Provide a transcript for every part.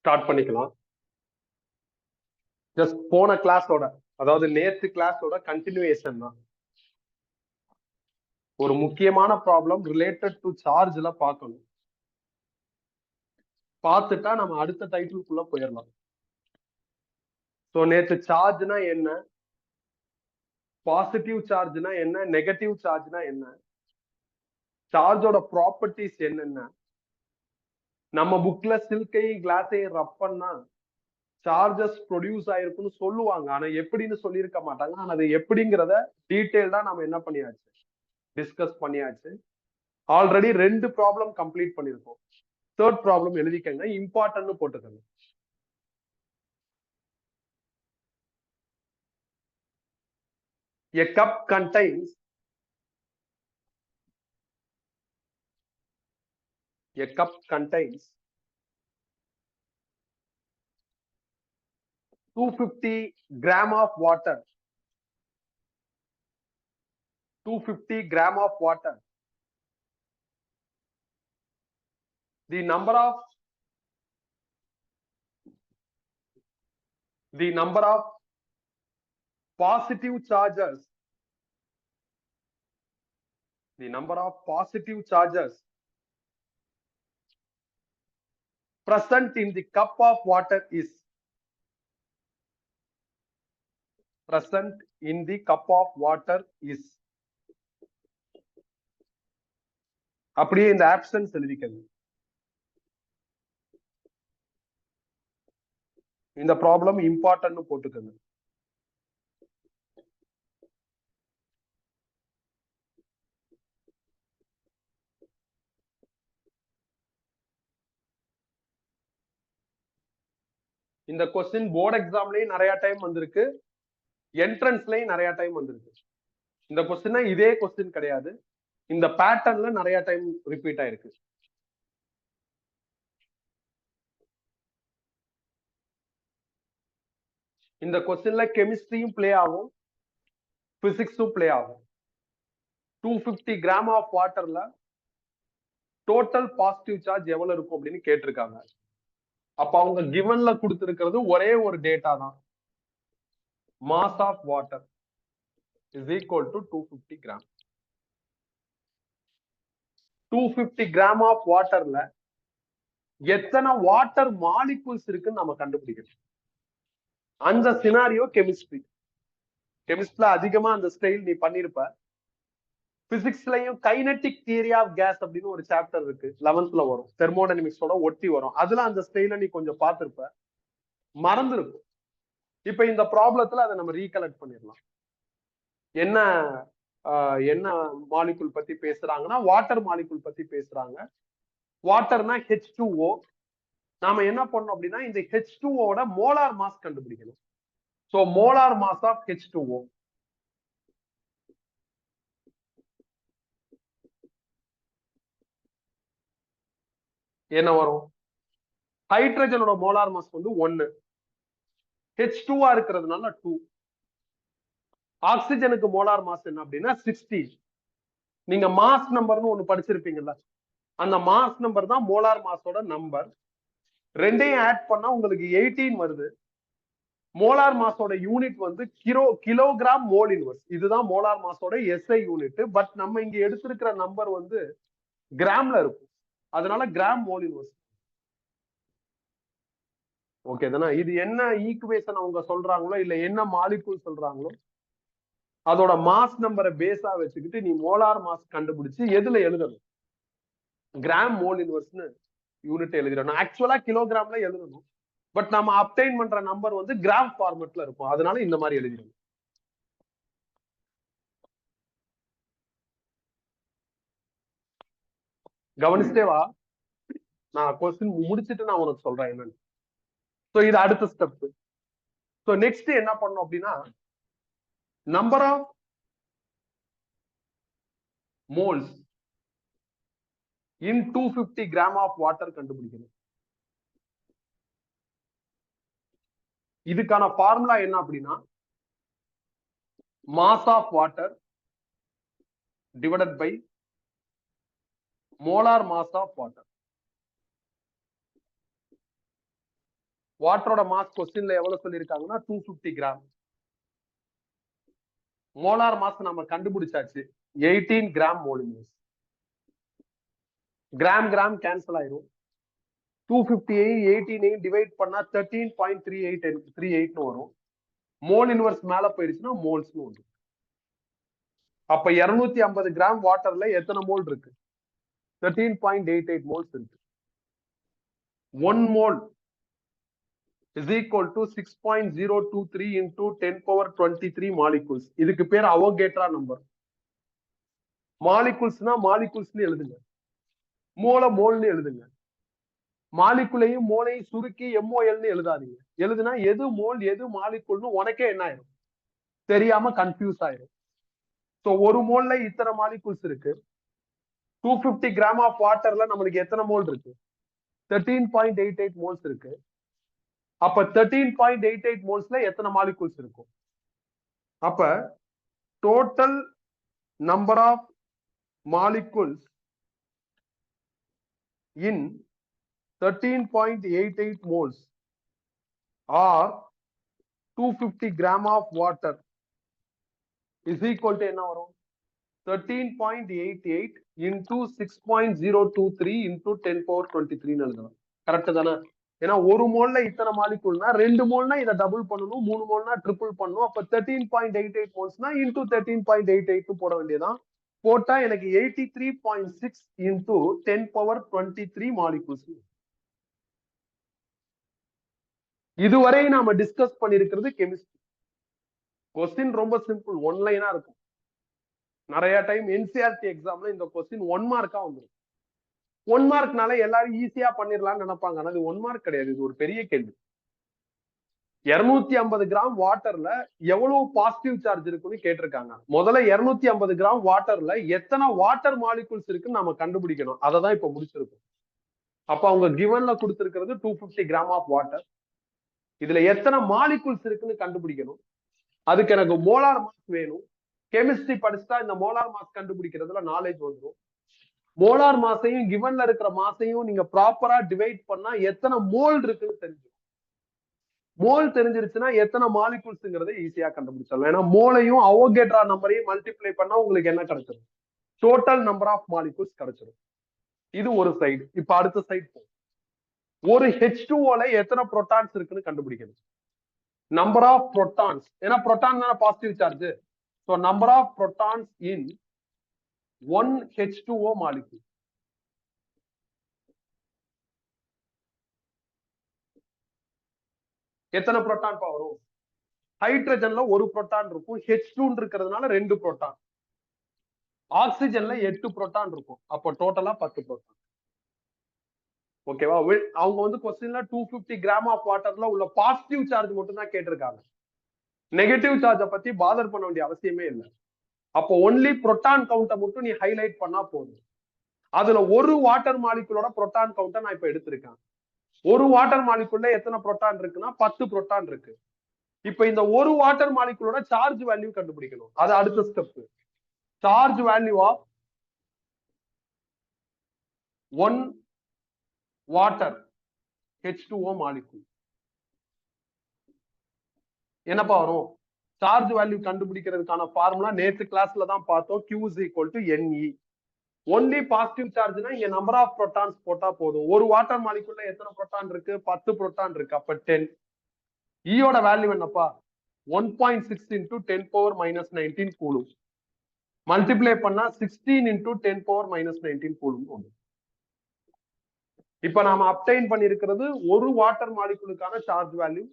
Start பண்ணிக்கலாம். Just போன கிளாஸோட, அதாவது நேத்து கிளாஸோட கண்டினியூவேஷன் தான். ஒரு முக்கியமான ப்ராப்ளம் ரிலேட்டட் டு சார்ஜ்ல பார்க்கணும். பார்த்துட்டா நம்ம அடுத்த டைட்டிலுக்குள்ள போயிடலாம். ஸோ நேத்து சார்ஜ்னா என்ன, பாசிட்டிவ் சார்ஜ்னா என்ன, நெகட்டிவ் சார்ஜ்னா என்ன, சார்ஜோட ப்ராப்பர்ட்டிஸ் என்னென்ன, நம்ம புக்ல சில்கையும் கிளாஸையும் ரப் பண்ணா சார்ஜஸ் ப்ரொடியூஸ் ஆயிருக்குன்னு சொல்லுவாங்க. ஆனா எப்படின்னு சொல்லியிருக்க மாட்டாங்க. ஆனா அது எப்படிங்கிறத டீட்டெயில்டா நம்ம என்ன பண்ணியாச்சு, டிஸ்கஸ் பண்ணியாச்சு. ஆல்ரெடி 2 ப்ராப்ளம் கம்ப்ளீட் பண்ணிருக்கோம். தேர்ட் ப்ராப்ளம் எழுதிக்கங்க, இம்பார்ட்டன்ட் போட்டுக்கங்க. A cup contains 250 gram of water. 250 gram of water. The number of positive charges. The number of positive charges present in the cup of water is. Present in the cup of water is. அப்படியே இந்த options எழுதிக்கங்க. இந்த problem important போட்டுக்கங்க. இந்த question board எக்ஸாம்லயும் நிறைய time வந்திருக்கு, என்ட்ரன்ஸ்லயும் நிறைய time வந்திருக்கு. இந்த கொஸ்டின் இதே கொஸ்டின் கிடையாது, இந்த பேட்டர்ன்ல நிறைய டைம் ரிப்பீட் ஆயிருக்கு. இந்த கொஸ்டின்ல கெமிஸ்ட்ரியும் பிளே ஆகும், பிசிக்ஸும் பிளே ஆகும். 250 கிராம் ஆஃப் வாட்டர்ல டோட்டல் பாசிட்டிவ் சார்ஜ் எவ்வளவு இருக்கும் அப்படின்னு கேட்டிருக்காங்க. அப்ப அவங்க கிவன்ல கொடுத்திருக்கிறது ஒரே ஒரு டேட்டா தான், mass of water is equal to 250 gram. 250 gram of வாட்டர்ல எத்தனை வாட்டர் மாலிகூல்ஸ் இருக்குன்னு நம்ம கண்டுபிடிக்கணும். அந்த சினாரியோ கெமிஸ்ட்ரில அதிகமா அந்த ஸ்டைல் நீ பண்ணிருப்ப. பிசிக்ஸ்லயும் கைனடிக் தியரி ஆஃப் கேஸ் அப்படின்னு ஒரு சாப்டர் இருக்கு, 11th வரும், தெர்மோடைனமிக்ஸோட ஒட்டி வரும். அதுல அந்த ஸ்டைல நீ கொஞ்சம் பார்த்திருப்ப, மறந்துருக்கும். இப்ப இந்த ப்ராப்ளத்துல அதை நம்ம ரீகலெக்ட் பண்ணிடலாம். என்ன என்ன மாலிகுல் பத்தி பேசுறாங்கன்னா வாட்டர் மாலிகுல் பத்தி பேசுறாங்க. வாட்டர்னா H2O. நாம என்ன பண்ணோம் அப்படின்னா இந்த H2O மோலார் மாஸ் கண்டுபிடிக்கணும். So molar mass of H2O என்ன வரும்? ஹைட்ரஜனோட மோலார் மாஸ் வந்து 1, H2 இருக்கிறதுனால 2. ஆக்சிஜனுக்கு மோலார் மாஸ் என்ன அப்படின்னா 16. நீங்க மாஸ் நம்பர்னு ஒண்ணு படிச்சிருப்பீங்கல்ல, அந்த மாஸ் நம்பர் தான் மோலார் மாஸோட நம்பர். ரெண்டையும் ஆட் பண்ணா உங்களுக்கு 18 வருது. மோலார் மாஸோட யூனிட் வந்து கிலோகிராம் மோல் இன்வர்ஸ். இதுதான் மோலார் மாஸோட SI யூனிட். பட் நம்ம இங்க எடுத்திருக்கிற நம்பர் வந்து கிராம்ல இருக்கும், அதனால கிராம் மோல் இன்வர்ஸ். ஓகே தானே? இது என்ன ஈக்குவேஷன் அவங்க சொல்றாங்களோ இல்ல என்ன மாலிகூல் சொல்றாங்களோ அதோட மாஸ் நம்பரை பேஸா வச்சுக்கிட்டு நீ மோலார் மாஸ் கண்டுபிடிச்சு எதுல எழுதணும், கிராம் மோல் இன்வர்ஸ்னு யூனிட் எழுதிடணும். ஆக்சுவலா கிலோகிராம்ல எழுதணும், பட் நம்ம அப்டைன் பண்ற நம்பர் வந்து கிராம் ஃபார்மெட்ல இருக்கும், அதனால இந்த மாதிரி எழுதிடணும். கவனிச்சுட்டே வா, நான் கொஸ்டின் முடிச்சுட்டு நான் உனக்கு சொல்றேன் என்னன்னு. ஸோ இது அடுத்த ஸ்டெப். ஸோ நெக்ஸ்ட் என்ன பண்ணணும் அப்படின்னா number of moles in 250 gram of water கண்டுபிடிக்கணும். இதுக்கான ஃபார்முலா என்ன அப்படின்னா mass of water divided by molar mass of water. வாட்டரோட மாஸ் கொஸ்டின்ல எவ்வளவு சொல்லியிருக்காங்கன்னா 250 கிராம். மோலார் மாஸ் நம்ம கண்டுபிடிச்சாச்சு 18 gram mole inverse. Gram gram cancel ஆயிரும். 250 18 டிவைட் பண்ணா 13.38 வரும். மோல் இன்வெர்ஸ் மேல போயிடுச்சுன்னா மோல்ஸ் வரும். அப்ப 250 கிராம் வாட்டர்ல எத்தனை மோல் இருக்கு? 13.88 மோல்ஸ் இருக்கு. 1 mole is equal to 6.023 into 10 power 23 molecules. இதுக்கு பேர் அவகேட்ரா நம்பர். மாலிகுல்ஸ்னா மாலிகுல்ஸ்னு எழுதுங்க, மோல மோல்னு எழுதுங்க. மாலிகுலையும் மோலையும் சுருக்கி MOLன்னு எழுதாதீங்க. எழுதுனா எது மோல் எது மாலிகுல்னு உனக்கே என்ன ஆயிரும்? தெரியாம கன்ஃபியூஸ் ஆயிரும். சோ ஒரு மோல்ல இத்தனை மாலிகுல்ஸ் இருக்கு. 250 கிராம் ஆஃப் வாட்டர்ல நம்மளுக்கு எத்தனை மோல் இருக்கு? 13.88 மோல்ஸ் இருக்கு. அப்ப 13.88 மோல்ஸ்ல எத்தனை மாலிகுல்ஸ் இருக்கும்? அப்ப total number of molecules in 13.88 moles or 250 gram of water is equal to என்ன வரும்? 13.88 into 6.023 into 10 power 23 எழுதலாம். கரெக்ட் தானே? ஏன்னா ஒரு மோல்ல இத்தனை மாலிகுல்னா 2 மோல்னா இதை டபுள் பண்ணணும், 3 மோல்னா ட்ரிபிள் பண்ணணும். அப்ப 13.88 மோல்ஸ்னா into 13.88 போட வேண்டியதான். போட்டா எனக்கு 83.6 into 10 power 23 மாலிகுல்ஸ். இதுவரை நாம டிஸ்கஸ் பண்ணிருக்கிறது கெமிஸ்ட்ரி. கொஸ்டின் ரொம்ப சிம்பிள், ஒன் லைனா இருக்கும். நிறைய டைம் NCERT எக்ஸாம்ல இந்த கொஸ்டின் 1 மார்க்கா வந்துடும். 1 மார்க்னால எல்லாரும் ஈஸியா பண்ணிடலாம்னு நினைப்பாங்க. ஆனா அது 1 மார்க் கிடையாது. இது ஒரு பெரிய கேள்வி. 250 கிராம் வாட்டர்ல எவ்வளவு பாசிட்டிவ் சார்ஜ் இருக்குன்னு கேட்டிருக்காங்க. முதல்ல 250 கிராம் வாட்டர்ல எத்தனை வாட்டர் மாலிகுல்ஸ் இருக்குன்னு நம்ம கண்டுபிடிக்கணும். அதை தான் இப்ப முடிச்சிருக்கோம். அப்ப அவங்க கிவன்ல கொடுத்திருக்கிறது 250 கிராம் ஆஃப் வாட்டர். இதுல எத்தனை மாலிகுல்ஸ் இருக்குன்னு கண்டுபிடிக்கணும். அதுக்கு எனக்கு மோலார் மாஸ் வேணும். கெமிஸ்ட்ரி படிச்சுட்டா இந்த மோலார் மாஸ் கண்டுபிடிக்கிறதுல நாலேஜ் வந்துடும். மோலார் மாசையும் கிவன்ல இருக்கிற மாசையும் நீங்க ப்ராப்பரா டிவைட் பண்ணா எத்தனை மோல் இருக்குன்னு தெரிஞ்சிடும். மோல் தெரிஞ்சிருச்சுன்னா எத்தனை மாலிகுல்ஸ்ங்கிறத ஈஸியா கண்டுபிடிச்சிடலாம். ஏன்னா மோலையும் அவகேட்ரா நம்பரையும் மல்டிப்ளை பண்ணா உங்களுக்கு என்ன கிடைச்சிடும்? டோட்டல் நம்பர் ஆஃப் மாலிகுல்ஸ் கிடைச்சிடும். இது ஒரு சைடு. இப்ப அடுத்த சைடு போ. ஒரு H2O எத்தனை புரோட்டான்ஸ் இருக்குன்னு கண்டுபிடிக்கணும். நம்பர் ஆஃப் புரோட்டான்ஸ், ஏன்னா புரோட்டான் தான positive charge. So number of protons in 1 H2O molecule. எத்தனை புரோட்டான் வரும்? ஹைட்ரஜன்ல ஒரு புரோட்டான் இருக்கும். H2 இருக்கிறதுனால 2 புரோட்டான். ஆக்சிஜன்ல 8 புரோட்டான் இருக்கும். அப்போ டோட்டலா 10 புரோட்டான். ஓகேவா? அவங்க வந்து क्वेश्चनல 250 கிராம் ஆஃப் வாட்டர்ல உள்ள பாசிட்டிவ் சார்ஜ் மட்டும் தான் கேட்டிருக்காங்க. நெகட்டிவ் சார்ஜை பத்தி பாதர் பண்ண வேண்டிய அவசியமே இல்லை. அப்போ ஒன்லி புரோட்டான் கவுண்ட்டை மட்டும் நீ ஹைலைட் பண்ணா போதும். அதுல ஒரு வாட்டர் மாலிகுலோட புரோட்டான் கவுண்ட்டை நான் இப்ப எடுத்திருக்கேன். ஒரு வாட்டர் மாலிகுல்ல எத்தனை புரோட்டான் இருக்குன்னா 10 புரோட்டான் இருக்கு. இப்ப இந்த ஒரு வாட்டர் மாலிகுலோட சார்ஜ் வேல்யூ கண்டுபிடிக்கணும். அது அடுத்த step. Charge value of 1 water H2O molecule என்னப்பா வரும்? சார்ஜ் வேல்யூ கண்டுபிடிக்கிறதுக்கான ஃபார்முலா நேற்று கிளாஸ்ல தான் பார்த்தோம். Q is equal to NE. Only positive சார்ஜ்னா இங்க நம்பர் ஆஃப் புரோட்டான்ஸ் போட்டா போதும். ஒரு வாட்டர் மாலிகுல்ல எத்தனை புரோட்டான் இருக்கு? 10 புரோட்டான் இருக்கு. அப்ப 10. ஈயோட வேல்யூ என்னப்பா? 1.6 into 10 power minus 19 coulomb. Multiply பண்ணா 16 into 10 power minus 19 கூலும். இப்ப நாம அப்டைன் பண்ணிருக்கிறது ஒரு வாட்டர் மாலிகுலுக்கான சார்ஜ் வேல்யூ.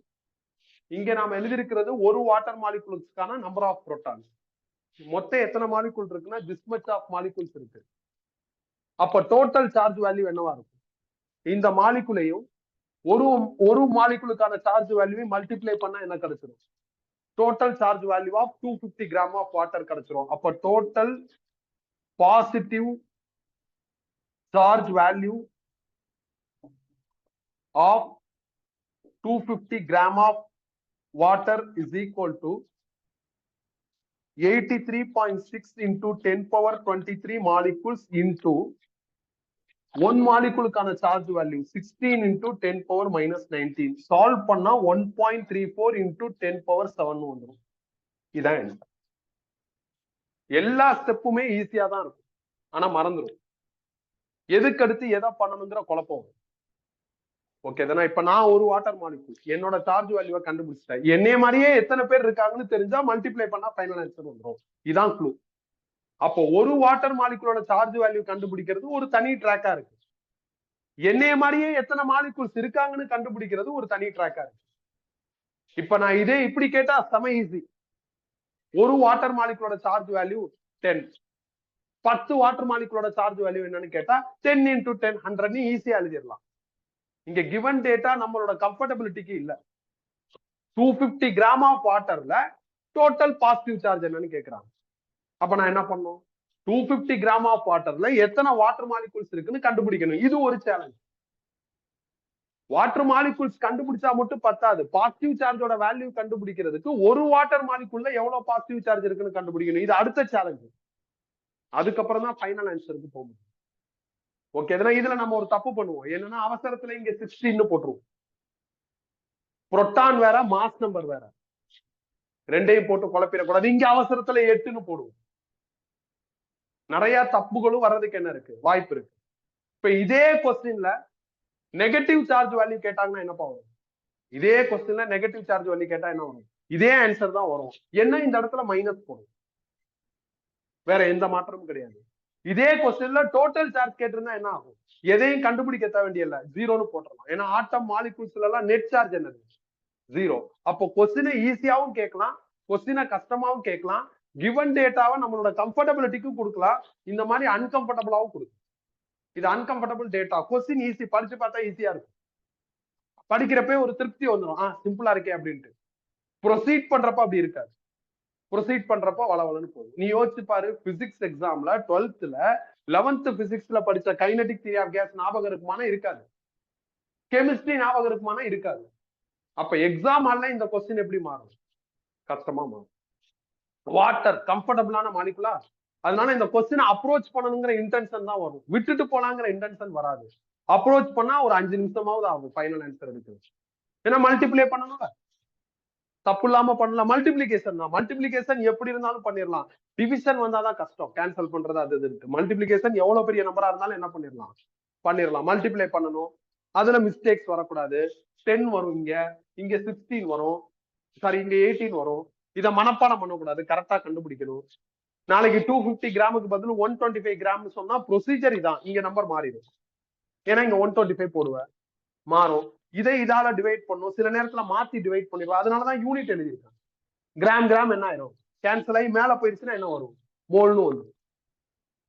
இங்க நாம எழுதியிருக்கிறது ஒரு வாட்டர் மாலிகுலுக்கான நம்பர் ஆஃப் புரோட்டான்ஸ். மொத்தம் எத்தனை மாலிகுல் இருக்குன்னா திஸ் மச் ஆஃப் மாலிகுல்ஸ் இருக்கு. அப்ப டோட்டல் சார்ஜ் வேல்யூ என்னவா இருக்கும்? இந்த மாலிகுலையும் ஒரு மாலிகுலுக்கான சார்ஜ் வேல்யூவை மல்டிப்ளை பண்ணா என்ன கிடைச்சிடும்? Total charge value of 250 gram of water கிடைச்சிரும். அப்ப total positive charge value of 250 gram of water is equal to 83.6 into 10 power 23 molecules into one மாலிகுலுக்கான charge value 16 into 10 power minus 19. Solve பண்ணா 1.34 into 10 power 7 வந்துடும். இதான் எல்லா ஸ்டெப்புமே ஈஸியா தான் இருக்கும், ஆனா மறந்துடும். எதுக்கு அடுத்து எதை பண்ணணுங்கிற குழப்பம். ஓகே தானே? இப்ப நான் ஒரு வாட்டர் மாலிகுல் என்னோட சார்ஜ் வேல்யூவை கண்டுபிடிச்சிட்டேன். என்னைய மாதிரியே எத்தனை பேர் இருக்காங்கன்னு தெரிஞ்சா மல்டிப்ளை பண்ணா ஃபைனல் ஆன்சர் வந்துடும். இதான் க்ளூ. அப்போ ஒரு வாட்டர் மாலிகுலோட சார்ஜ் வேல்யூ கண்டுபிடிக்கிறது ஒரு தனி ட்ராக்கா இருக்கு. என்னைய மாதிரியே எத்தனை மாலிகுல்ஸ் இருக்காங்கன்னு கண்டுபிடிக்கிறது ஒரு தனி ட்ராக்கா இருக்கு. இப்ப நான் இதே இப்படி கேட்டா செம ஈஸி. ஒரு வாட்டர் மாலிகுலோட சார்ஜ் வேல்யூ 10, 10 வாட்டர் மாலிகுலோட சார்ஜ் வேல்யூ என்னன்னு கேட்டா 10 into 10 100 ஈஸியா எழுதிடலாம். இங்க கிவன் டேட்டா நம்மளோட கம்ஃபர்டபிலிட்டிக்கு இல்ல. 250 கிராம் ஆஃப் வாட்டர்ல டோட்டல் பாசிட்டிவ் சார்ஜ் என்னன்னு கேக்குறாங்க. அப்ப நான் என்ன பண்ணும்? 250 கிராம் ஆஃப் வாட்டர்ல எத்தனை வாட்டர் மாலிகுல்ஸ் இருக்குன்னு கண்டுபிடிக்கணும். இது ஒரு சேலஞ்ச். வாட்டர் மாலிகுல்ஸ் கண்டுபிடிச்சா மட்டும் பத்தாது. பாசிட்டிவ் சார்ஜோட வேல்யூ கண்டுபிடிக்கிறதுக்கு ஒரு வாட்டர் மாலிகுல்ல எவ்வளவு பாசிட்டிவ் சார்ஜ் இருக்குன்னு கண்டுபிடிக்கணும். இது அடுத்த சேலஞ்ச். அதுக்கப்புறம் தான் ஃபைனல் ஆன்சருக்கு போகும். ஓகே, இதுல நம்ம ஒரு தப்பு பண்ணுவோம். என்னன்னா அவசரத்துல இங்க 16 போட்டுருவோம். புரோட்டான் வேற மாஸ் நம்பர் வேற, ரெண்டையும் போட்டு குழப்பிடக்கூடாது. இங்க அவசரத்துல 8ன்னு போடுவோம். நிறைய தப்புகளும் வர்றதுக்கு என்ன இருக்கு, வாய்ப்பு இருக்கு. இப்ப இதே கொஸ்டின்ல நெகட்டிவ் சார்ஜ் வேல்யூ கேட்டாங்கன்னா என்னப்பா வரும்? இதே கொஸ்டின்ல நெகட்டிவ் சார்ஜ் வேல்யூ கேட்டா என்ன வரும்? இதே ஆன்சர் தான் வரும். என்ன இந்த இடத்துல மைனஸ் போடும், வேற எந்த மாற்றமும் கிடையாது. இதே கொஸ்டின்ல டோட்டல் சார்ஜ் கேட்டிருந்தா என்ன ஆகும்? எதையும் கண்டுபிடிக்க வேண்டியல, ஜீரோன்னு போட்டுடலாம். ஏன்னா ஆட்டம் மாலிகூல்ஸ்ல எல்லாம் நெட் சார்ஜ் என்னது? ஜீரோ. அப்போ கொஸ்டினை ஈஸியாவும் கேட்கலாம், கொஸ்டினை கஷ்டமாவும் கேட்கலாம். கிவன் டேட்டாவை நம்மளோட கம்ஃபர்டபிலிட்டிக்கும் கொடுக்கலாம், இந்த மாதிரி அன்கம்ஃபர்டபுளாவும் கொடுக்கும். இது அன்கம்ஃபர்டபுள் டேட்டா. கொஸ்டின் ஈஸி, படிச்சு பார்த்தா ஈஸியா இருக்கும். படிக்கிறப்ப ஒரு திருப்தி வந்துடும், சிம்பிளா இருக்கே அப்படின்ட்டு. ப்ரொசீட் பண்றப்ப அப்படி இருக்காது. ப்ரொசீட் பண்றப்போ வளவலன்னு போகுது. நீ யோசிச்சு பாரு, பிசிக்ஸ் எக்ஸாம்ல 12th 11th பிசிக்ஸ்ல படிச்ச கைனடிக் தியரி ஆஃப் கேஸ் ஞாபகம் இருக்குமானா இருக்காது. கெமிஸ்ட்ரி ஞாபகம் இருக்குமானா இருக்காது. அப்ப எக்ஸாம் ஆல்ல இந்த கொஸ்டின் எப்படி மாறும்? கஷ்டமா மாறும். வாட்டர் கம்ஃபர்டபுளான மாலிகுலா, அதனால இந்த கொஸ்டின் அப்ரோச் பண்ணணுங்கிற இன்டென்ஷன் தான் வரும், விட்டுட்டு போலாங்கிற இன்டென்ஷன் வராது. அப்ரோச் பண்ணா ஒரு 5 நிமிஷமாவது ஆகும் ஃபைனல் ஆன்சர் எடுக்கிறது. ஏன்னா மல்டிப்ளை பண்ணணும்ல, தப்பு இல்லாம பண்ணலாம். மல்டிபிளிகேஷன் தான், மல்டிபிளிகேஷன் எப்படி இருந்தாலும் பண்ணிடலாம். டிவிஷன் வந்தாதான் கஷ்டம், கேன்சல் பண்றது அது இருக்கு. மல்டிபிளிகேஷன் எவ்வளவு பெரிய நம்பரா இருந்தாலும் என்ன பண்ணிடலாம். மல்டிப்ளை பண்ணணும், அதுல மிஸ்டேக்ஸ் வரக்கூடாது. 10 வரும், இங்க 16 வரும், சாரி இங்க 18 வரும். இதை மனப்பாடம் பண்ணக்கூடாது, கரெக்டா கண்டுபிடிக்கணும். நாளைக்கு 250 கிராமுக்கு பதில் 125 கிராம் சொன்னா ப்ரொசீஜர் இதான், இங்க நம்பர் மாறிடும். ஏன்னா இங்க 125 போடுவேன், மாறும். இதை இதால டிவைட் பண்ணும், சில நேரத்துல மாத்தி டிவைட் பண்ணிடுவோம். அதனாலதான் யூனிட் எழுதியிருக்காங்க. கிராம் என்ன ஆயிரும், கேன்சல் ஆகி மேல போயிடுச்சுன்னா என்ன வரும்? மோல்னு வரும்.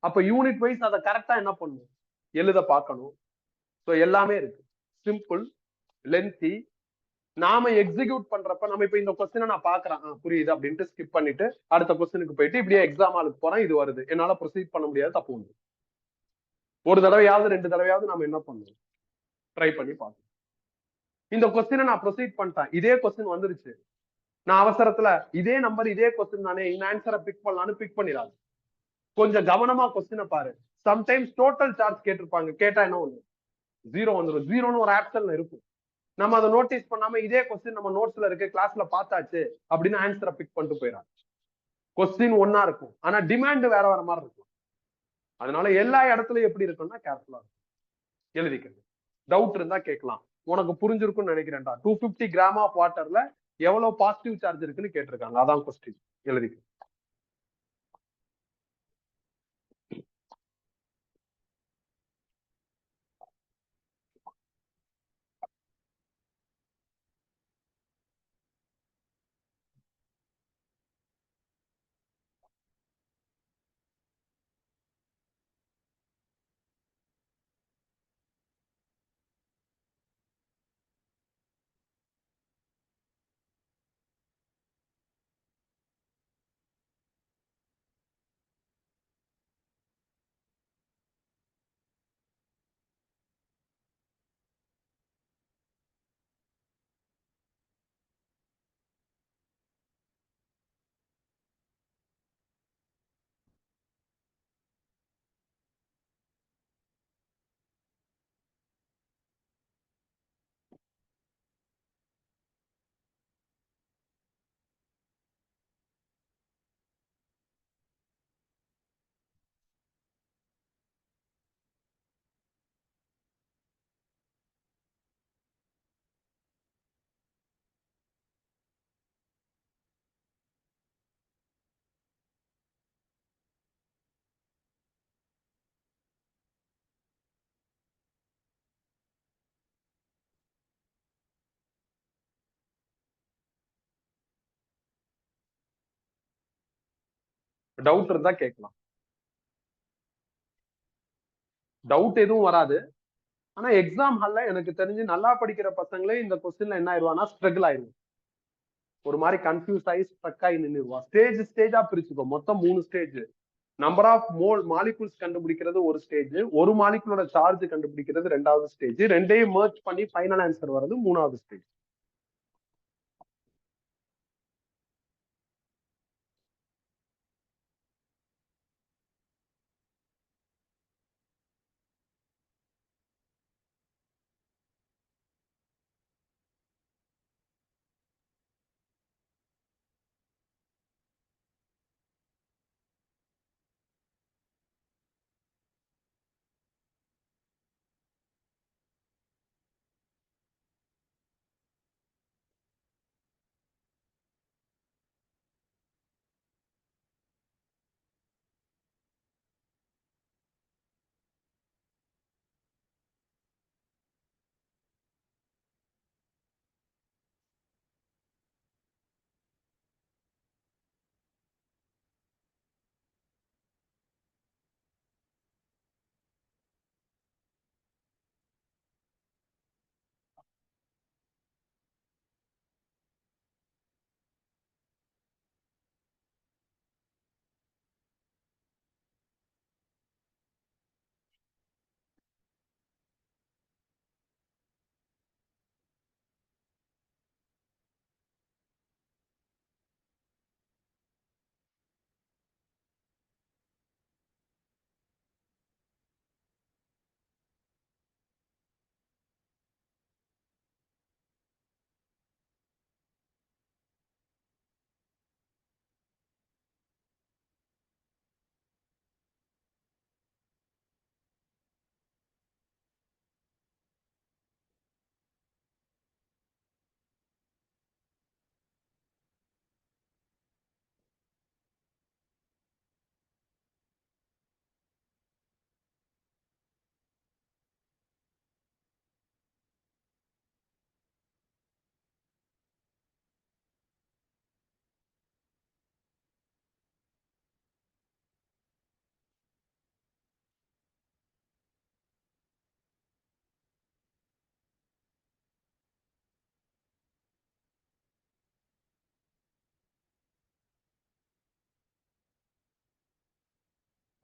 அப்ப யூனிட் வைஸ் அதை கரெக்டா என்ன பண்ணும், எழுத பார்க்கணும். ஸோ எல்லாமே இருக்கு, சிம்பிள், லென்த்தி. நாம எக்ஸிக்யூட் பண்றப்ப நம்ம இப்ப இந்த கொஸ்டினை நான் பாக்குறேன், புரியுது அப்படின்ட்டு ஸ்கிப் பண்ணிட்டு அடுத்த கொஸ்டினுக்கு போயிட்டு இப்படியே எக்ஸாம் ஆளுக்கு போறேன், இது வருது, என்னால ப்ரொசீட் பண்ண முடியாது, தப்பு உண்டு. ஒரு தடவையாவது 2 தடவையாவது நம்ம என்ன பண்ணணும், ட்ரை பண்ணி பார்க்கணும். இந்த கொஸ்டினை நான் ப்ரொசீட் பண்ணிட்டேன், இதே கொஸ்டின் வந்துருச்சு, நான் அவசரத்துல இதே நம்பர் இதே கொஸ்டின் தானே, இந்த ஆன்சரை பிக் பண்ணலான்னு பிக் பண்ணிடாது. கொஞ்சம் கவனமா கொஸ்டினை பாரு. சம்டைம்ஸ் டோட்டல் சார்ஜ் கேட்டிருப்பாங்க, கேட்டா என்ன ஒண்ணு ஜீரோ வந்துடும். ஜீரோன்னு ஒரு ஆப்ஷன்ல இருக்கும், நம்ம அதை நோட்டீஸ் பண்ணாம இதே கொஸ்டின் நம்ம நோட்ஸ்ல இருக்கு, கிளாஸ்ல பார்த்தாச்சு அப்படின்னு ஆன்சரை பிக் பண்ணிட்டு போயிடாது. கொஸ்டின் ஒன்னா இருக்கும், ஆனா டிமாண்ட் வேற வேற மாதிரி இருக்கும். அதனால எல்லா இடத்துலயும் எப்படி இருக்கும்னா கேர்ஃபுல்லா இருக்கும், எழுதிக்கிறது. டவுட் இருந்தா கேட்கலாம். உனக்கு புரிஞ்சிருக்கும்னு நினைக்கிறேன்டா. 250 கிராம் ஆஃப் வாட்டர்ல எவ்வளவு பாசிட்டிவ் சார்ஜ் இருக்குன்னு கேட்டிருக்காங்க, அதான் கொஸ்டின், எழுதிக்க. டவுட் இருந்தா கேட்கலாம். டவுட் எதுவும் வராது. ஆனா எக்ஸாம் ஹால்ல எனக்கு தெரிஞ்சு நல்லா படிக்கிற பசங்களே இந்த கொஸ்டின்ல என்ன ஆயிடுவானா ஸ்ட்ரகிள் ஆயிடும். ஒரு மாதிரி கன்ஃபியூஸ் ஆகி ஸ்ட்ரக் ஆகி நின்றுடுவான். ஸ்டேஜா பிரிச்சுக்கோ. மொத்தம் 3 ஸ்டேஜ். நம்பர் ஆஃப் மாலிகூல்ஸ் கண்டுபிடிக்கிறது ஒரு ஸ்டேஜ், ஒரு மாலிகூலோட சார்ஜ் கண்டுபிடிக்கிறது 2வது ஸ்டேஜ், ரெண்டையும் மெர்ஜ் பண்ணி ஃபைனல் ஆன்சர் வர்றது 3வது ஸ்டேஜ்.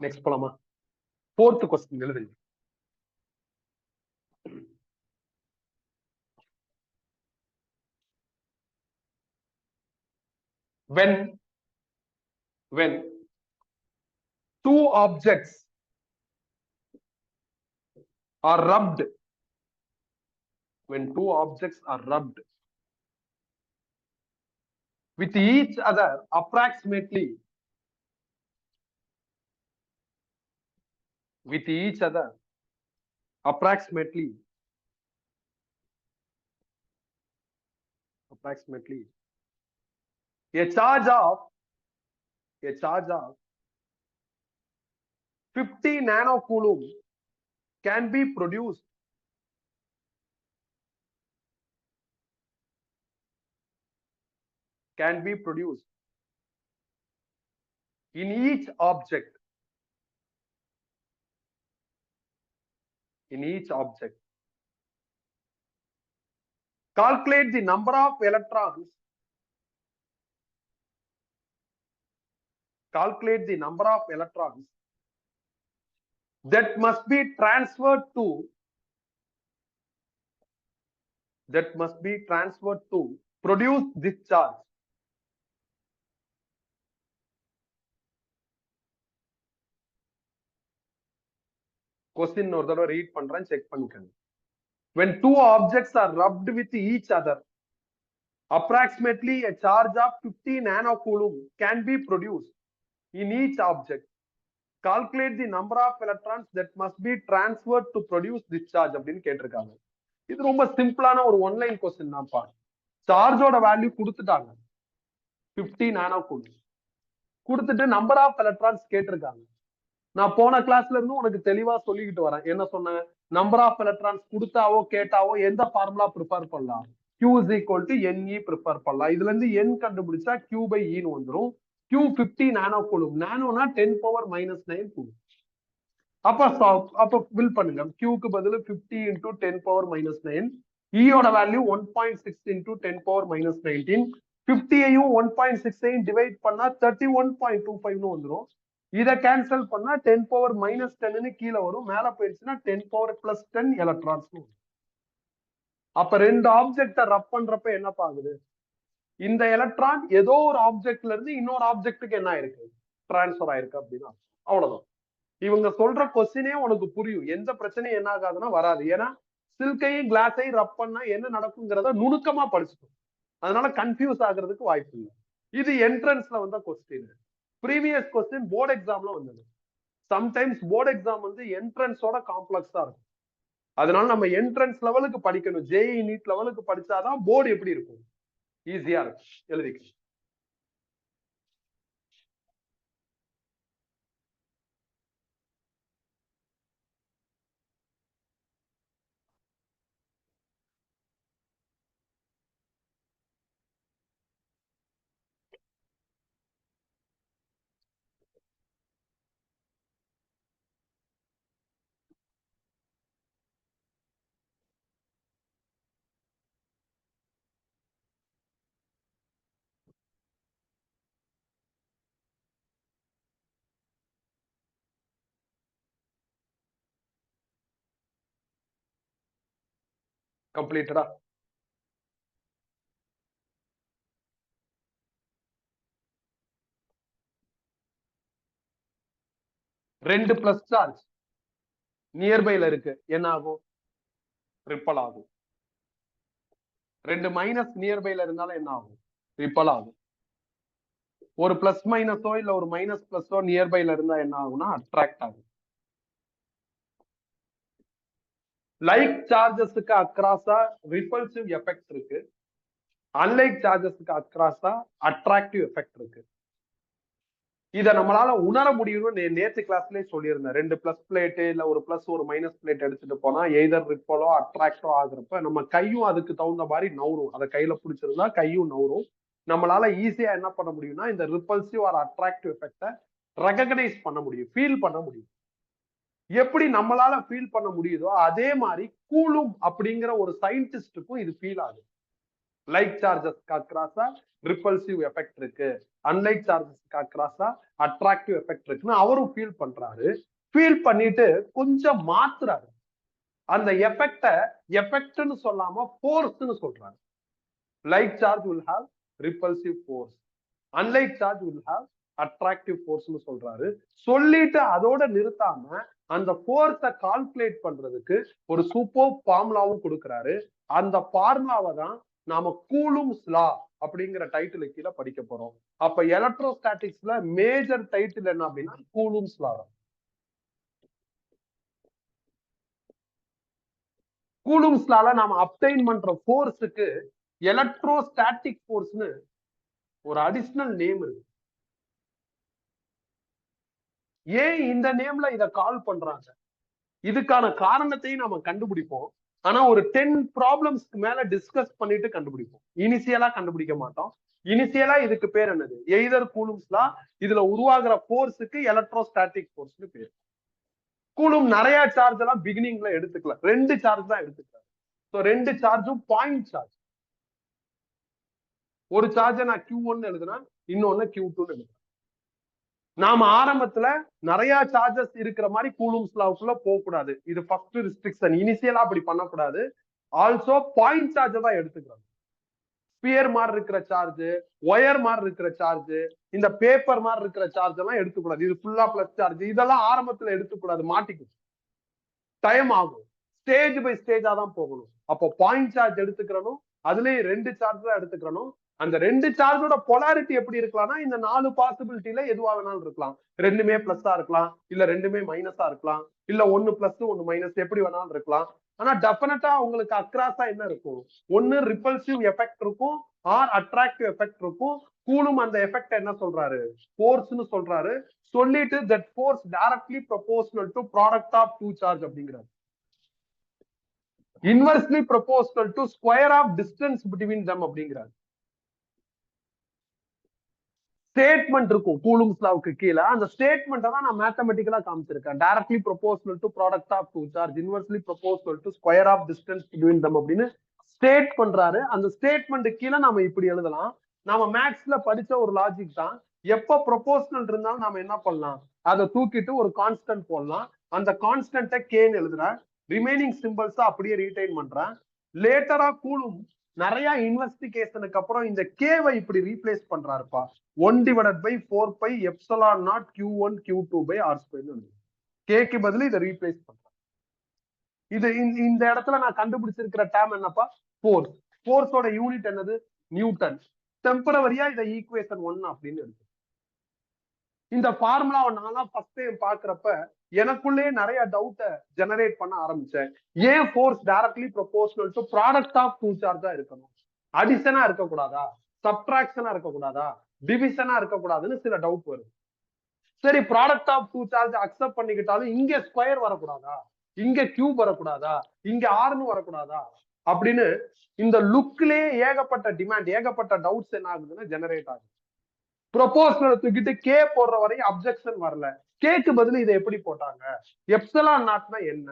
நெக்ஸ்ட் போலாமா? 4th கொஸ்டின் எழுதுங்க. when 2 objects are rubbed, when 2 objects are rubbed with each other approximately a charge of 50 nanocoulomb can be produced in each object. Calculate the number of electrons that must be transferred to produce this charge. Question ஒரு தடவை read பண்றேன், check பண்ணிக்கங்க. When 2 objects are rubbed with each other, approximately a charge of 50 nanocoulomb can be produced in each object. Calculate the number of electrons that must be transferred to produce this charge அப்படின்னு கேட்டிருக்காங்க. இது ரொம்ப சிம்பிளான ஒரு one line question தான்ப்பா. சார்ஜோட value கொடுத்துட்டாங்க 50 nanocoulomb, கொடுத்துட்டு number of electrons கேட்டிருக்காங்க. நான் போன கிளாஸ்ல இருந்து உனக்கு தெளிவா சொல்லிக்கிட்டு வரேன். என்ன சொன்னேன்? நம்பர் ஆஃப் எலக்ட்ரான்ஸ் கொடுத்தாவோ கேட்டாவோ எந்த ஃபார்முலா ப்ரிப்பேர் பண்ணலாம்? Q is equal to NE prepare பண்ணலாம். இதுல இருந்து N கண்டுபிடிச்சா Q by E வந்துரும். Q50 nano coulomb. நானோனா 10 power -9 கூலும். அப்ப வில் பண்ணுங்க. Qக்கு பதில் 50 into 10 power -9. ஈயோட வேல்யூ 1.6 into 10 power -19. 50ஐயும் 1.6 டிவைட் பண்ணா 31.25 வந்துடும். இதை கேன்சல் பண்ணா 10 power -10 கீழே வரும். மேல போயிடுச்சுன்னா 10 power +10 எலக்ட்ரான்ஸ். அப்ப ரெண்டு ஆப்ஜெக்ட ரப் பண்றப்ப என்ன ஆகுது? இந்த எலக்ட்ரான் ஏதோ ஒரு ஆப்ஜெக்ட்ல இருந்து இன்னொரு ஆப்ஜெக்டுக்கு என்ன ஆயிருக்கு? டிரான்ஸ்பர் ஆயிருக்கு அப்படின்னா அவ்வளவுதான். இவங்க சொல்ற கொஸ்டினே உனக்கு புரியும். எந்த பிரச்சனையும் என்ன ஆகாதுன்னா வராது. ஏன்னா சில்கையும் கிளாஸையும் ரப் பண்ணா என்ன நடக்குங்கிறத நுணுக்கமா படிச்சுட்டோம். அதனால கன்ஃபியூஸ் ஆகுறதுக்கு வாய்ப்பு இல்லை. இது என்ட்ரன்ஸ்ல வந்த கொஸ்டின். ப்ரீவியஸ் கொஸ்டின் போர்டு எக்ஸாம்ல வந்தது. சம்டைம்ஸ் போர்டு எக்ஸாம் வந்து என்ட்ரன்ஸோட காம்ப்ளெக்ஸா இருக்கும். அதனால நம்ம என்ட்ரன்ஸ் லெவலுக்கு படிக்கணும். ஜேஇ நீட் லெவலுக்கு படிச்சாதான் போர்டு எப்படி இருக்கும், ஈஸியா இருக்கும் எழுதிக்க. கம்ப்ளீட்டடா? ரெண்டு பிளஸ் சார்ஜ் நியர்பைல இருக்கு, என்ன ஆகும்? ரிப்பல் ஆகும். ரெண்டு மைனஸ் நியர்பைல இருந்தாலும் என்ன ஆகும்? ரிப்பல் ஆகும். ஒரு பிளஸ் மைனஸோ இல்ல ஒரு மைனஸ் பிளஸோ நியர்பைல இருந்தா என்ன ஆகும்னா அட்ராக்ட் ஆகும். லைக் சார்ஜஸுக்கு அக்ராஸா ரிப்பல்சிவ் எஃபெக்ட் இருக்கு. அன்லைக் சார்ஜஸுக்கு அக்ராஸா அட்ராக்டிவ் எஃபெக்ட் இருக்கு. இதை நம்மளால உணர முடியும்னு நேற்று கிளாஸ்லயே சொல்லியிருந்தேன். ரெண்டு பிளஸ் பிளேட் இல்ல ஒரு பிளஸ் ஒரு மைனஸ் பிளேட் எடுத்துட்டு போனா எய்தர் ரிப்பலோ அட்ராக்டோ ஆகுறப்ப நம்ம கையும் அதுக்கு தகுந்த மாதிரி நவுரும். அதை கையில பிடிச்சிருந்தா கையும் நவுரும். நம்மளால ஈஸியா என்ன பண்ண முடியும்னா இந்த ரிப்பல்சிவ் ஆர் அட்ராக்டிவ் எஃபெக்டை ரெகக்னைஸ் பண்ண முடியும், ஃபீல் பண்ண முடியும். எப்படி நம்மளால ஃபீல் பண்ண முடியுதோ அதே மாதிரி கூலும் அப்படிங்கிற ஒரு சயின்டிஸ்டுக்கும் இது ஃபீல் ஆகுது. லைக் சார்ஜஸ்க்கு அக்ராஸா ரிப்பல்சிவ் எஃபெக்ட் இருக்கு, அன்லைக் சார்ஜஸ்க்கு அக்ராஸா அட்ராக்டிவ் எஃபெக்ட் இருக்குன்னு அவரும் ஃபீல் பண்றாரு. ஃபீல் பண்ணிட்டு கொஞ்சம் மாத்துறாரு. அந்த எஃபெக்ட்னு சொல்லாம ஃபோர்ஸ்னு சொல்றாரு. Like charge will have repulsive force, unlike charge will have attractive forceனு சொல்றாரு. சொல்லிட்டு அதோட நிறுத்தாம அந்த ஃபோர்ஸை கால்குலேட் பண்றதுக்கு ஒரு சூப்பர் ஃபார்முலாவும் கொடுக்கிறாரு. அந்த ஃபார்முலாவை தான் நாம கூலும்ஸ் லா அப்படிங்கிற டைட்டில் கீழே படிக்க போறோம். அப்ப எலக்ட்ரோஸ்டாட்டிக்ஸ்ல மேஜர் டைட்டில் என்ன அப்படின்னா கூலும்ஸ் லா. கூலும்ஸ் லால நாம அப்டைன் பண்ற ஃபோர்ஸுக்கு எலக்ட்ரோஸ்டாட்டிக் ஃபோர்ஸ்னு ஒரு அடிஷனல் நேம் இருக்கு. ஏன் இந்த நேம்ல இத கால் பண்றாங்க, இதுக்கான காரணத்தையும் நாம கண்டுபிடிப்போம். ஆனா ஒரு 10 ப்ராப்ளம்ஸ்க்கு மேல டிஸ்கஸ் பண்ணிட்டு கண்டுபிடிப்போம். இனிஷியலா கண்டுபிடிக்க மாட்டோம். இனிஷியலா இதுக்கு பேர் என்னது? எய்தர் கூலும்ஸ் லா. இதுல உருவாகிற ஃபோர்ஸுக்கு எலக்ட்ரோஸ்டாட்டிக் ஃபோர்ஸ்னு பேர். கூலும் நிறைய சார்ஜ் எல்லாம் பிகினிங்ல எடுத்துக்கல, ரெண்டு சார்ஜ் தான் எடுத்துக்கலாம். சோ ரெண்டு சார்ஜும் பாயிண்ட் சார்ஜ். ஒரு சார்ஜை நான் Q1 எழுதுனா இன்னொன்னு Q2 எழுதுறேன். நாம ஆரம்பத்துல நிறைய சார்ஜஸ் இருக்கிற மாதிரி கூலும்ஸ் லாவுக்குள்ள போக கூடாது. இது ஃபர்ஸ்ட் ரெஸ்ட்ரிக்ஷன். இனிஷியலா அப்படி பண்ணக்கூடாது. ஆல்சோ பாயிண்ட் சார்ஜ் தான் எடுத்துக்கிறோம். ஸ்பியர் மாதிரி இருக்கிற சார்ஜ், ஒயர் மாதிரி இருக்கிற சார்ஜ், இந்த பேப்பர் மாதிரி இருக்கிற சார்ஜ் எல்லாம் எடுத்துக்கூடாது. இது ஃபுல்லா பிளஸ் சார்ஜ், இதெல்லாம் ஆரம்பத்துல எடுத்துக்கூடாது, மாட்டிக்கும், டைம் ஆகும். ஸ்டேஜ் பை ஸ்டேஜா தான் போகணும். அப்போ பாயிண்ட் சார்ஜ் எடுத்துக்கிறணும். அதுலயும் ரெண்டு சார்ஜ் தான் எடுத்துக்கிறணும். அந்த ரெண்டு சார்ஜோட பொலாரிட்டி எப்படி இருக்கலாம்னா இந்த 4 பாசிபிலிட்டியில எதுவா வேணாலும் இருக்கலாம். ரெண்டுமே பிளஸ்ஸா இருக்கலாம், இல்ல ரெண்டுமே மைனஸா இருக்கலாம், இல்ல ஒன்னு பிளஸ் ஒன்னு மைனஸ், எப்படி வேணாலும் இருக்கலாம். ஆனா டெஃபினட்டா உங்களுக்கு அக்ராஸா என்ன இருக்கும்? ஒன்னு ரிப்பல்சிவ் எஃபெக்ட் இருக்கும், ஆர் அட்ராக்டிவ் எஃபெக்ட் இருக்கும். கூலும் அந்த எஃபெக்ட் என்ன சொல்றாரு? ஃபோர்ஸ்னு சொல்றாரு. சொல்லிட்டு that force directly proportional to product of two charge அப்படிங்கிறாரு. inversely proportional to square of distance between them அப்படிங்கிறாரு. ஸ்டேட்மெண்ட் இருக்கும் கூலும்ஸ் லாவுக்கு கீழே. அந்த ஸ்டேட்மெண்ட்டை தான் நான் மேத்தமெட்டிக்கலா காமிச்சிருக்கேன். Directly proportional to product of two charge, inversely proportional to square of distance between them அப்படின்னு ஸ்டேட் பண்றாரு. அந்த ஸ்டேட்மெண்ட் கீழே நாம இப்படி எழுதலாம். நாம மேக்ஸ்ல படிச்ச ஒரு லாஜிக் தான். எப்ப ப்ரொபோஷனல் இருந்தாலும் நாம என்ன பண்ணலாம், அதை தூக்கிட்டு ஒரு கான்ஸ்டன்ட் போடலாம். அந்த கான்ஸ்டன்ட்டை கேன்னு எழுதுறேன். ரிமைனிங் சிம்பிள்ஸ் அப்படியே ரீடைன் பண்றேன். லேட்டரா கூலும் நிறைய இன்வெஸ்டிகேஷனுக்கு அப்புறம் இந்த கேவை இப்படி ரீப்ளேஸ் பண்றாருப்பா. 1/4 epsilon naught Q1 Q2 by R². கேக்கு பதில் இதை ரீப்ளேஸ் பண்றேன். இது இந்த இடத்துல நான் கண்டுபிடிச்சிருக்கிற டேம் என்னப்பா, ஃபோர்ஸ். ஃபோர்ஸோட யூனிட் என்னது, நியூட்டன். டெம்பரவரியா இதை ஈக்குவேஷன் 1 அப்படின்னு இருக்கு. இந்த ஃபார்முலாவை நான் ஃபர்ஸ்ட் டைம் பாக்குறப்ப எனக்குள்ளே நிறைய டவுட்டை ஜெனரேட் பண்ண ஆரம்பிச்சேன். ஏன் force directly proportional to product of two சார்ஜா இருக்கணும், அடிஷனா இருக்கக்கூடாதா, சப்ட்ராக்ஷனா இருக்கக்கூடாதா, டிவிஷனா இருக்கக்கூடாதுன்னு சில டவுட் வருது. சரி, product of two charge accept பண்ணிக்கிட்டாலும் இங்க ஸ்கொயர் வரக்கூடாதா, இங்க கியூப் வரக்கூடாதா, இங்க ஆர்னு வரக்கூடாதா அப்படின்னு இந்த லுக்லயே ஏகப்பட்ட டிமாண்ட், ஏகப்பட்ட டவுட்ஸ் என்ன ஆகுதுன்னா ஜெனரேட் ஆகுது. ப்ரொபோஷனல் தூக்கிட்டு கே போடுற வரையும் அப்செக்ஷன் வரல. கேக்கு பதில் இதை எப்படி போட்டாங்க, எப்சிலான் நாட்னா என்ன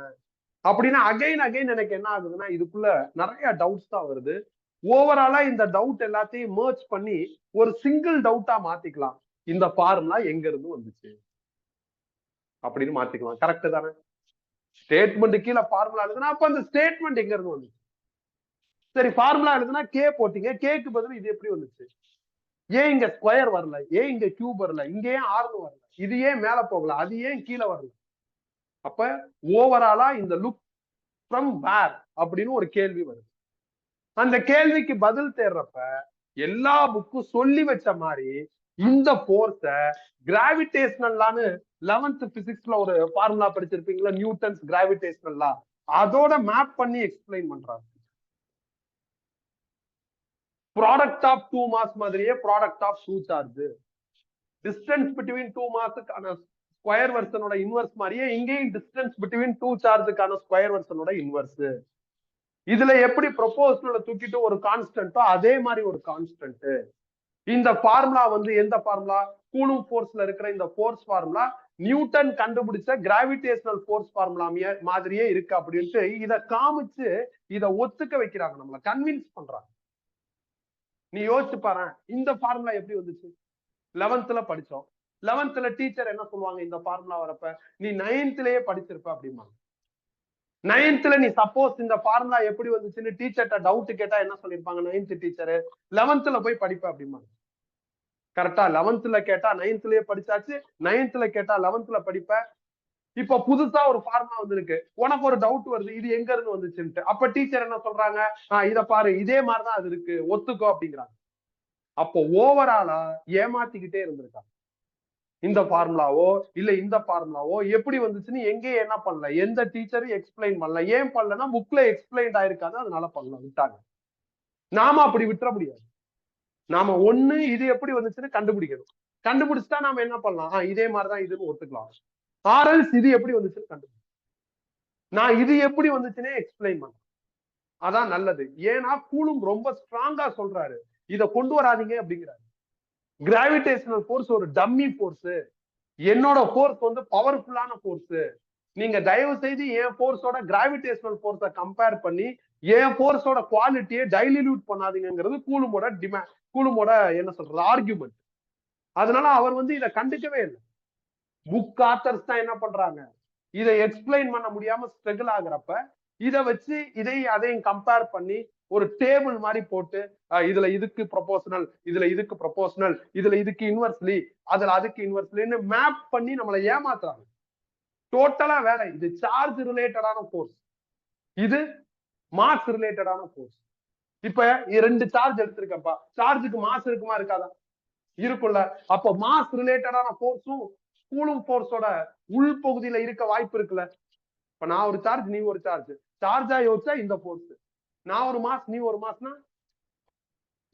அப்படின்னா அகைன் எனக்கு என்ன ஆகுதுன்னா இதுக்குள்ள நிறைய டவுட்ஸ் தான் வருது. ஓவராலா இந்த டவுட் எல்லாத்தையும் மர்ஜ் பண்ணி ஒரு சிங்கிள் டவுட்டா மாத்திக்கலாம். இந்த ஃபார்முலா எங்க இருந்து வந்துச்சு அப்படின்னு மாத்திக்கலாம். கரெக்ட் தானே? ஸ்டேட்மெண்ட் கீழே ஃபார்முலா எழுதுனா அப்ப அந்த ஸ்டேட்மெண்ட் எங்க இருந்து வந்துச்சு. சரி, ஃபார்முலா எழுதுனா கே போட்டீங்க, கேக்கு பதில் இது எப்படி வந்துச்சு, ஏன் இங்க ஸ்கொயர் வரல, ஏன் இங்க கியூப் வரல, இங்க ஏன் ஆர்னு வரல, இது ஏன் மேல போகல, அது ஏன் கீழே வரல. அப்ப ஓவராலா இந்த லுக் ஃப்ரம் வேர் அப்படின்னு ஒரு கேள்வி வருது. அந்த கேள்விக்கு பதில் தேடுறப்ப எல்லா புக்கும் சொல்லி வச்ச மாதிரி இந்த போர்ஸ கிராவிடேஷனல்லான்னு 11th பிசிக்ஸ்ல ஒரு ஃபார்முலா படிச்சிருப்பீங்களா, நியூட்டன்ஸ் கிராவிடேஷனல்லா, அதோட மேப் பண்ணி எக்ஸ்பிளைன் பண்றாங்க. ப்ராடக்ட் ஆஃப் டூ மாஸ் மாதிரியே product of two charge, distance between two மாஸுக்கான ஸ்கொயர் வெர்ஷனோட இன்வெர்ஸ் மாதிரியே இங்கேயும் டிஸ்டன்ஸ் பிட்வீன் டூ சார்ஜுக்கான ஸ்கொயர் வெர்ஷனோட இன்வெர்ஸ். இதுல எப்படி ப்ரொபோஷனலை தூக்கிட்டு ஒரு கான்ஸ்டன்ட்டோ அதே மாதிரி ஒரு கான்ஸ்டன்ட். இந்த ஃபார்முலா வந்து எந்த ஃபார்முலா, கூலும் ஃபோர்ஸ்ல இருக்கிற இந்த ஃபோர்ஸ் ஃபார்முலா நியூட்டன் கண்டுபிடிச்ச கிராவிடேஷனல் ஃபோர்ஸ் ஃபார்முலா மாதிரியே இருக்கு அப்படின்ட்டு இதை காமிச்சு இதை ஒத்துக்க வைக்கிறாங்க, நம்மள கன்வின்ஸ் பண்றாங்க. நீ யோசிச்சு பாரு, இந்த ஃபார்முலா எப்படி வந்துச்சு. 11th படிச்சோம். 11th டீச்சர் என்ன சொல்லுவாங்க, இந்த ஃபார்முலா வரப்ப நீ 9th படிச்சிருப்ப அப்படிமா. 9th நீ சப்போஸ் இந்த ஃபார்முலா எப்படி வந்துச்சுன்னு டீச்சர்ட்ட டவுட் கேட்டா என்ன சொல்லிருப்பாங்க 9th டீச்சர், 11th போய் படிப்ப அப்படிமா. கரெக்டா? 11th கேட்டா 9th படிச்சாச்சு, 9th கேட்டா 11th படிப்ப. இப்ப புதுசா ஒரு ஃபார்முலா வந்திருக்கு, உனக்கு ஒரு டவுட் வருது இது எங்க இருந்து வந்துச்சுன்ட்டு. அப்ப டீச்சர் என்ன சொல்றாங்க, இத பாரு இதே மாதிரிதான் அது இருக்கு, ஒத்துக்கோ அப்படிங்கிறாங்க. அப்போ ஓவராலா ஏமாத்திக்கிட்டே இருந்திருக்காங்க. இந்த ஃபார்முலாவோ இல்ல இந்த ஃபார்முலாவோ எப்படி வந்துச்சுன்னு எங்கேயும் என்ன பண்ணல, எந்த டீச்சரும் எக்ஸ்பிளைன் பண்ணல. ஏன் பண்ணலன்னா புக்ல எக்ஸ்பிளைன் ஆயிருக்காது, அதனால பண்ணல, விட்டாங்க. நாம அப்படி விட்டுற முடியாது. நாம ஒண்ணு இது எப்படி வந்துச்சுன்னு கண்டுபிடிக்கணும். கண்டுபிடிச்சுட்டா நாம என்ன பண்ணலாம், இதே மாதிரிதான் இதுன்னு ஒத்துக்கலாம். ஆர்எல்ஸ் இது எப்படி வந்துச்சுன்னு கண்டுபிடிக்கும், நான் இது எப்படி வந்துச்சுன்னே எக்ஸ்பிளைன் பண்ணேன். அதான் நல்லது. ஏன்னா கூலும் ரொம்ப ஸ்ட்ராங்கா சொல்றாரு, இதை கொண்டு வராதீங்க அப்படிங்கிறாரு. கிராவிடேஷனல் ஃபோர்ஸ் ஒரு டம்மி ஃபோர்ஸ், என்னோட ஃபோர்ஸ் வந்து பவர்ஃபுல்லான ஃபோர்ஸ். நீங்க தயவு செய்து என் ஃபோர்ஸோட கிராவிடேஷனல் ஃபோர்ஸை கம்பேர் பண்ணி என் ஃபோர்ஸோட குவாலிட்டியை டைல்யூட் பண்ணாதீங்கிறது கூலுமோட டிமாண்ட், கூலுமோட என்ன சொல்றது ஆர்குமெண்ட். அதனால அவர் வந்து இதை கண்டுக்கவே இல்லை. புக் ஆத்தர்ஸ் தான் என்ன பண்றாங்க, இதை எக்ஸ்பிளைன் பண்ண முடியாம ஸ்ட்ரகிள் ஆகுறப்ப இதை வச்சு அதையும் கம்பேர் பண்ணி ஒரு டேபிள் மாதிரி போட்டு இதுல இதுக்கு ப்ரொபோஷனல், இதுல இதுக்கு ப்ரொபோஷனல், இதுல இதுக்கு இன்வெர்ஸ்லி, அதுல அதுக்கு இன்வெர்ஸ்லின்னு மேப் பண்ணி நம்மளை ஏமாத்துறாங்க. டோட்டலா வேற. இது சார்ஜ் ரிலேட்டடான ஃபோர்ஸ், இது மாஸ் ரிலேட்டடான ஃபோர்ஸ். இப்ப 2 சார்ஜ் எடுத்திருக்கப்பா, சார்ஜுக்கு மாஸ் இருக்குமா இருக்காதா, இருக்குல்ல. அப்ப மாஸ் ரிலேட்டடான ஃபோர்ஸும் கூலும் ஃபோர்ஸோட உள் பகுதியில இருக்க வாய்ப்பு இருக்குல்ல. இப்ப நான் ஒரு சார்ஜ் நீ ஒரு சார்ஜ், சார்ஜா யோசிச்சா இந்த ஃபோர்ஸ், நான் ஒரு மாஸ் நீ ஒரு மாஸ்னா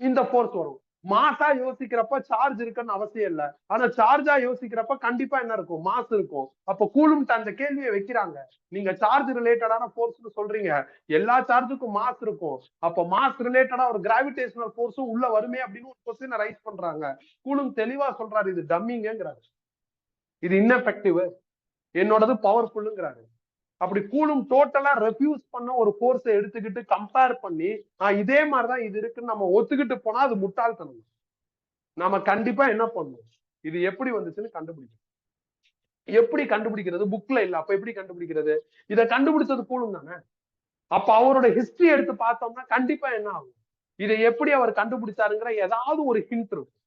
இந்த ஃபோர்ஸ் வரும். மாசா யோசிக்கிறப்ப சார்ஜ் இருக்குன்னு அவசியம் இல்ல. ஆனா சார்ஜா யோசிக்கிறப்ப கண்டிப்பா என்ன இருக்கும்? மாஸ் இருக்கும். அப்ப கூலும்ட் அந்த கேள்வியை வைக்கிறாங்க. நீங்க சார்ஜ் ரிலேட்டடான ஃபோர்ஸ்னு சொல்றீங்க. எல்லா சார்ஜுக்கும் மாஸ் இருக்கும். அப்ப மாஸ் ரிலேட்டடா ஒரு கிராவிடேஷனல் ஃபோர்ஸும் உள்ள வருமே அப்படின்னு ஒரு கொஸ்டினை ரைஸ் பண்றாங்க. கூலும் தெளிவா சொல்றாரு, இது டம்மிங்கிறாரு, இது இன்எஃபெக்டிவ், என்னோடது பவர்ஃபுல்லுங்கிறாரு. அப்படி கூலும் டோட்டலா ரெஃப்யூஸ் பண்ண ஒரு கோர்ஸை எடுத்துக்கிட்டு கம்பேர் பண்ணி இதே மாதிரிதான் இது இருக்குன்னு நம்ம ஒத்துக்கிட்டு போனா அது முட்டாள்தனம். நாம கண்டிப்பா என்ன பண்ணணும், இது எப்படி வந்துச்சுன்னு கண்டுபிடிக்கணும். எப்படி கண்டுபிடிக்கிறது? புக்ல இல்ல, அப்ப எப்படி கண்டுபிடிக்கிறது? இதை கண்டுபிடிச்சது கூலும் தானே. அப்ப அவரோட ஹிஸ்டரி எடுத்து பார்த்தோம்னா கண்டிப்பா என்ன ஆகும், இதை எப்படி அவர் கண்டுபிடிச்சாருங்கிற ஏதாவது ஒரு ஹிண்ட் இருக்கும்.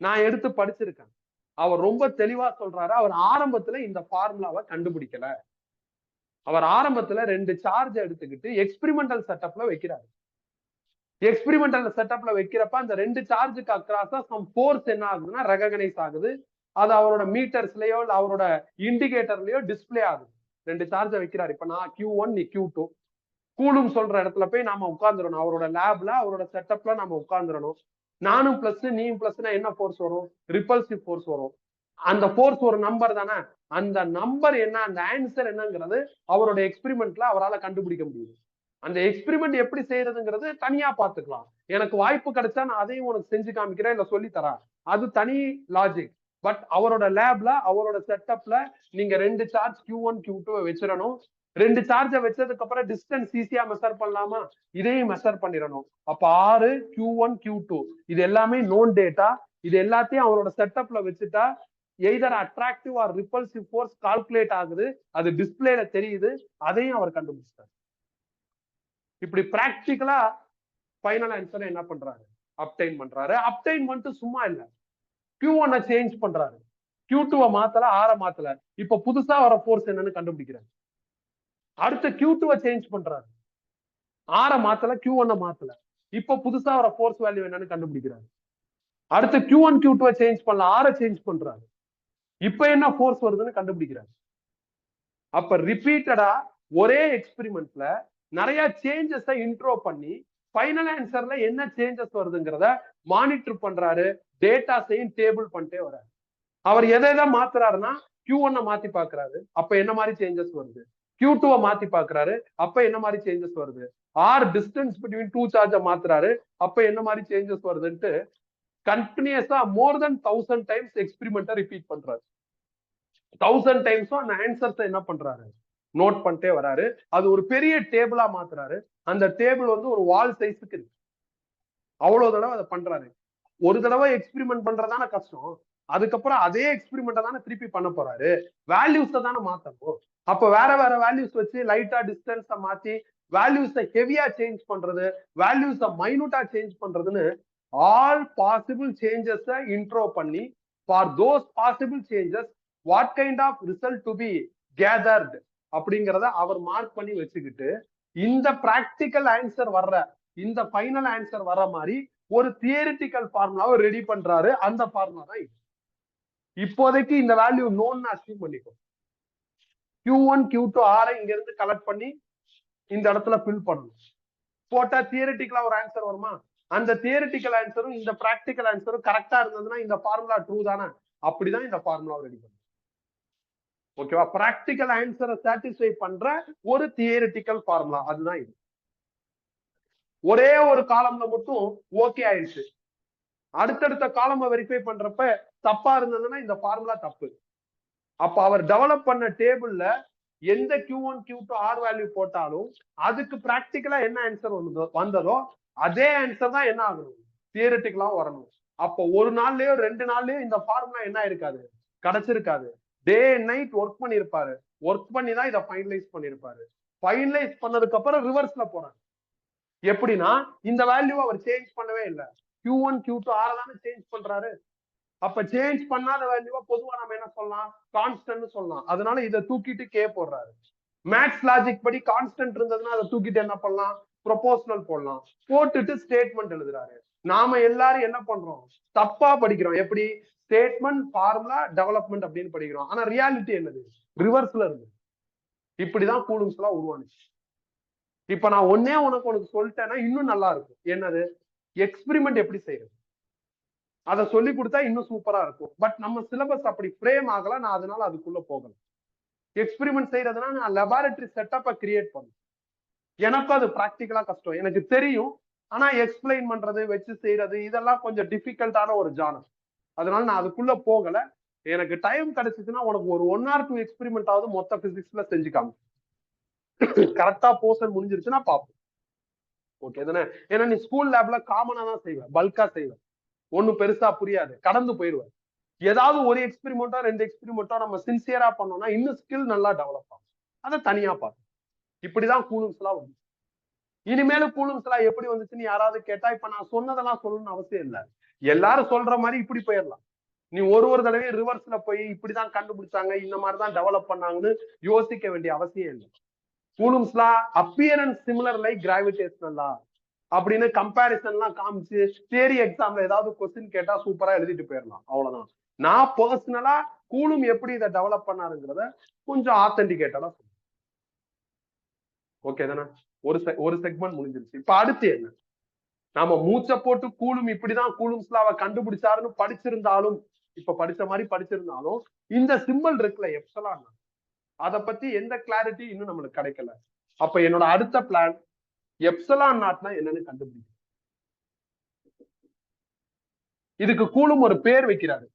நான் எடுத்து படிச்சிருக்கேன். அவர் ரொம்ப தெளிவா சொல்றாரு, அவர் ஆரம்பத்துல இந்த ஃபார்முலாவை கண்டுபிடிக்கல. அவர் ஆரம்பத்துல 2 சார்ஜ் எடுத்துக்கிட்டு எக்ஸ்பிரிமெண்டல் செட்டப்ல வைக்கிறாரு. எக்ஸ்பிரிமெண்டல் செட்டப்ல வைக்கிறப்ப அந்த 2 சார்ஜுக்கு அக்ராஸா சம் ஃபோர்ஸ் என்ன ஆகுதுன்னா ரெகனைஸ் ஆகுது. அது அவரோட மீட்டர்ஸ்லயோ இல்ல அவரோட இண்டிகேட்டர்லயோ டிஸ்பிளே ஆகுது. 2 சார்ஜை வைக்கிறாரு. இப்ப நான் Q1 நீ Q2. கூலும் சொல்ற இடத்துல போய் நாம உட்கார்ந்துடணும். அவரோட லேப்ல அவரோட செட்டப்ல நாம உட்கார்ந்துடணும். நானும் பிளஸ் நீயும் பிளஸ்னா என்ன ஃபோர்ஸ் வரும்? ரிப்பல்சிவ் ஃபோர்ஸ் வரும். அந்த ஃபோர்ஸ் ஒரு நம்பர் தானே. அந்த நம்பர் என்ன, அந்த ஆன்சர் என்னங்கிறது அவரோட எக்ஸ்பிரிமெண்ட்ல அவரால் கண்டுபிடிக்க முடியுது. அந்த எக்ஸ்பிரிமெண்ட் எப்படி செய்யறதுங்கிறது தனியா பாத்துக்கலாம். எனக்கு வாய்ப்பு கிடைச்சா நான் அதையும் உனக்கு செஞ்சு காமிக்கிறேன், இல்ல சொல்லி தரேன், அது தனி லாஜிக். பட் அவரோட லேப்ல அவரோட செட்டப்ல நீங்க 2 சார்ஜ் Q1 Q2 வச்சிடணும். 2 சார்ஜை வச்சதுக்கு அப்புறம் டிஸ்டன்ஸ் ஈஸியா மெஷர் பண்ணலாமா? இதையும் மெஷர் பண்ணிடணும். அப்ப 6 Q1 Q2 இது எல்லாமே நோன் டேட்டா. இது எல்லாத்தையும் அவரோட செட்டப்ல வச்சுட்டா either attractive or repulsive force calculate ஆகுது, அது டிஸ்பிளேல தெரியுது, அதையும் அவர் கண்டுபிடிச்சார். இப்படி பிராக்டிகலா ஃபைனல் ஆன்சர் என்ன பண்றாரு, அப்டைன் பண்றாரு. அப்டைன் பண்ணிட்டு சும்மா இல்ல, Q1 சேஞ்ச் பண்றாரு, Q2 மாத்தல, R மாத்தல. இப்ப புதுசா வர ஃபோர்ஸ் என்னன்னு கண்டுபிடிக்கிறாரு. அடுத்து Q2 சேஞ்ச் பண்றாரு, R மாத்தல, Q1 மாத்தல. இப்ப புதுசா வர ஃபோர்ஸ் வேல்யூ என்னன்னு கண்டுபிடிக்கிறாரு. அடுத்து Q1 Q2 சேஞ்ச் பண்ணல, R சேஞ்ச் பண்றாரு. இப்ப என்ன ஃபோர்ஸ் வருதுன்னு கண்டுபிடிக்கிறாரு. அப்ப ரிப்பீட்டடா ஒரே எக்ஸ்பிரிமெண்ட்ல நிறைய சேஞ்சஸை இன்ட்ரோ பண்ணி ஃபைனல் ஆன்சர்ல என்ன சேஞ்சஸ் வருதுங்கிறத மானிட்டர் பண்றாரு. டேட்டாஸையும் டேபிள் பண்ணிட்டே வர்றாரு. அவர் எதை மாத்துறாருன்னா Q1 மாத்தி பாக்குறாரு, அப்ப என்ன மாதிரி சேஞ்சஸ் வருது. Q2 மாத்தி பாக்குறாரு, அப்ப என்ன மாதிரி சேஞ்சஸ் வருது. ஆர் டிஸ்டன்ஸ் பிட்வீன் 2 சார்ஜ மாத்துறாரு, அப்ப என்ன மாதிரி சேஞ்சஸ் வருதுன்ட்டு கண்டினியூஸா மோர் தென் 1000 டைம்ஸ் எக்ஸ்பிரிமெண்ட்டை ரிப்பீட் பண்றாரு. 1000 டைம்ஸும் அந்த ஆன்சர்ஸ் என்ன பண்றாரு, நோட் பண்ணிட்டே வராரு. அது ஒரு பெரிய டேபிளா மாத்துறாரு. அந்த டேபிள் வந்து ஒரு வால் சைஸுக்கு இருக்கு. அவ்வளவு தடவை அதை பண்றாரு. ஒரு தடவை எக்ஸ்பிரிமெண்ட் பண்றதான கஷ்டம். அதுக்கப்புறம் அதே எக்ஸ்பிரிமெண்ட் தானே திருப்பி பண்ண போறாரு. வேல்யூஸ் தானே மாத்தணும். அப்ப வேற வேற வேல்யூஸ் வச்சு லைட்டா டிஸ்டன்ஸ மாத்தி வேல்யூஸை ஹெவியா சேஞ்ச் பண்றது, வேல்யூஸை மைனூட்டா சேஞ்ச் பண்றதுன்னு ஆல் பாசிபிள் சேஞ்சஸை இன்ட்ரோ பண்ணி for those possible changes what kind of result to be gathered அப்படிங்கிறத அவர் மார்க் பண்ணி வச்சுக்கிட்டு இந்த பிராக்டிக்கல் ஆன்சர் வர்ற, இந்த ஃபைனல் ஆன்சர் வர்ற மாதிரி ஒரு தியரிட்டிக்கல் ஃபார்முலாவை ரெடி பண்றாரு. அந்த ஃபார்முலா தான் இது. இப்போதைக்கு இந்த வேல்யூ நோன் அஸ்யூம் பண்ணிக்கோ. Q1 Q2 R இங்க இருந்து கலெக்ட் பண்ணி இந்த இடத்துல ஃபில் பண்ணணும். போட்டா தியரிட்டிக்கலா ஒரு ஆன்சர் வருமா? அந்த தியரிட்டிக்கல் ஆன்சரும் இந்த பிராக்டிக்கல் ஆன்சரும் கரெக்டா இருந்ததுன்னா இந்த ஃபார்முலா ட்ரூ தானே. அப்படிதான் இந்த ஃபார்முலாவை ரெடி பண்ணும். ஓகேவா? பிராக்டிக்கல் ஆன்சரை சாட்டிஸ்ஃபை பண்ற ஒரு தியரிட்டிக்கல் ஃபார்முலா, அதுதான் இது. ஒரே ஒரு காலம்ல மட்டும் ஓகே ஆயிடுச்சு. அடுத்தடுத்த காலம் வெரிஃபை பண்றப்ப தப்பா இருந்ததுன்னா இந்த ஃபார்முலா தப்பு. அப்ப அவர் டெவலப் பண்ண டேபிள்ல எந்த Q1 Q2 R வேல்யூ போட்டாலும் அதுக்கு பிராக்டிக்கலா என்ன ஆன்சர் வந்ததோ அதே ஆன்சர் தான் என்ன ஆகணும், தியரிட்டிக்கலா வரணும். அப்ப ஒரு நாள்லயோ 2 நாள்லயோ இந்த ஃபார்முலா என்ன இருக்காது, கிடைச்சிருக்காது. டே அண்ட் நைட் ஒர்க் பண்ணிருப்பாரு. ஒர்க் பண்ணி தான் இதை ஃபைனலைஸ் பண்ணிருப்பாரு. ஃபைனலைஸ் பண்ணதுக்கு அப்புறம் ரிவர்ஸ்ல போறாரு. எப்படின்னா இந்த வேல்யூ அவர் சேஞ்ச் பண்ணவே இல்லை. Q1 Q2 R தானே சேஞ்ச் பண்றாரு. அப்ப சேஞ்ச் பண்ணாத வேல்யூவா பொதுவா நம்ம என்ன சொல்லலாம், கான்ஸ்டன்ட் சொல்லலாம். அதனால இதை தூக்கிட்டு கே போடுறாரு. மேத்ஸ் லாஜிக் படி கான்ஸ்டன்ட் இருந்ததுன்னா அதை தூக்கிட்டு என்ன பண்ணலாம், ப்ரொபோஷனல் போடலாம். போட்டுட்டு ஸ்டேட்மெண்ட் எழுதுறாரு. நாம எல்லாரும் என்ன பண்றோம், தப்பா படிக்கிறோம். எப்படி, ஸ்டேட்மெண்ட் ஃபார்முலா டெவலப்மெண்ட் அப்படின்னு படிக்கிறோம். ஆனா ரியாலிட்டி என்னது, ரிவர்ஸ்ல இருக்கு. இப்படிதான் கூலும்ஸ் எல்லாம் உருவானுச்சு. இப்ப நான் உனக்கு சொல்லிட்டேன்னா இன்னும் நல்லா இருக்கும். என்னது, எக்ஸ்பிரிமெண்ட் எப்படி செய்யறது. அதை சொல்லி கொடுத்தா இன்னும் சூப்பரா இருக்கும். பட் நம்ம சிலபஸ் அப்படி ஃப்ரேம் ஆகல, நான் அதனால அதுக்குள்ள போகல. எக்ஸ்பெரிமெண்ட் செய்யறதுனா நான் லெபார்டரி செட்டப்பை கிரியேட் பண்ணும். எனக்கும் அது பிராக்டிக்கலா கஷ்டம், எனக்கு தெரியும். ஆனா எக்ஸ்பிளைன் பண்றது, வச்சு செய்யறது, இதெல்லாம் கொஞ்சம் டிஃபிகல்ட்டான ஒரு ஜானர். அதனால நான் அதுக்குள்ள போகல. எனக்கு டைம் கிடைச்சிச்சுன்னா உனக்கு ஒரு 1 or 2 எக்ஸ்பெரிமெண்ட் ஆகுது மொத்த பிசிக்ஸ்ல செஞ்சுக்காம கரெக்டா போர்ஷன் முடிஞ்சிருச்சுன்னா பார்ப்போம். ஓகே தானே? ஏன்னா நீ ஸ்கூல் லேப்ல காமனா தான் செய்வேன், பல்கா செய்வேன், ஒன்னும் பெருசா புரியாது, கடந்து போயிடுவேன். ஏதாவது ஒரு எக்ஸ்பெரிமெண்டோ 2 எக்ஸ்பெரிமெண்டோ நம்ம சின்சியரா பண்ணோம்னா இன்னும் ஸ்கில் நல்லா டெவலப் ஆகும். அதை தனியா பார்ப்போம். இப்படிதான் கூலம்ஸ் எல்லாம் வந்து. இனிமேலும் கூலம்ஸ் எல்லாம் எப்படி வந்துச்சுன்னு யாராவது கேட்டா, இப்ப நான் சொன்னதெல்லாம் சொல்லணும்னு அவசியம் இல்லை. எல்லாரும் சொல்ற மாதிரி இப்படி போயிடலாம். நீ ஒரு தடவையும் ரிவர்ஸ்ல போய் இப்படிதான் கண்டுபிடிச்சாங்க, இந்த மாதிரிதான் டெவலப் பண்ணாங்கன்னு யோசிக்க வேண்டிய அவசியம் இல்லை. கூலம்ஸ் லா அப்பியரன்ஸ் சிமிலர் லைக் கிராவிடேஷனல் லா அப்படின்னு கம்பாரிசன் எல்லாம் காமிச்சு தியரி எக்ஸாம்ல ஏதாவது கொஸ்டின் கேட்டா சூப்பரா எழுதிட்டு போயிடலாம். அவ்வளவுதான். நான் பர்சனலா கூலும் எப்படி இதை டெவலப் பண்ணாருங்கிறத கொஞ்சம் ஆத்தென்டிகேட்டடா சொல்லுவேன். ஓகே தானே? ஒரு செக்மெண்ட் முடிஞ்சிருச்சு. இப்ப அடுத்து என்ன? நாம மூச்சை போட்டு கூலும் இப்படிதான் கூலும்ஸ் லாவை கண்டுபிடிச்சாருன்னு படிச்சிருந்தாலும், இப்ப படிச்ச மாதிரி படிச்சிருந்தாலும், இந்த சிம்பிள் இருக்குல்ல எப்சிலான், அதை பத்தி எந்த கிளாரிட்டி இன்னும் நம்மளுக்கு கிடைக்கல. அப்ப என்னோட அடுத்த பிளான் எப்சிலான் நாட்னா என்னன்னு கண்டுபிடிக்கும். இதுக்கு கூலும் ஒரு பேர் வைக்கிறாரு,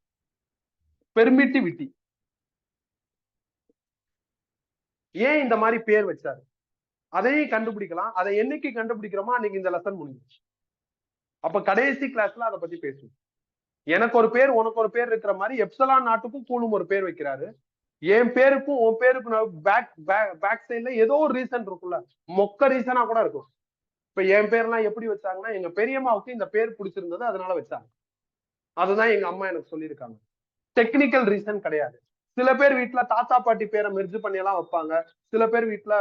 பெர்மிட்டிவிட்டி. ஏன் இந்த மாதிரி பேர் வச்சாரு அதையும் கண்டுபிடிக்கலாம். அதை என்னைக்கு கண்டுபிடிக்கிறோமோ அன்னைக்கு இந்த லெசன் முடிஞ்சிச்சு. அப்ப கடைசி கிளாஸ்ல அதை பத்தி பேசுவோம். எனக்கு ஒரு பேர் உனக்கு ஒரு பேர் இருக்கிற மாதிரி எப்சிலான் நாட்டுக்கும் கூலும் ஒரு பேர் வைக்கிறாரு. என் பேருக்கும் உன் பேருக்கும் பேக் சைட்ல ஏதோ ஒரு ரீசன் இருக்குல்ல, மொக்க ரீசனா கூட இருக்கும். இப்ப என் பேர்லாம் எப்படி வச்சாங்கன்னா, எங்க பெரியம்மாவுக்கு இந்த பேர் பிடிச்சிருந்தது அதனால வச்சாங்க. அதுதான் எங்க அம்மா எனக்கு சொல்லியிருக்காங்க. டெக்னிக்கல் ரீசன் கிடையாது. சில பேர் வீட்டுல தாத்தா பாட்டி பேரை மெர்ஜ் பண்ணி எல்லாம் வைப்பாங்க. சில பேர் வீட்டுல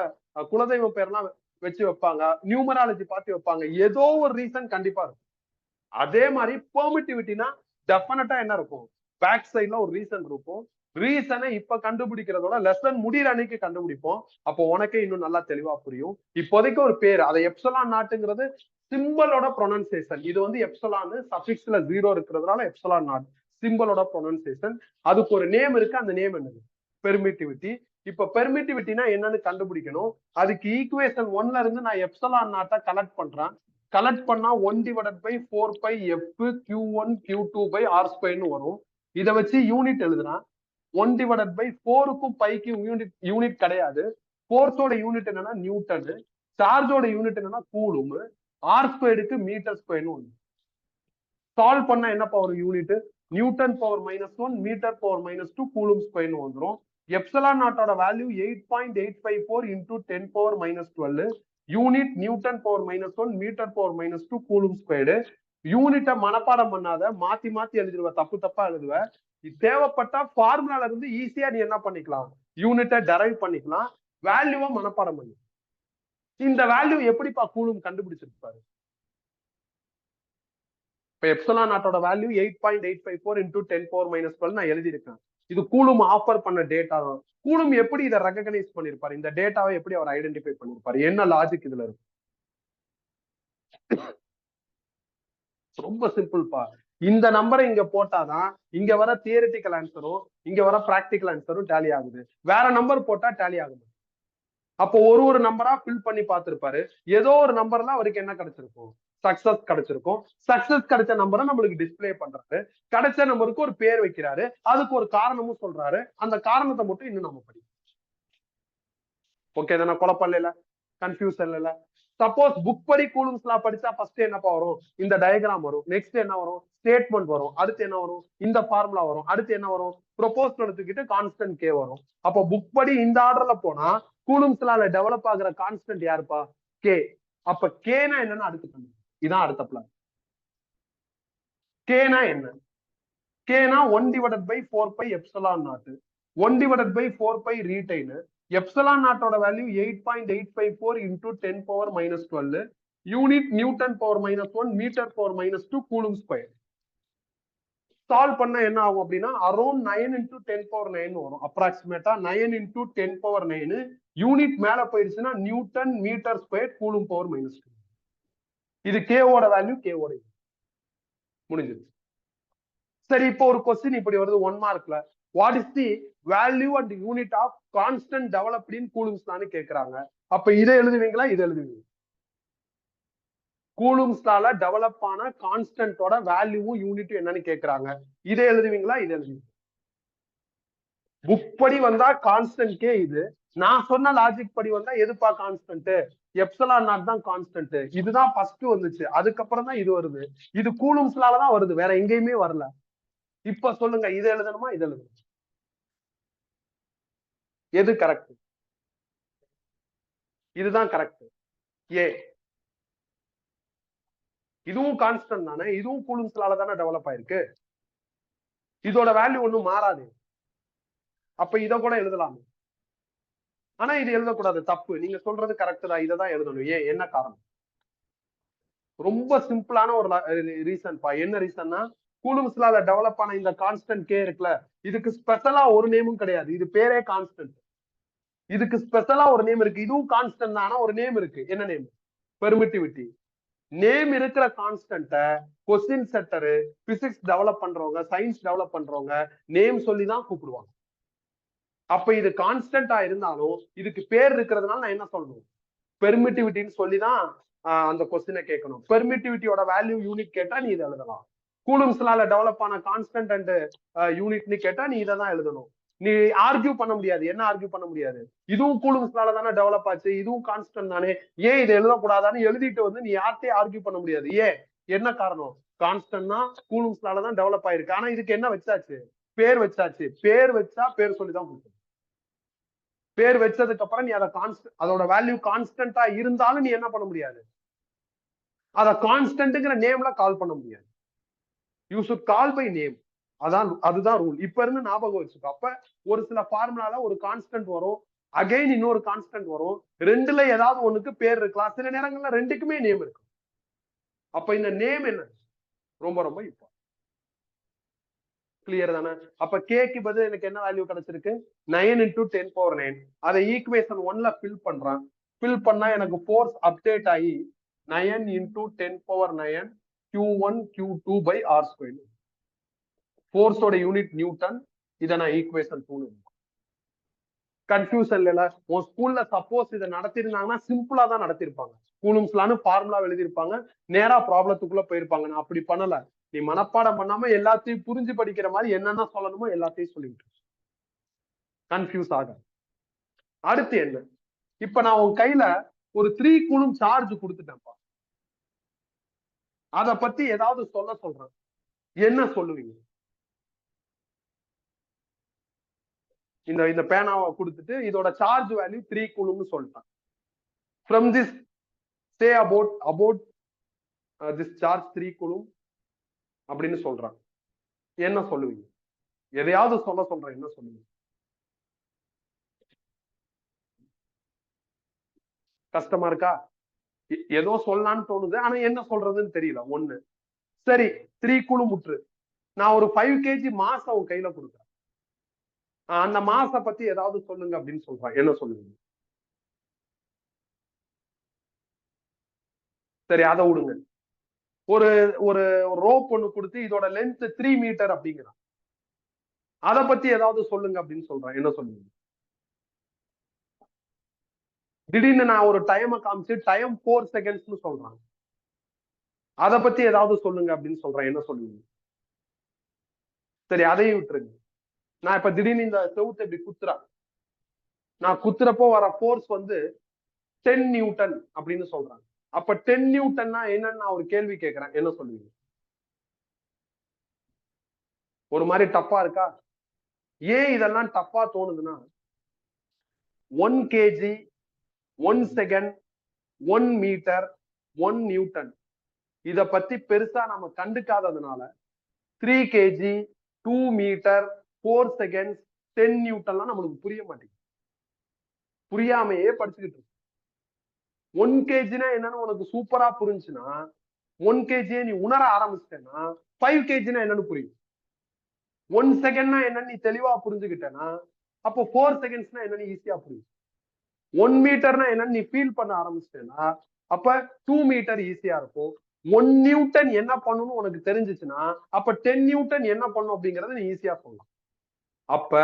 குலதெய்வ பேர்லாம் வச்சு வைப்பாங்க, நியூமராலஜி பார்த்து வைப்பாங்க. ஏதோ ஒரு ரீசன் கண்டிப்பா இருக்கும். அதே மாதிரி பெர்மிட்டிவிட்டினா டெஃபினட்டா என்ன இருக்கும், பேக் சைட்ல ஒரு ரீசன் இருக்கும். ரீசனை இப்ப கண்டுபிடிக்கிறதோட லெசன் முடிகிற அன்னைக்கு கண்டுபிடிப்போம். அப்போ உனக்கே இன்னும் நல்லா தெளிவா புரியும். இப்போதைக்கு ஒரு பேர், அதை எப்சிலான் நாட்டுங்கிறது சிம்பிளோட ப்ரொனன்சியேஷன். இது வந்து எப்சிலான் சஃபிக்ஸ்ல 0 இருக்கிறதுனால எப்சிலான் நாட் சிம்பிளோட ப்ரொனன்சியேஷன். அதுக்கு ஒரு நேம் இருக்கு, அந்த நேம் என்னது, பெர்மிட்டிவிட்டி. இப்ப பெர்மிட்டிவிட்டினா என்னன்னு கண்டுபிடிக்கணும். அதுக்கு ஈக்குவேஷன் 1ல இருந்து நான் எப்சிலான் நாட்டை கலெக்ட் பண்றேன். கலெக்ட் பண்ணா 1/4π Q1 Q2/r² வரும். இதை வச்சு யூனிட் எழுதுனா 1/4க்கும் பைக்கும் யூனிட் கிடையாது. ஃபோர்ஸோட யூனிட் என்னன்னா நியூட்டன், சார்ஜோட யூனிட் என்னன்னா கூலும், r²க்கு மீட்டர் ஸ்கொயர்னு ஒண்ணு. சால்வ் பண்ணா என்ன power unit, newton power -1 metre power -2 coulomb ஸ்கொயர்னு வந்துடும். எப்சிலான் நாட்டோட value 8.854 × 10⁻12. Unit newton power -1 metre power -2 coulomb squared. யூனிட்டை மனப்பாடம் பண்ணாத, மாத்தி மாத்தி எழுதிடுவ, தப்பா எழுதுவ. தேவைப்பட்ட ஃபார்முலால இருந்து ஈஸியா நீ என்ன பண்ணிக்கலாம், யூனிட்டை டெரைவ் பண்ணிக்கலாம். வேல்யூவை மனப்பாடம் பண்ணி. இந்த வேல்யூ எப்படிப்பா கூலும் கண்டுபிடிச்சிருப்பாரு? இப்ப எப்சிலான் நாட்டோட வேல்யூ 8.854 × 10⁻12 நான் எழுதியிருக்கேன். இது கூலும் ஆஃபர் பண்ண டேட்டா தான். கூலும் எப்படி இதை ரெகக்னைஸ் பண்ணிருப்பாரு, இந்த டேட்டாவை எப்படி அவர் ஐடென்டிஃபை பண்ணிருப்பாரு, என்ன லாஜிக் இதுல இருக்கு? ரொம்ப சிம்பிள்பா. இந்த நம்பரை இங்க போட்டாதான் இங்க வர தியரிட்டிக்கல் ஆன்சரும் இங்க வர பிராக்டிக்கல் ஆன்சரும் டேலி ஆகுது. வேற நம்பர் போட்டா டேலி ஆகுது. அப்போ ஒரு நம்பரா ஃபில் பண்ணி பார்த்திருப்பாரு. ஏதோ ஒரு நம்பர்ல அவருக்கு என்ன கிடைச்சிருக்கும், சக்சஸ் கிடைச்சிருக்கும். சக்சஸ் கிடைச்ச நம்பரை நம்மளுக்கு டிஸ்பிளே பண்றாரு. கிடைச்ச நம்பருக்கு ஒரு பேர் வைக்கிறாரு, அதுக்கு ஒரு காரணமும் சொல்றாரு. அந்த காரணத்தை மட்டும் இன்னும் நம்ம படிப்போம். ஓகே தானே? குழப்பம் இல்ல, கன்ஃபியூஷன் இல்ல. சப்போஸ் புக் படி கூலும்ஸ் லா படிச்சா ஃபர்ஸ்ட் என்னப்பா வரும், இந்த டயக்ராம் வரும். நெக்ஸ்ட் என்ன வரும், ஸ்டேட்மெண்ட் வரும். அடுத்து என்ன வரும், இந்த ஃபார்முலா வரும். அடுத்து என்ன வரும், ப்ரொபோசல் எடுத்துக்கிட்டு கான்ஸ்டன்ட் கே வரும். அப்போ புக் படி இந்த ஆர்டர்ல போனா கூலும்ஸ் லால டெவலப் ஆகுற கான்ஸ்டன்ட் யாருப்பா, கே. அப்ப கேனா என்னன்னு அடுத்து பண்ணுங்க. இதான் அடுத்த பிளான். கேனா என்ன, கேனா 1/4π எப்சிலான் நாட், 1/4π ரீடைன். எப்சிலான் நாட்டோட value 8.854 × 10⁻12. Unit newton power -1 metre power -2 coulomb square. Solve பண்ண என்ன ஆகும் அப்படின்னா அரௌண்ட் 9 × 10⁻9 வரும். அப்ராக்சிமேட்டா 9 × 10⁻9. யூனிட் மேல போயிடுச்சுன்னா newton metre square coulomb power -2. இது கேவோட வேல்யூ, கேவோட முடிஞ்சிருச்சு. சரி, இப்போ ஒரு கொஸ்டின் இப்படி வருது 1 மார்க்ல. What is the value and unit of constant developed in coulombs தான் கேக்குறாங்க. அப்ப இதை எழுதுவீங்களா, இதை எழுதுவீங்க? கூலும்ஸ் லால டெவலப் ஆன கான்ஸ்டன்ட்டோட வேல்யூவும் யூனிட்டும் என்னன்னு கேக்குறாங்க. இதை எழுதுவீங்களா, இதை எழுதுவீங்க? புக் படி வந்தா கான்ஸ்டன்ட் கே இது. நான் சொன்ன லாஜிக் படி வந்தா எதுப்பா கான்ஸ்டன்ட்? எப்சிலான் நாட் தான் கான்ஸ்டன்ட். இதுதான் ஃபர்ஸ்ட் வந்துச்சு, அதுக்கப்புறம் தான் இது வருது. இது கூலும்ஸ்லால தான் வருது, வேற எங்கேயுமே வரல. இப்ப சொல்லுங்க, இதை எழுதணுமா, இதை எழுதணும்? எது கரெக்ட்? இதுதான் கரெக்ட். ஏ, இதுவும் கான்ஸ்டன்ட் தானே, இதுவும் கூலும்ஸ்லால தானே டெவலப் ஆயிருக்கு. இதோட வேல்யூ ஒண்ணும் மாறாது. அப்ப இத கூட எழுதலாம். ஆனா இது எழுதக்கூடாது, தப்பு. நீங்க சொல்றது கரெக்ட் தான், இதை தான் எழுதணும். ஏன், என்ன காரணம்? ரொம்ப சிம்பிளான ஒரு ரீசன் பா. என்ன ரீசன்னா, கூலும்ஸ்ல டெவலப் ஆன இந்த கான்ஸ்டன்ட் கே இருக்குல்ல, இதுக்கு ஸ்பெஷலா ஒரு நேமும் கிடையாது. இது பேரே கான்ஸ்டன்ட். இதுக்கு ஸ்பெஷலா ஒரு நேம் இருக்கு. இதுவும் கான்ஸ்டன்ட் தான், ஆனா ஒரு நேம் இருக்கு. என்ன நேம்? பெர்மிட்டிவிட்டி. நேம் இருக்கிற கான்ஸ்டன்ட்ட கொஸ்டின் செட்டரு, பிசிக்ஸ் டெவலப் பண்றவங்க, சயின்ஸ் டெவலப் பண்றவங்க நேம் சொல்லி தான் கூப்பிடுவாங்க. அப்ப இது கான்ஸ்டன்டா இருந்தாலும் இதுக்கு பேர் இருக்கிறதுனால நான் என்ன சொல்லணும்? பெர்மிட்டிவிட்டின்னு சொல்லி தான் அந்த கொஸ்டினை கேட்கணும். பெர்மிட்டிவிட்டியோட வேல்யூ யூனிட் கேட்டா நீ இதை எழுதலாம். கூலும்ஸ்லால டெவலப் ஆன கான்ஸ்டன்ட் அண்ட் யூனிட்னு கேட்டா நீ இதை தான் எழுதணும். நீ ஆர்கியூ பண்ண முடியாது. என்ன ஆர்கியூ பண்ண முடியாது? இதுவும் கூலும்ஸ்லால தானே டெவலப் ஆச்சு, இதுவும் கான்ஸ்டன்ட் தானே, ஏன் இதை எழுதக்கூடாதான்னு எழுதிட்டு வந்து நீ யார்கிட்டயும் ஆர்கியூ பண்ண முடியாது. ஏன், என்ன காரணம்? கான்ஸ்டன்ட்னா கூலும்ஸ்லால தான் டெவலப் ஆயிருக்கு. ஆனா இதுக்கு என்ன வச்சாச்சு? பேர் வச்சாச்சு. பேர் வச்சா பேர் சொல்லிதான் கொடுக்கணும். பேர் வச்சதுக்கு அப்புறம் நீ அதை அதோட வேல்யூ கான்ஸ்டன்டா இருந்தாலும் நீ என்ன பண்ண முடியாது? அத கான்ஸ்டன்ட்ங்கிற நேம்ல கால் பண்ண முடியாது. You should call by name. அதுதான் ரூல். இப்ப இருந்து ஞாபகம் வச்சுக்கோ. அப்ப ஒரு சில ஃபார்முலால ஒரு கான்ஸ்டன்ட் வரும், அகைன் இன்னொரு கான்ஸ்டன்ட் வரும். ரெண்டுல ஏதாவது ஒண்ணுக்கு பேர் இருக்கலாம், சில நேரங்கள்ல ரெண்டுக்குமே நேம் இருக்கு. அப்ப இந்த நேம் என்ன? ரொம்ப ரொம்ப இம்பார்ட்டன்ட். கிளியர் தானே? அப்ப கேக்கு பதில் எனக்கு என்ன வேல்யூ கிடைச்சிருக்கு? 9 into 10 power 9. அதை ஈக்குவேஷன் 1ல ஃபில் பண்றான். ஃபில் பண்ணா எனக்கு ஃபோர்ஸ் அப்டேட் ஆகி 9 into 10 power 9 Q1 Q2 by R square. ஃபோர்ஸோட யூனிட் நியூட்டன். இதை நான் ஈக்குவேஷன் 2. கன்ஃபியூஷன் இல்ல. உன் ஸ்கூல்ல சப்போஸ் இதை நடத்திருந்தாங்கன்னா சிம்பிளா தான் நடத்திருப்பாங்க. கூலும்ஸ்லான்னு ஃபார்முலா எழுதியிருப்பாங்க, நேரா ப்ராப்ளத்துக்குள்ள போயிருப்பாங்க. நான் அப்படி பண்ணல. நீ மனப்பாடம் பண்ணாம எல்லாத்தையும் புரிஞ்சு படிக்கிற மாதிரி என்னென்ன சொல்லணுமோ எல்லாத்தையும் சொல்லிட்டு கன்ஃபியூஸ் ஆக. அடுத்து என்ன? இப்ப நான் உன் கையில ஒரு 3 கூலும் சார்ஜ் கொடுத்துட்டேன்ப்பா. அத பத்தி ஏதாவது சொல்றேன், என்ன சொல்லுவீங்க? இந்த பேனாவை கொடுத்துட்டு இதோட சார்ஜ் வேல்யூ 3 கூலும்னு சொல்லிட்டேன். From this say about this charge 3 coulomb அப்படின்னு சொல்றான். என்ன சொல்லுவீங்க? எதையாவது சொல்றேன், என்ன சொல்லுவீங்க? கஷ்டமா இருக்கா? ஏதோ சொல்லலான்னு தோணுது, ஆனா என்ன சொல்றதுன்னு தெரியல. ஒண்ணு சரி, 3 கூலும் முற்று. நான் ஒரு 5 kg மாச உன் கையில கொடுக்குறேன். அந்த மாச பத்தி ஏதாவது சொல்லுங்க அப்படின்னு சொல்றேன், என்ன சொல்லுவீங்க? சரி, அதை விடுங்க. ஒரு ஒரு ரோப் ஒண்ணு கொடுத்து இதோட லென்த் 3 மீட்டர் அப்படிங்கிறான். அதை பத்தி ஏதாவது சொல்லுங்க அப்படின்னு சொல்றேன், என்ன சொல்லுவீங்க? திடீர்னு நான் ஒரு டைமை காமிச்சு டைம் 4 செகண்ட்ஸ்னு சொல்றான். அதை பத்தி ஏதாவது சொல்லுங்க அப்படின்னு சொல்றேன், என்ன சொல்லுவீங்க? சரி, அதையும் விட்டுருங்க. நான் இப்ப திடீர்னு இந்த செவுத்தை இப்படி குத்துறேன். நான் குத்துறப்போ வர போர்ஸ் வந்து 10 நியூட்டன் அப்படின்னு சொல்றாங்க. அப்ப 10 நியூட்டன்னா என்னன்னு நான் ஒரு கேள்வி கேட்கிறேன், என்ன சொல்லுவீங்க? ஒரு மாதிரி டப்பா இருக்கா? ஏன் இதெல்லாம் டப்பா தோணுதுன்னா, 1 kg 1 செகண்ட் 1 மீட்டர் 1 நியூட்டன் இத பத்தி பெருசா நம்ம கண்டுக்காததுனால 3 kg 2 மீட்டர் 4 செகண்ட்ஸ் 10 நியூட்டன்லாம் நம்மளுக்கு புரிய மாட்டேங்குது. புரியாமையே படிச்சுக்கிட்டு இருக்கு. 1 kgனா என்னன்னு உனக்கு சூப்பரா புரிஞ்சுன்னா 1 kg நீ உணர ஆரம்பிச்சிட்டேன்னா 5 kgனா என்னன்னு புரியும். 1 செகண்ட்னா என்னன்னு நீ தெளிவா புரிஞ்சுக்கிட்டேன்னா அப்போ 4 செகண்ட்ஸ்னா என்னன்னு ஈஸியா புரியும். 1 மீட்டர்னா என்னன்னு நீ ஃபீல் பண்ண ஆரம்பிச்சிட்டேன்னா அப்ப 2 மீட்டர் ஈஸியா இருக்கும். 1 நியூட்டன் என்ன பண்ணணும்னு உனக்கு தெரிஞ்சிச்சுன்னா அப்ப 10 நியூட்டன் என்ன பண்ணும் அப்படிங்கறத நீ ஈஸியா சொல்லலாம். அப்ப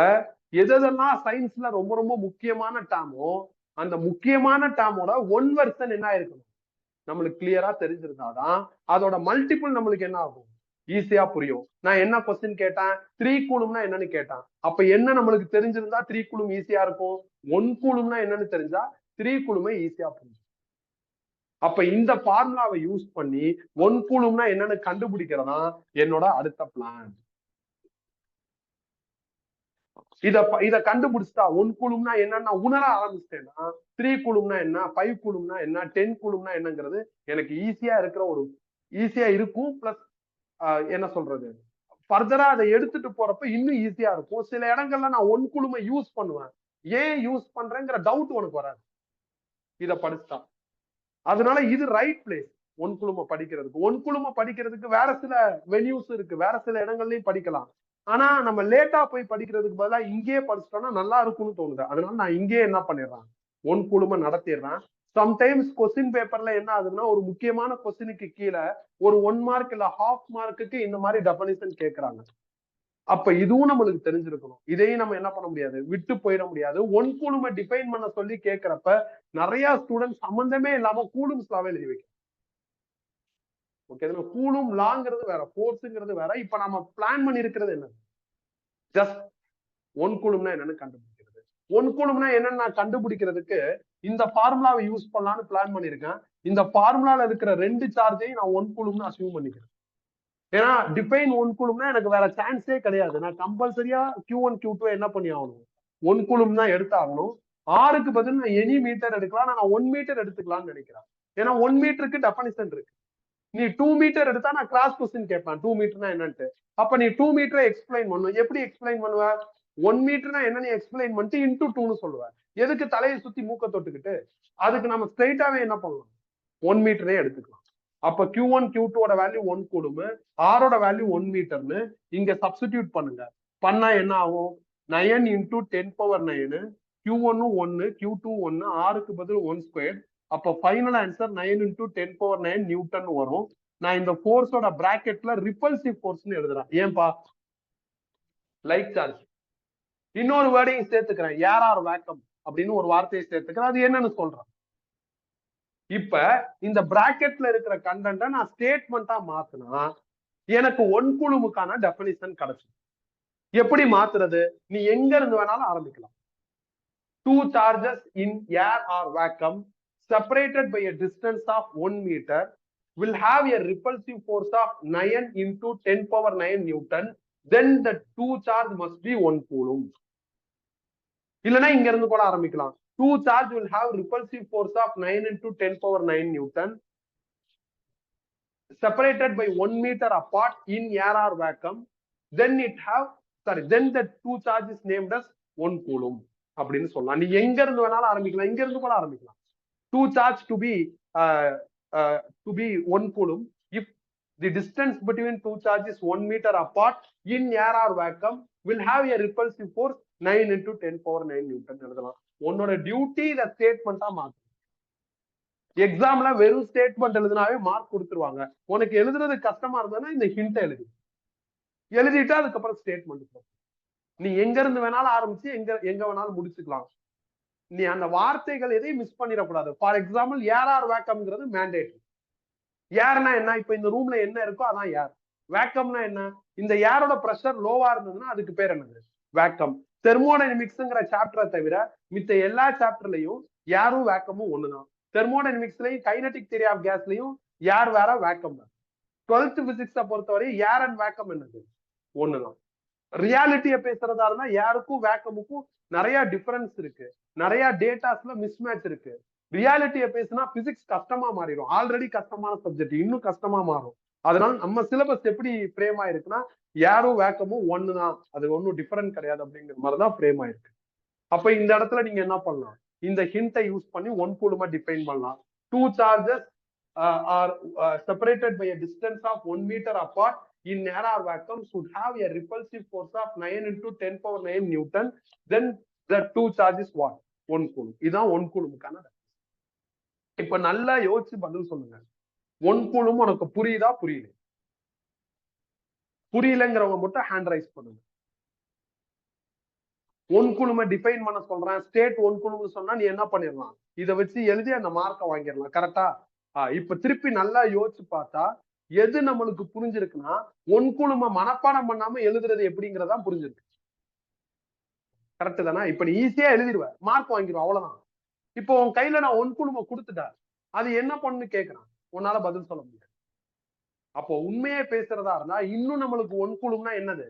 எதெல்லாம் சயின்ஸ்ல ரொம்ப ரொம்ப முக்கியமான டேர்மோ அந்த முக்கியமான டேர்மோட 1 வெர்ஷன் என்ன இருக்கணும் நம்மளுக்கு கிளியரா தெரிஞ்சிருந்தாதான் அதோட மல்டிபிள் நம்மளுக்கு என்ன ஆகும் ஈஸியா புரியும். நான் என்ன கொஸ்டின் கேட்டேன் 3 கூலும்னா என்னன்னு கேட்டேன். அப்ப என்ன நம்மளுக்கு தெரிஞ்சிருந்தா 3 கூலும் ஈஸியா இருக்கும். 1 கூலும்னா என்னன்னு தெரிஞ்சா 3 கூலுமே ஈஸியா புரியும். அப்ப இந்த ஃபார்முலாவை யூஸ் பண்ணி 1 கூலும்னா என்னன்னு கண்டுபிடிக்கிறதா என்னோட அடுத்த பிளான். இத கண்டுபிடிச்சிட்டா 1 கூலும்னா என்னன்னு உணர ஆரம்பிச்சிட்டேன்னா 3 கூலும்னா என்ன 5 கூலும்னா என்ன 10 கூலும்னா என்னங்கிறது எனக்கு ஈஸியா இருக்கிற ஒரு ஈஸியா இருக்கும். பிளஸ் என்ன சொல்றது ஃபர்தரா அதை எடுத்துட்டு போறப்ப இன்னும் ஈஸியா இருக்கும். சில இடங்கள்ல நான் 1 கூலுமை யூஸ் பண்ணுவேன். ஏன் யூஸ் பண்றேங்கிற டவுட் உனக்கு வராது இத படிச்சுட்டா. அதனால இது ரைட் பிளேஸ் 1 குழும படிக்கிறதுக்கு. 1 குழும படிக்கிறதுக்கு வேற சில வென்யூஸ் இருக்கு, வேற சில இடங்கள்லயும் படிக்கலாம். ஆனா நம்ம லேட்டா போய் படிக்கிறதுக்கு பதிலா இங்கேயே படிச்சிட்டோம்னா நல்லா இருக்கும்னு தோணுது. அதனால நான் இங்கேயே என்ன பண்ணிடுறேன் 1 குழும நடத்திடுறேன். சம்டைம்ஸ் கொஸ்டின் பேப்பர்ல என்ன ஆகுதுன்னா ஒரு முக்கியமான கொஸ்டினுக்கு கீழே ஒரு 1 மார்க் இல்ல ஹாஃப் மார்க்குக்கு இந்த மாதிரி டெஃபனிஷன் கேட்கறாங்க. அப்ப இதுவும் நம்மளுக்கு தெரிஞ்சிருக்கணும். இதையும் நம்ம என்ன பண்ண முடியாது விட்டு போயிட முடியாது. 1 கூலுமை டிஃபைன் பண்ண சொல்லி கேட்கிறப்ப நிறைய ஸ்டூடெண்ட் சம்பந்தமே இல்லாம கூலும்ஸ் லாவே எழுதி வைக்கும். ஓகே, கூலும் லாங்கிறது வேற, ஃபோர்ஸ்ங்கிறது வேற. இப்ப நம்ம பிளான் பண்ணி இருக்கிறது என்ன ஜஸ்ட் 1 கூலும்னா என்னன்னு கண்டுபிடிக்கிறது. 1 கூலும்னா என்னன்னு நான் கண்டுபிடிக்கிறதுக்கு இந்த ஃபார்முலாவை யூஸ் பண்ணலாம்னு பிளான் பண்ணிருக்கேன். இந்த ஃபார்முலால இருக்கிற 2 சார்ஜையும் நான் 1 கூலும்னு அசியூம் பண்ணிக்கிறேன். ஏன்னா டிஃபைன் 1 கூலும்னா எனக்கு வேற சான்ஸே கிடையாது. நான் கம்பல்சரியா Q1 Q2 என்ன பண்ணி ஆகணும் 1 கூலும் தான் எடுத்தாகணும். ஆருக்கு பதில் நான் எனி மீட்டர் எடுக்கலாம். நான் 1 மீட்டர் எடுத்துக்கலாம்னு நினைக்கிறேன். ஏன்னா 1 மீட்டருக்கு டெஃபனிஷன் இருக்கு. நீ 2 மீட்டர் எடுத்தா நான் கிராஸ் கொஸ்டின் கேட்பேன் 2 மீட்டர்னா என்னன்ட்டு. அப்ப நீ 2 மீட்டரை எக்ஸ்பிளைன் பண்ணும். எப்படி எக்ஸ்பிளைன் பண்ணுவ 1 மீட்டர்னா என்ன நீ எக்ஸ்பிளைன் பண்ணிட்டு இன்டூ 2ன்னு சொல்லுவேன். எதுக்கு தலையை சுத்தி மூக்க தொட்டுக்கிட்டு? அதுக்கு நம்ம ஸ்ட்ரைட்டாவே என்ன பண்ணலாம் 1 மீட்டரே எடுத்துக்கலாம். அப்ப Q1 Q2 ஓட வேல்யூ 1 கூலும், ஆரோட வேல்யூ 1 மீட்டர்னு இங்க சப்ஸ்டிடியூட் பண்ணுங்க. பண்ணா என்ன ஆகும் 9 இன்டூ 10⁻9 Q1 1 Q2 1 ஆருக்கு பதில் 1 ஸ்கொயர். அப்ப ஃபைனல் ஆன்சர் 9 இன்டூ 10⁻9 நியூட்டன் வரும். நான் இந்த ஃபோர்ஸோட பிராக்கெட்ல ரிப்பல்சிவ் ஃபோர்ஸ்னு எழுதுறேன். ஏன்பா லைக் சார்ஜ். இன்னொரு வேர்டையும் சேர்த்துக்கிறேன் ஏர் ஆர் வேக்கம் அப்படின்னு ஒரு வார்த்தையை சேர்த்துக்கிறேன். அது என்னன்னு சொல்றேன். இப்ப இந்த பிராக்கெட்ல இருக்கிற கண்டென்ட்டை நான் ஸ்டேட்மெண்டா மாத்தினா எனக்கு 1 கூலுமுக்கான டெஃபினிஷன் கிடைச்சிடும். எப்படி மாத்துறது? நீ எங்க இருந்து வேணாலும் ஆரம்பிக்கலாம். 2 charges in air or vacuum separated by a distance of 1 meter will have a repulsive force of 9 into 10⁻9 Newton. Then the 2 charge must be 1 coulomb. இல்லனா இங்க இருந்து கூட ஆரம்பிக்கலாம். 2 charge will have repulsive force of 9 into 10⁻9 Newton separated by 1 meter apart in air or vacuum. Then the 2 charge is named as 1 coulomb அப்படின்னு சொல்லலாம். நீ எங்க இருந்து வேணாலும் ஆரம்பிக்கலாம், இங்க இருந்து கூட ஆரம்பிக்கலாம். 2 charge to be 1 coulomb if the distance between 2 charges 1 meter apart in air or vacuum will have a repulsive force 9 into 10⁻9 Newton எழுதலாம். உன்னோட டியூட்டி இத ஸ்டேட்மெண்டா மாத்து. எக்ஸாம்ல வெறும் ஸ்டேட்மெண்ட் எழுதினாவே மார்க் கொடுத்துருவாங்க. உனக்கு எழுதுறது கஷ்டமா இருந்ததுன்னா இந்த ஹிண்ட் எழுதிட்டு அதுக்கப்புறம் ஸ்டேட்மெண்ட் நீ எங்க இருந்து வேணாலும் ஆரம்பிச்சு எங்க வேணாலும் முடிச்சுக்கலாம். நீ அந்த வார்த்தைகள் எதையும் மிஸ் பண்ணிடக்கூடாது. ஃபார் எக்ஸாம்பிள் ஏர் ஆர் வேக்கம்ங்கிறது மேண்டேட்டரி. ஏர்னா என்ன? இப்ப இந்த ரூம்ல என்ன இருக்கோ அதான் ஏர். வேக்கம்னா என்ன? இந்த ஏரோட பிரஷர் லோவா இருந்ததுன்னா அதுக்கு பேர் என்னது வேக்கம். தெர்மோடைனமிக்ஸ்ங்கிற சாப்டரை தவிர மித்த எல்லா சாப்டர்லயும் ஏரும் வேக்கமும் ஒண்ணுதான். தெர்மோடைனமிக்ஸ்லயும் கைனடிக் தியரி ஆஃப் கேஸ்லயும் ஏர் வேற வேக்கம் வேற. 12th பிசிக்ஸை பொறுத்தவரை ஏர் அண்ட் வேக்கம் என்னது ஒண்ணுதான். ரியாலிட்டியை பேசுறதா இருந்தா ஏருக்கும் வேக்கமுக்கும் நிறைய டிஃபரன்ஸ் இருக்கு, நிறைய டேட்டாஸ்ல மிஸ்மேட்ச் இருக்கு. ரியாலிட்டியை பேசினா பிசிக்ஸ் கஷ்டமா மாறிடும். ஆல்ரெடி கஷ்டமான சப்ஜெக்ட் இன்னும் கஷ்டமா மாறும். அதனால நம்ம சிலபஸ் எப்படி ஃப்ரேம் ஆயிருக்குன்னா ஏரும் வேக்கமும் ஒண்ணுதான், அது ஒன்னும் டிஃபரெண்ட் கிடையாது அப்படிங்கிற மாதிரிதான் ஃப்ரேம் ஆயிருக்கு. அப்ப இந்த இடத்துல நீங்க என்ன பண்ணலாம்? இந்த ஹிண்டை யூஸ் பண்ணி 1 கூலுமா டிஃபைன் பண்ணலாம். 2 charges are separated by a distance of 1 meter apart in air or vacuum should have a repulsive force of 9 into 10⁻9 Newton. Then the 2 charges what 1 coulomb. இதான் 1 கூலுமுக்கான. இப்ப நல்லா யோசிச்சு பதில் சொல்லுங்க. ஒன் கூலும் உனக்கு புரியுதா? புரியல. புரியலங்கிறவங்க மட்டும் ஹேண்ட் ரைஸ் பண்ணுங்க. ஒன் குழும டிஃபைன் பண்ண சொல்றேன், ஸ்டேட் ஒன் குழும சொன்னா நீ என்ன பண்ணிடலாம்? இதை வச்சு எழுதி அந்த மார்க்கை வாங்கிடலாம். கரெக்டா? இப்ப திருப்பி நல்லா யோசிச்சு பார்த்தா எது நம்மளுக்கு புரிஞ்சிருக்குன்னா ஒன் குழும மனப்பாடம் பண்ணாம எழுதுறது எப்படிங்கிறதா புரிஞ்சிருக்கு. கரெக்ட் தானே? இப்ப நீ ஈஸியா எழுதிடுவ, மார்க் வாங்கிடுவ, அவ்வளவுதான். இப்போ உன் கையில நான் ஒன் குழும கொடுத்துட்டேன், அது என்ன பண்ணுன்னு கேட்கறான், உன்னால பதில் சொல்ல முடியாது. அப்போ உண்மையே பேசுறதா இருந்தா இன்னும் நம்மளுக்கு ஒன் குழும்னா என்னது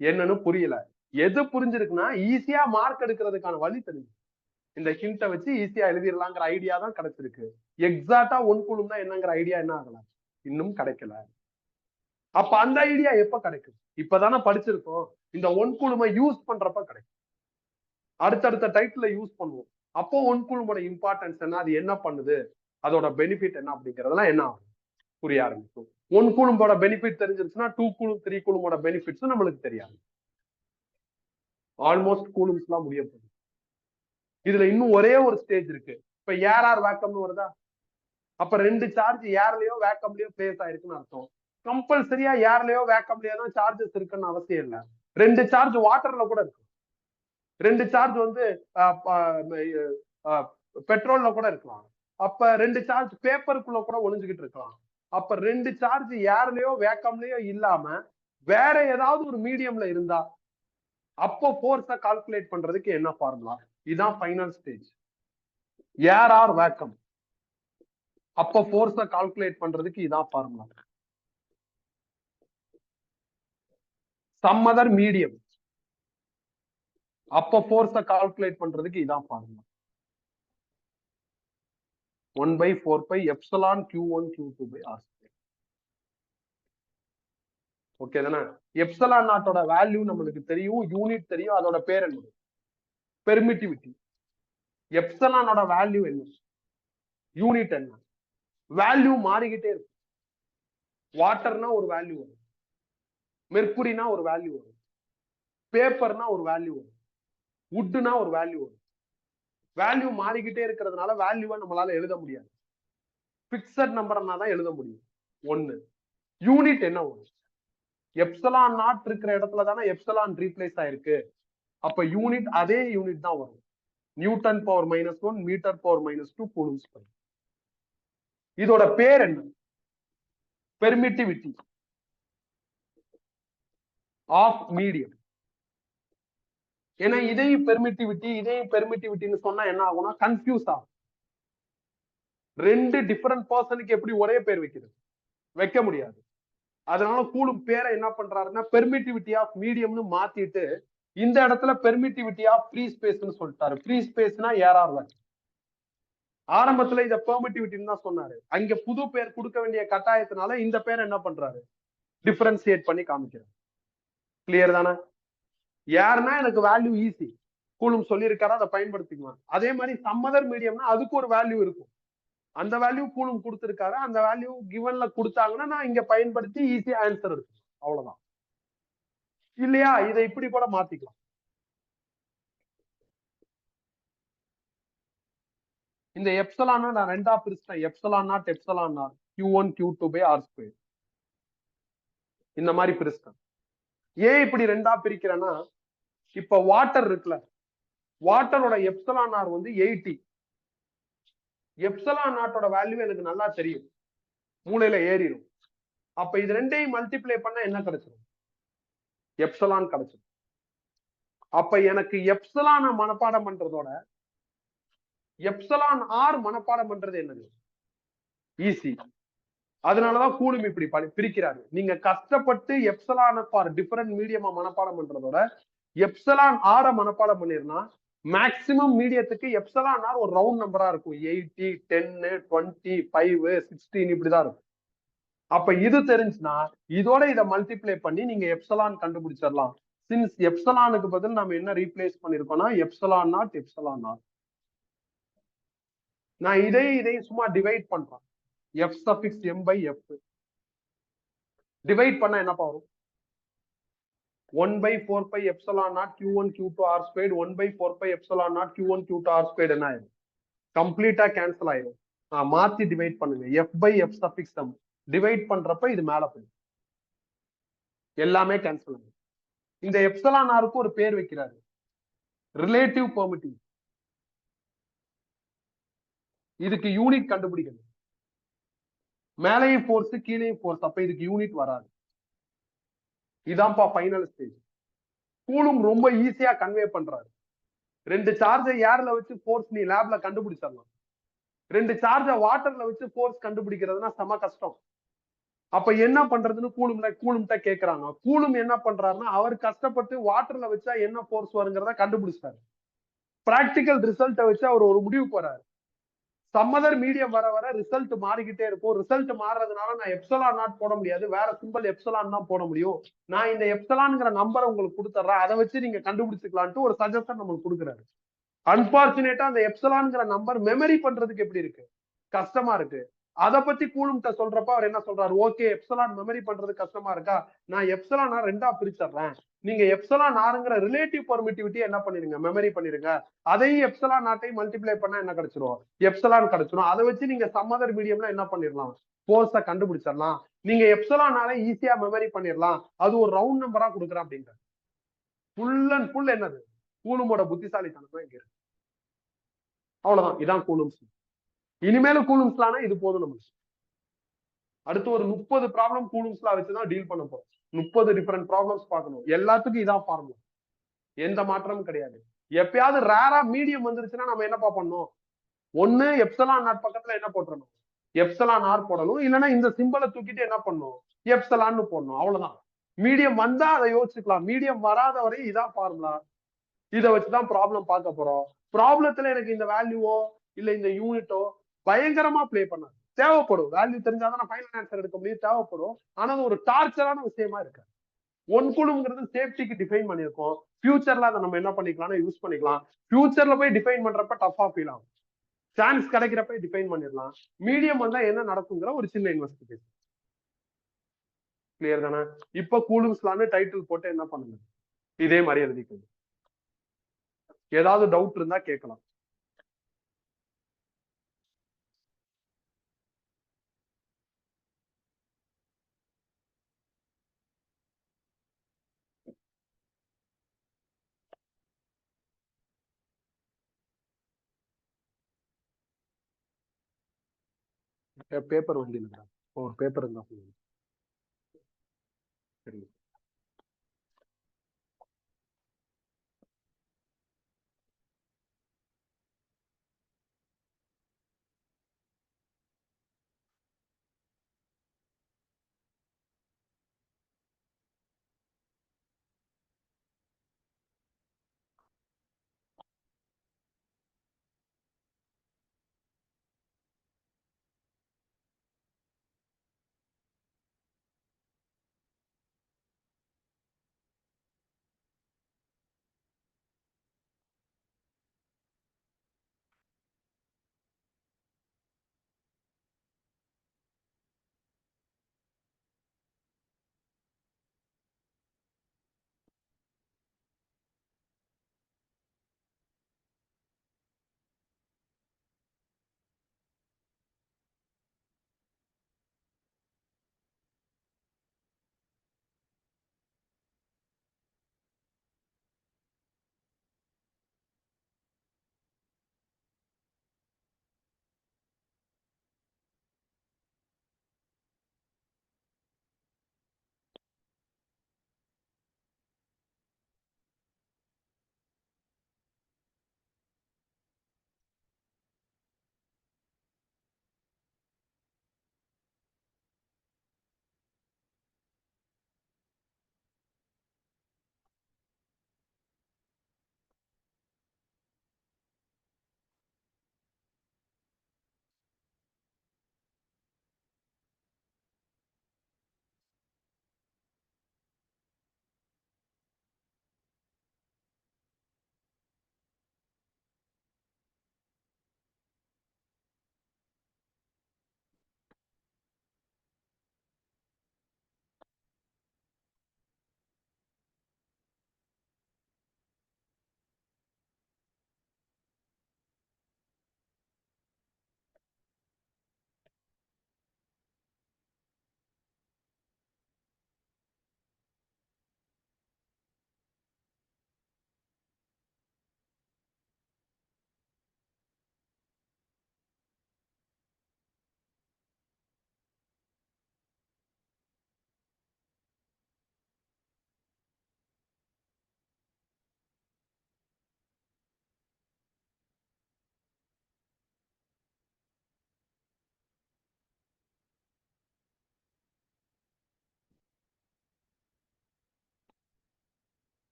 என்னன்னு புரியல. எது புரிஞ்சிருக்குன்னா ஈஸியா மார்க் எடுக்கிறதுக்கான வழி தெரியும். இந்த ஹிண்ட்டை வச்சு ஈஸியா எழுதிடலாங்கிற ஐடியா தான் கிடைச்சிருக்கு. எக்ஸாக்டா ஒன் குழும்னா என்னங்கிற ஐடியா என்ன ஆகல, இன்னும் கிடைக்கல. அப்ப அந்த ஐடியா எப்ப கிடைக்கும்? இப்பதானே படிச்சிருக்கோம். இந்த ஒன் குழுமை யூஸ் பண்றப்ப கிடைக்கும். அடுத்தடுத்த டைட்டில் யூஸ் பண்ணுவோம். அப்போ ஒன் குழுமோட இம்பார்ட்டன்ஸ் என்ன, அது என்ன பண்ணுது, அதோட பெனிஃபிட் என்ன அப்படிங்கறதெல்லாம் என்ன ஆகும், புரிய ஆரம்பிக்கும். One குழுமோட benefit தெரிஞ்சிருச்சுன்னா two குழும் three குழுமோட benefits நம்மளுக்கு தெரியாது. ஆல்மோஸ்ட் கூலும்ஸ் எல்லாம் முடிய போகுது. இதுல இன்னும் ஒரே ஒரு ஸ்டேஜ் இருக்கு. இப்ப ஏர் வேக்கம்னு வருதா, அப்ப ரெண்டு சார்ஜ் ஏர்லயோ வேக்கம்லயோ பிளேஸ் ஆயிருக்குன்னு அர்த்தம். கம்பல்சரியா ஏர்லயோ வேக்கம்லயோ தான் சார்ஜஸ் இருக்குன்னு அவசியம் இல்லை. ரெண்டு சார்ஜ் வாட்டர்ல கூட இருக்கு, ரெண்டு சார்ஜ் வந்து பெட்ரோல்ல கூட இருக்கலாம், அப்ப ரெண்டு சார்ஜ் பேப்பருக்குள்ள கூட ஒளிஞ்சுக்கிட்டு இருக்கலாம். அப்ப ரெண்டு சார்ஜ் ஏர்லயோ வேக்கம்லயோ இல்லாம வேற ஏதாவது ஒரு மீடியம்ல இருந்தா அப்போ ஃபோர்ஸை கால்குலேட் பண்றதுக்கு என்ன ஃபார்முலா? இதுதான் ஃபைனல் ஸ்டேஜ். ஏர் ஆர் வேக்கம், அப்போ ஃபோர்ஸை கால்குலேட் பண்றதுக்கு இதான் ஃபார்முலா. சம் அதர் மீடியம், அப்போ ஃபோர்ஸை கால்குலேட் பண்றதுக்கு இதான் formula. 1/4 pi epsilon q1 q2 by r square. Okay தானே? எப்சிலான் நாட்டோட வேல்யூ நம்மளுக்கு தெரியும், யூனிட் தெரியும், அதோட பேர் என்ன, பெர்மிட்டிவிட்டி. எப்சிலானோட வேல்யூ என்ன, யூனிட் என்ன, வேல்யூ மாறிக்கிட்டே இருக்கும். வாட்டர்னா ஒரு வேல்யூ வரும், மெர்குரினா ஒரு வேல்யூ வரும், பேப்பர்னா ஒரு வேல்யூ வரும், வுட்னா ஒரு வேல்யூ வரும். வேல்யூ மாறிக்கிட்டே இருக்கிறதுனால வேல்யூவை நம்மளால எழுத முடியாது. பிக்சட் நம்பர்னா தான் எழுத முடியும். ஒண்ணு. யூனிட் என்ன வரும்? எப்சிலான் நாட் இருக்கிற இடத்துல தானே எப்சிலான் ரீப்ளேஸ் ஆயிருக்கு. அப்ப யூனிட் அதே யூனிட் தான் வரும், newton power -1 metre power -2 coulombs by. இதோட பேர் என்ன? Permittivity of medium. ஏன்னா இதையும் பெர்மிட்டிவிட்டின்னு சொன்னா என்ன ஆகும்னா கன்ஃபியூஸ் ஆகும். ரெண்டு டிஃபரெண்ட் பர்சனுக்கு எப்படி ஒரே பேர் வைக்கிறது? வைக்க முடியாது. அதனால கூலும் பேரை என்ன பண்றாருன்னா பெர்மிட்டிவிட்டி ஆஃப் மீடியம்னு மாத்திட்டு இந்த இடத்துல பெர்மிட்டிவிட்டி ஆஃப் ஃப்ரீ ஸ்பேஸ்னு சொல்லிட்டாரு. ஃப்ரீ ஸ்பேஸ்னா ஏஆர் வேக். ஆரம்பத்துல இத பெர்மிட்டிவிட்டின்னு தான் சொன்னாரு, அங்க புது பேர் கொடுக்க வேண்டிய கட்டாயத்தினால இந்த பேர் என்ன பண்றாரு, டிஃபரன்சியேட் பண்ணி காமிக்கிறார். கிளியர் தானே? ஏர்னா எனக்கு வேல்யூ ஈஸி, கூலும் சொல்லியிருக்காரு, அதை பயன்படுத்திக்கலாம். அதே மாதிரி சம்மதர் மீடியம்னா அதுக்கு ஒரு வேல்யூ இருக்கும், அந்த வேல்யூ கூலும் கொடுத்திருக்காரு, அந்த வேல்யூ கிவன்ல கொடுத்தாங்கன்னா நான் இங்க பயன்படுத்தி ஈஸியா ஆன்சர் இருக்கு, அவ்வளவுதான். இல்லையா? இதை இப்படி கூட மாத்திக்கலாம். இந்த எப்சிலான நான் ரெண்டா பிரிச்சிட்டேன், epsilon naught epsilon naught q1 q2 by r square. இந்த மாதிரி பிரிச்சிட்டேன். ஏன் இப்படி ரெண்டா பிரிக்கிறேன்னா, இப்ப வாட்டர் இருக்குல்ல, வாட்டரோட எப்சிலான் ஆர் வந்து 80. எப்சிலான் நாட்டோட வேல்யூ எனக்கு நல்லா தெரியும், மூளையில ஏறிடும். அப்ப இது ரெண்டையும் மல்டிப்ளை பண்ணா என்ன கிடைச்சிடும்? எப்சிலான் கிடைச்சிடும். அப்ப எனக்கு எப்சிலான மனப்பாடம் பண்றதோட எப்சிலான் ஆர் மனப்பாடம் பண்றது என்னது ஈஸி. அதனாலதான் கூலும் இப்படி பிரிக்கிறாரு. நீங்க கஷ்டப்பட்டு எப்சிலான் ஃபார் டிஃபரெண்ட் மீடியமா மனப்பாடம் பண்றதோட எப்சிலான் ஆர மனப்பாடம் பண்ணிருந்தா மேக்சிமம் மீடியத்துக்கு எப்சிலான் ஆர் ஒரு ரவுண்ட் நம்பரா இருக்கும், 80, 10, 20, 5, 16 இப்படிதான் இருக்கும். அப்ப இது தெரிஞ்சுன்னா இதோட இதை மல்டிப்ளை பண்ணி நீங்க எப்சிலான் கண்டுபிடிச்சிடலாம். சின்ஸ் எப்சிலானுக்கு பதில் நம்ம என்ன ரீப்ளேஸ் பண்ணிருக்கோம்னா எப்சிலான் நாட் எப்சிலான் ஆர். நான் இதையும் சும்மா டிவைட் பண்றேன், f suffix m by f. Divide பண்ணா என்ன வரும்? 1/4 pi epsilon naught q1 q2 r squared 1/4 pi epsilon naught q1 q2 r squared என்ன ஆயிடும்? கம்ப்ளீட்டா கேன்சல் ஆயிடும். மாத்தி டிவைட் பண்ணுங்க. f by f suffix m divide பண்றப்ப இது மேல போயிடும். எல்லாமே கேன்சல் ஆகும். இந்த எப்சலான் ஆருக்கு ஒரு பேர் வைக்கிறாரு, ரிலேட்டிவ் பெர்மிட்டிவ். இதுக்கு யூனிட் கண்டுபிடிக்கணும். மேலையும் ஃபோர்ஸ் கீழையும் ஃபோர்ஸ், அப்ப இதுக்கு யூனிட் வராது. இதான்ப்பா ஃபைனல் ஸ்டேஜ். கூலும் ரொம்ப ஈஸியா கன்வே பண்றாரு. 2 சார்ஜை ஏர்ல வச்சு ஃபோர்ஸ் நீ லேப்ல கண்டுபிடிச்சிடலாம். 2 சார்ஜை வாட்டர்ல வச்சு ஃபோர்ஸ் கண்டுபிடிக்கிறதுனா செம கஷ்டம். அப்ப என்ன பண்றதுன்னு கூலும்ட்ட கேக்குறாங்க. கூலும் என்ன பண்றாருன்னா, அவர் கஷ்டப்பட்டு வாட்டர்ல வச்சா என்ன ஃபோர்ஸ் வருங்கிறத கண்டுபிடிச்சாரு. பிராக்டிக்கல் ரிசல்ட்டை வச்சு அவர் ஒரு முடிவு போறாரு. சம்மதர் மீடியம் வர வர ரிசல்ட் மாறிக்கிட்டே இருக்கும். ரிசல்ட் மாறுறதுனால நான் எப்சலான் நாட் போட முடியாது, வேற சிம்பிள் எப்சலான் தான் போட முடியும். நான் இந்த எப்சலான்ங்கிற நம்பரை உங்களுக்கு கொடுத்துறேன், அதை வச்சு நீங்க கண்டுபிடிச்சுக்கலான்ட்டு ஒரு சஜஷன் நம்மளுக்கு கொடுக்குறாரு. அன்பார்ச்சுனேட்டா அந்த எப்சலான்ங்கிற நம்பர் மெமரி பண்றதுக்கு எப்படி இருக்கு, கஷ்டமா இருக்கு. அதை பத்தி கூலும்ட்ட சொல்றப்ப அவர் என்ன சொல்றாரு, ஓகே எப்சலான் மெமரி பண்றது கஷ்டமா இருக்கா, நான் எப்சலான் ரெண்டா பிரிச்சிடுறேன். நீங்க எப்சலான் ஆறுங்கிற ரிலேட்டிவ் பெர்மிட்டிவிட்டி என்ன பண்ணிருங்க, மெமரி பண்ணிருங்க. அதையும் எப்சலான் நாட்டையும் மல்டிப்ளை பண்ணா என்ன கிடைச்சிரும், எப்சலான் கிடைச்சிரும். அதை வச்சு நீங்க சம்மதர் மீடியம்ல என்ன பண்ணிடலாம், ஃபோர்ஸை கண்டுபிடிச்சிடலாம். நீங்க எப்சலானால ஈஸியா மெமரி பண்ணிடலாம். அது ஒரு ரவுண்ட் நம்பரா கொடுக்குறேன் அப்படிங்கிற. ஃபுல் அண்ட் ஃபுல் என்னது, கூலுமோட புத்திசாலித்தனம் தான் இங்க இருக்கு. அவ்வளவுதான், இதான் கூலும்ஸ். இனிமேலும் கூலும்ஸ்லானா இது போதும் நம்மளுக்கு. அடுத்து ஒரு 30 ப்ராப்ளம் கூலும்ஸ்லா வச்சுதான் டீல் பண்ண போறோம். 30 டிஃபரெண்ட் ப்ராப்ளம்ஸ் பார்க்கணும். எல்லாத்துக்கும் இதான் ஃபார்முலா, எந்த மாற்றமும் கிடையாது. எப்பயாவது ரேரா மீடியம் வந்துருச்சுன்னா நம்ம என்னப்பா பண்ணணும், ஒண்ணு எப்சலான் நாட் பக்கத்துல என்ன போட்டுறணும், எப்சலான் ஆர் போடணும். இல்லைன்னா இந்த சிம்பலை தூக்கிட்டு என்ன பண்ணணும், எப்சலான்னு போடணும். அவ்வளவுதான். மீடியம் வந்தா அதை யோசிச்சுக்கலாம். மீடியம் வராத வரை இதான் ஃபார்முலா. இதை வச்சுதான் ப்ராப்ளம் பார்க்க போறோம். ப்ராப்ளத்துல எனக்கு இந்த வேல்யூவோ இல்ல இந்த யூனிட்டோ பயங்கரமா பிளே பண்ணாது. தேவைப்படும், வேல்யூ தெரிஞ்சாதான் நான் ஃபைனல் ஆன்சர் எடுக்க முடியும், தேவைப்படும். ஆனா அது ஒரு டார்ச்சரான விஷயமா இருக்கு. ஒன் குழுங்கிறது சேஃப்டிக்கு டிஃபைன் பண்ணிருக்கோம். ஃபியூச்சர்ல அதை நம்ம என்ன பண்ணிக்கலாம், யூஸ் பண்ணிக்கலாம். ஃபியூச்சர்ல போய் டிஃபைன் பண்றப்ப டஃபா ஃபீல் ஆகும். சான்ஸ் கிடைக்கிறப்ப டிஃபைன் பண்ணிடலாம். மீடியம் வந்தா என்ன நடக்குங்கிற ஒரு சின்ன இன்வெஸ்டிகேஷன். கிளியர் தானே? இப்ப கூலும்ஸ்லான்னு டைட்டில் போட்டு என்ன பண்ணுங்க, இதே மாதிரி எழுதிக்கணும். ஏதாவது டவுட் இருந்தா கேட்கலாம். பேப்பர் வண்டி இல்லைங்களா, ஒரு பேப்பர் இருந்தா சொல்லுங்க. சரி.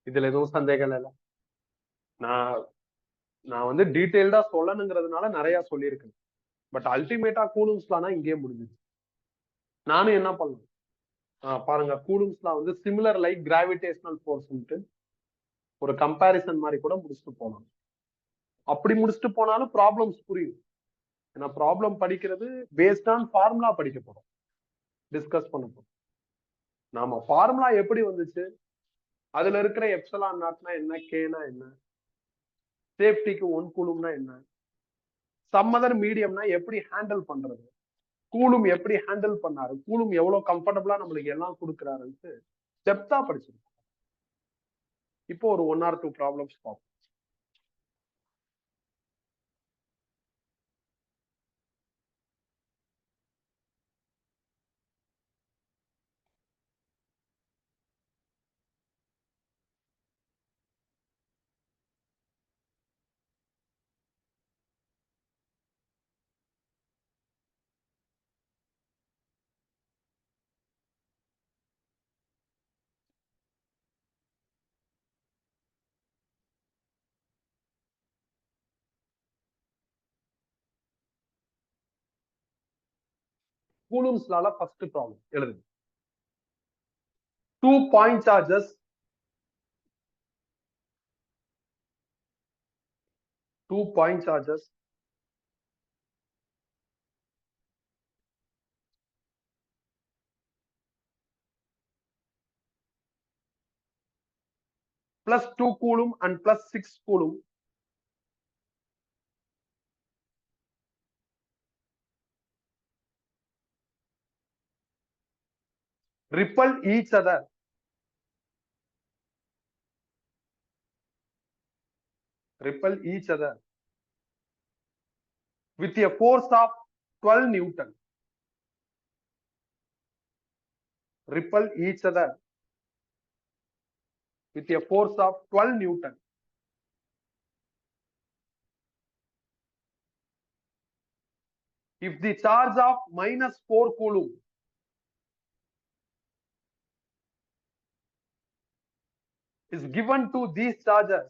இதுல எதுவும் சந்தேகம் இல்லை. நான் வந்து டீடைல்டா சொல்லணுங்கிறதுனால நிறைய சொல்லியிருக்கேன். பட் அல்டிமேட்டா கூலும்ஸ் லானா இங்கேயே முடிஞ்சிச்சு. நானும் என்ன பண்ணேன் பாருங்க, கூலும்ஸ் லா வந்து சிமிலர் லைக் கிராவிடேஷனல் ஃபோர்ஸ்ன்ட்டு ஒரு கம்பாரிசன் மாதிரி கூட முடிச்சுட்டு போனோம். அப்படி முடிச்சுட்டு போனாலும் ப்ராப்ளம்ஸ் புரியும். ஏன்னா ப்ராப்ளம் படிக்கிறது பேஸ்ட் ஆன் ஃபார்முலா படிக்க போறோம், டிஸ்கஸ் பண்ண போறோம். நாம ஃபார்முலா எப்படி வந்துச்சு, அதுல இருக்கிற எப்சிலான் நாட்னா என்ன, கேனா என்ன, சேஃப்டிக்கு 1 கூலும்னா என்ன, சம் அதர் மீடியம்னா எப்படி ஹேண்டில் பண்றது, கூலும் எப்படி ஹேண்டில் பண்ணாரு, கூலும் எவ்வளவு கம்ஃபர்டபுளா நம்மளுக்கு எல்லாம் கொடுக்குறாருன்ட்டு டெப்தா படிச்சிருக்கோம். இப்போ ஒரு 1 or 2 ப்ராப்ளம்ஸ் பார்ப்போம். கூலும்ஸ் லால ஃபர்ஸ்ட் ப்ராப்ளம் எழுதுங்க. 2 point charges, 2 point charges plus 2 coulomb and plus 6 coulomb repel each other with a force of 12 Newton. Repel each other with a force of 12 Newton. If the charge of minus 4 coulomb is given to these charges,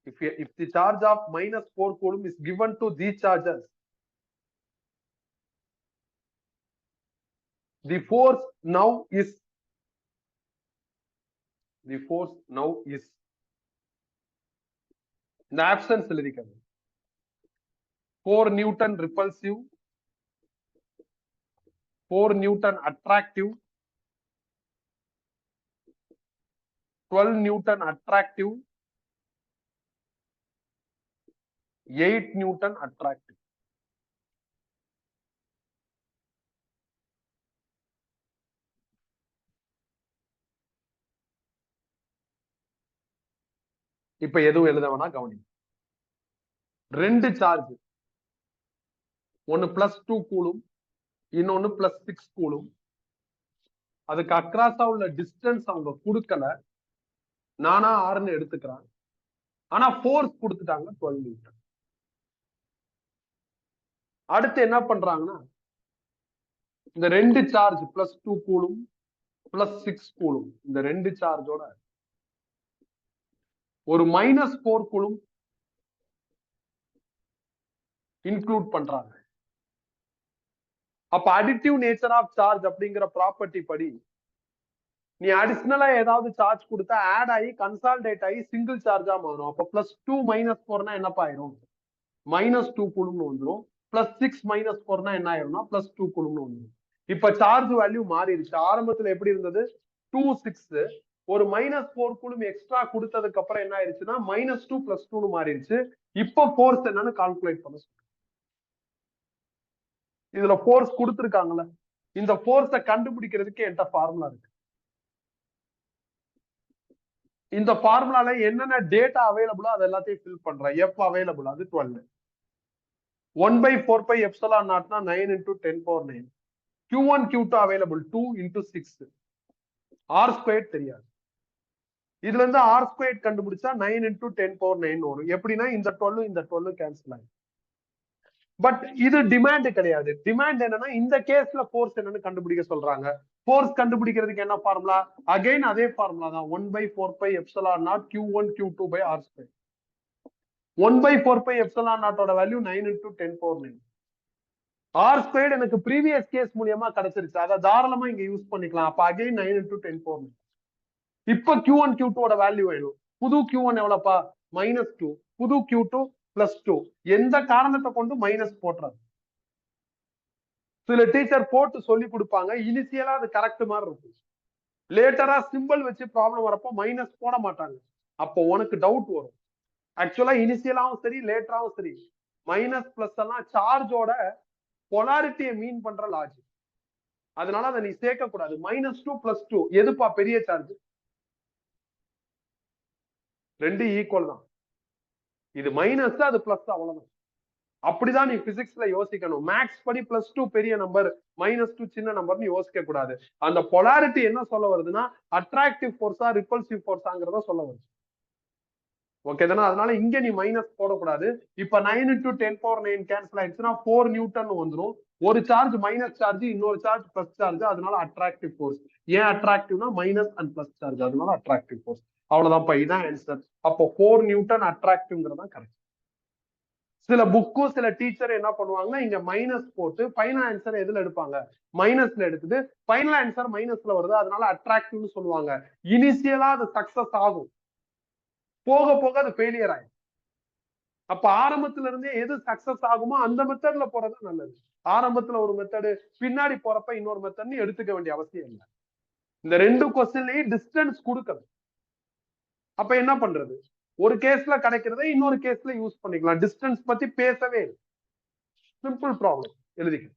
if the charge of minus 4 coulomb is given to these charges, the force now is in the absence எழுதிக்கணும். 4 Newton repulsive, 4 Newton attractive, 12 Newton attractive, 8 Newton attractive. இப்ப எதுவும் எழுத வேணா, கவனி. 2 charge, ஒன்னு +2 coulomb, இன்னொன்னு +6 coulomb. அதுக்கு அக்ராஸா உள்ள டிஸ்டன்ஸ் அவங்க கொடுக்கல, நானா ஆறுன்னு எடுத்துக்கிறான். ஆனா ஃபோர்ஸ் கொடுத்துட்டாங்க 12 நியூட்டன். அடுத்து என்ன பண்றாங்கன்னா, இந்த 2 சார்ஜ் +2 கூலும் +6 கூலும், இந்த 2 சார்ஜோட ஒரு -4 கூலும் இன்க்ளூட் பண்றாங்க. அப்ப அடிட்டிவ் நேச்சர் ஆஃப் சார்ஜ் அப்படிங்கிற ப்ராப்பர்ட்டி படி நீ அடிஷனலா ஏதாவது சார்ஜ் கொடுத்தா ஆட் ஆகி கன்சால்டேட் ஆகி சிங்கிள் சார்ஜா மாறும். அப்ப +2 -4னா என்னப்பா ஆயிரும், -2 கூலும்னு வந்துடும். +6 -4னா என்ன ஆயிரும்னா +2 கூலும்னு வந்துடும். இப்ப சார்ஜ் வேல்யூ மாறிடுச்சு. ஆரம்பத்துல எப்படி இருந்தது, 2 6, ஒரு -4 கூலும் எக்ஸ்ட்ரா கொடுத்ததுக்கு அப்புறம் என்ன ஆயிடுச்சுன்னா -2 +2னு மாறிடுச்சு. இப்ப ஃபோர்ஸ் என்னன்னு கால்குலேட் பண்ண சொல்லுங்க. இதுல ஃபோர்ஸ் கொடுத்துருக்காங்கல்ல, இந்த ஃபோர்ஸை கண்டுபிடிக்கிறதுக்கு என்கிட்ட ஃபார்முலா இருக்கு. இந்த ஃபார்முலால என்னென்ன டேட்டா அவைலபிளோ அது எல்லாத்தையும் ஃபில் பண்றேன். F அவைலபிள் அது 12. 1/4 pi epsilon நாட்னா 9 × 10⁻9. Q1 Q2 available 2 × 6. R² தெரியாது. இதுல இருந்து R² கண்டுபிடிச்சா 9 × 10⁻9 வரும். எப்படின்னா இந்த 12 இந்த 12 கேன்சல் ஆகும். பட் இது டிமாண்ட் கிடையாது. டிமாண்ட் என்னன்னா இந்த கேஸ்ல ஃபோர்ஸ் என்னன்னு கண்டுபிடிக்க சொல்றாங்க. ஃபோர்ஸ் கண்டுபிடிக்கிறதுக்கு என்ன ஃபார்முலா? அகைன் அதே ஃபார்முலா தான். 1/4πε0 Q1 Q2/r². 1/4πε0 வேல்யூ 9 × 10⁴ r² எனக்கு ப்ரீவியஸ் கேஸ் மூலியமா கிடைச்சிருச்சு. அதை தாராளமா இங்க யூஸ் பண்ணிக்கலாம். அப்ப அகைன் 9 × 10⁴. இப்ப Q1 Q2 வேல்யூ வேணும். புது Q1 எவ்வளவுப்பா? -2. புது Q2 +2. எந்த காரணத்தை கொண்டு மைனஸ் போட்டுறது. சில டீச்சர் போட்டு சொல்லி கொடுப்பாங்க. இனிஷியலா அது கரெக்ட் மாதிரி இருக்கும். லேட்டரா சிம்பிள் வச்சு ப்ராப்ளம் வரப்போ மைனஸ் போட மாட்டாங்க. அப்போ உனக்கு டவுட் வரும். ஆக்சுவலா இனிஷியலாவும் சரி லேட்டராவும் சரி மைனஸ் பிளஸ் எல்லாம் சார்ஜோட பொலாரிட்டியை மீன் பண்ற லாஜிக். அதனால அதை நீ சேர்க்க கூடாது. -2 +2 எதுப்பா பெரிய சார்ஜ்? ரெண்டு ஈக்குவல் தான். இது மைனஸ், அது பிளஸ், அவ்வளவுதான். அப்படிதான் நீ பிசிக்ஸ்ல யோசிக்கணும். மேக்ஸ் படி +2 பெரிய நம்பர், -2 சின்ன நம்பர்னு யோசிக்க கூடாது. அந்த பொலாரிட்டி என்ன சொல்ல வருதுன்னா அட்ராக்டிவ் ஃபோர்ஸா ரிப்பல்சிவ் ஃபோர்ஸாங்கிறத சொல்ல வருது. ஓகே தானே? அதனால இங்க நீ மைனஸ் போடக்கூடாது. இப்ப 9 × 10⁴ கேன்சல் ஆயிடுச்சுன்னா 4 நியூட்டன் வந்துடும். ஒரு சார்ஜ் மைனஸ் சார்ஜ், இன்னொரு சார்ஜ் பிளஸ் சார்ஜ். அதனால அட்ராக்டிவ் ஃபோர்ஸ். ஏன் அட்ராக்டிவ்னா மைனஸ் அண்ட் பிளஸ் சார்ஜ், அதனால அட்ராக்டிவ் ஃபோர்ஸ். அவ்வளவுதான். இதான் ஆன்சர். அப்போ 4 நியூட்டன் அட்ராக்டிவ்ங்கிறதா கரெக்ட். சில புக்கும் சில டீச்சர் என்ன பண்ணுவாங்கன்னா இங்க மைனஸ் போட்டு ஃபைனல் ஆன்சர் எதுல எடுப்பாங்க? மைனஸ்ல எடுத்துட்டு ஃபைனல் ஆன்சர் மைனஸ்ல வருது, அதனால அட்ராக்டிவ்னு சொல்லுவாங்க. இனிஷியலா அது சக்சஸ் ஆகும், போக போக அது ஃபெயிலியர் ஆகும். அப்ப ஆரம்பத்துல இருந்தே எது சக்சஸ் ஆகுமோ அந்த மெத்தட்ல போறது நல்லது. ஆரம்பத்துல ஒரு மெத்தடு, பின்னாடி போறப்ப இன்னொரு மெத்தட்னு எடுத்துக்க வேண்டிய அவசியம் இல்லை. இந்த ரெண்டு கொஸ்டின்லயும் டிஸ்டன்ஸ் கொடுக்கணும். அப்ப என்ன பண்றது? ஒரு கேஸ்ல கிடைக்கிறத இன்னொரு கேஸ்ல யூஸ் பண்ணிக்கலாம். டிஸ்டன்ஸ் பத்தி பேசவே இல்லை. சிம்பிள் ப்ராப்ளம் எழுதிக்க.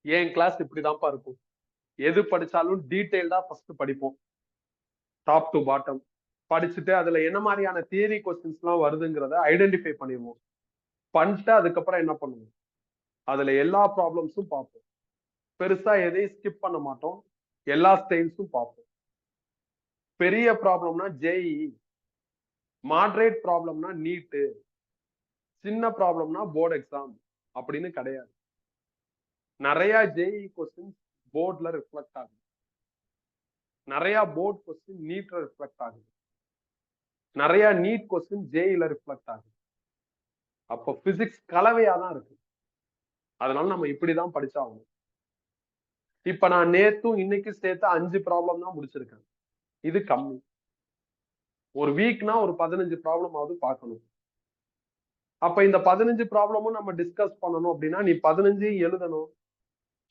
என் கிளாஸ் இப்படிதான்ப்பா இருக்கும். எது படிச்சாலும் டீடைல்டா ஃபர்ஸ்ட் படிப்போம், டாப் டு பாட்டம் படிச்சுட்டு அதுல என்ன மாதிரியான தியரி கொஸ்டின்ஸ் எல்லாம் வருதுங்கிறத ஐடென்டிஃபை பண்ணிடுவோம். பண்ணிட்டு அதுக்கப்புறம் என்ன பண்ணுவோம், அதுல எல்லா ப்ராப்ளம்ஸும் பார்ப்போம். பெருசா எதையும் ஸ்கிப் பண்ண மாட்டோம். எல்லா ஸ்டைல்ஸும் பார்ப்போம். பெரிய ப்ராப்ளம்னா ஜேஇ, மாடரேட் ப்ராப்ளம்னா நீட்டு, சின்ன ப்ராப்ளம்னா போர்டு எக்ஸாம் அப்படின்னு கிடையாது. நிறைய ஜேஇ கொஸ்டின் போர்ட்ல ரிஃப்ளெக்ட் ஆகுது, நிறைய போர்ட் கொஸ்டின் நீட்ல ரிஃப்ளெக்ட் ஆகுது, நிறைய நீட் கொஸ்டின் ஜேஇல ரிஃப்ளெக்ட் ஆகுது. அப்போ பிசிக்ஸ் கலவையா தான் இருக்கு. அதனால நம்ம இப்படிதான் படிச்சாகணும். இப்ப நான் நேத்தும் இன்னைக்கு சேர்த்து 5 ப்ராப்ளம் தான் முடிச்சிருக்கேன். இது கம்மி. ஒரு வீக்னா ஒரு 15 ப்ராப்ளம் ஆவது பார்க்கணும். அப்ப இந்த 15 ப்ராப்ளமும் நம்ம டிஸ்கஸ் பண்ணணும் அப்படின்னா நீ 15 எழுதணும்.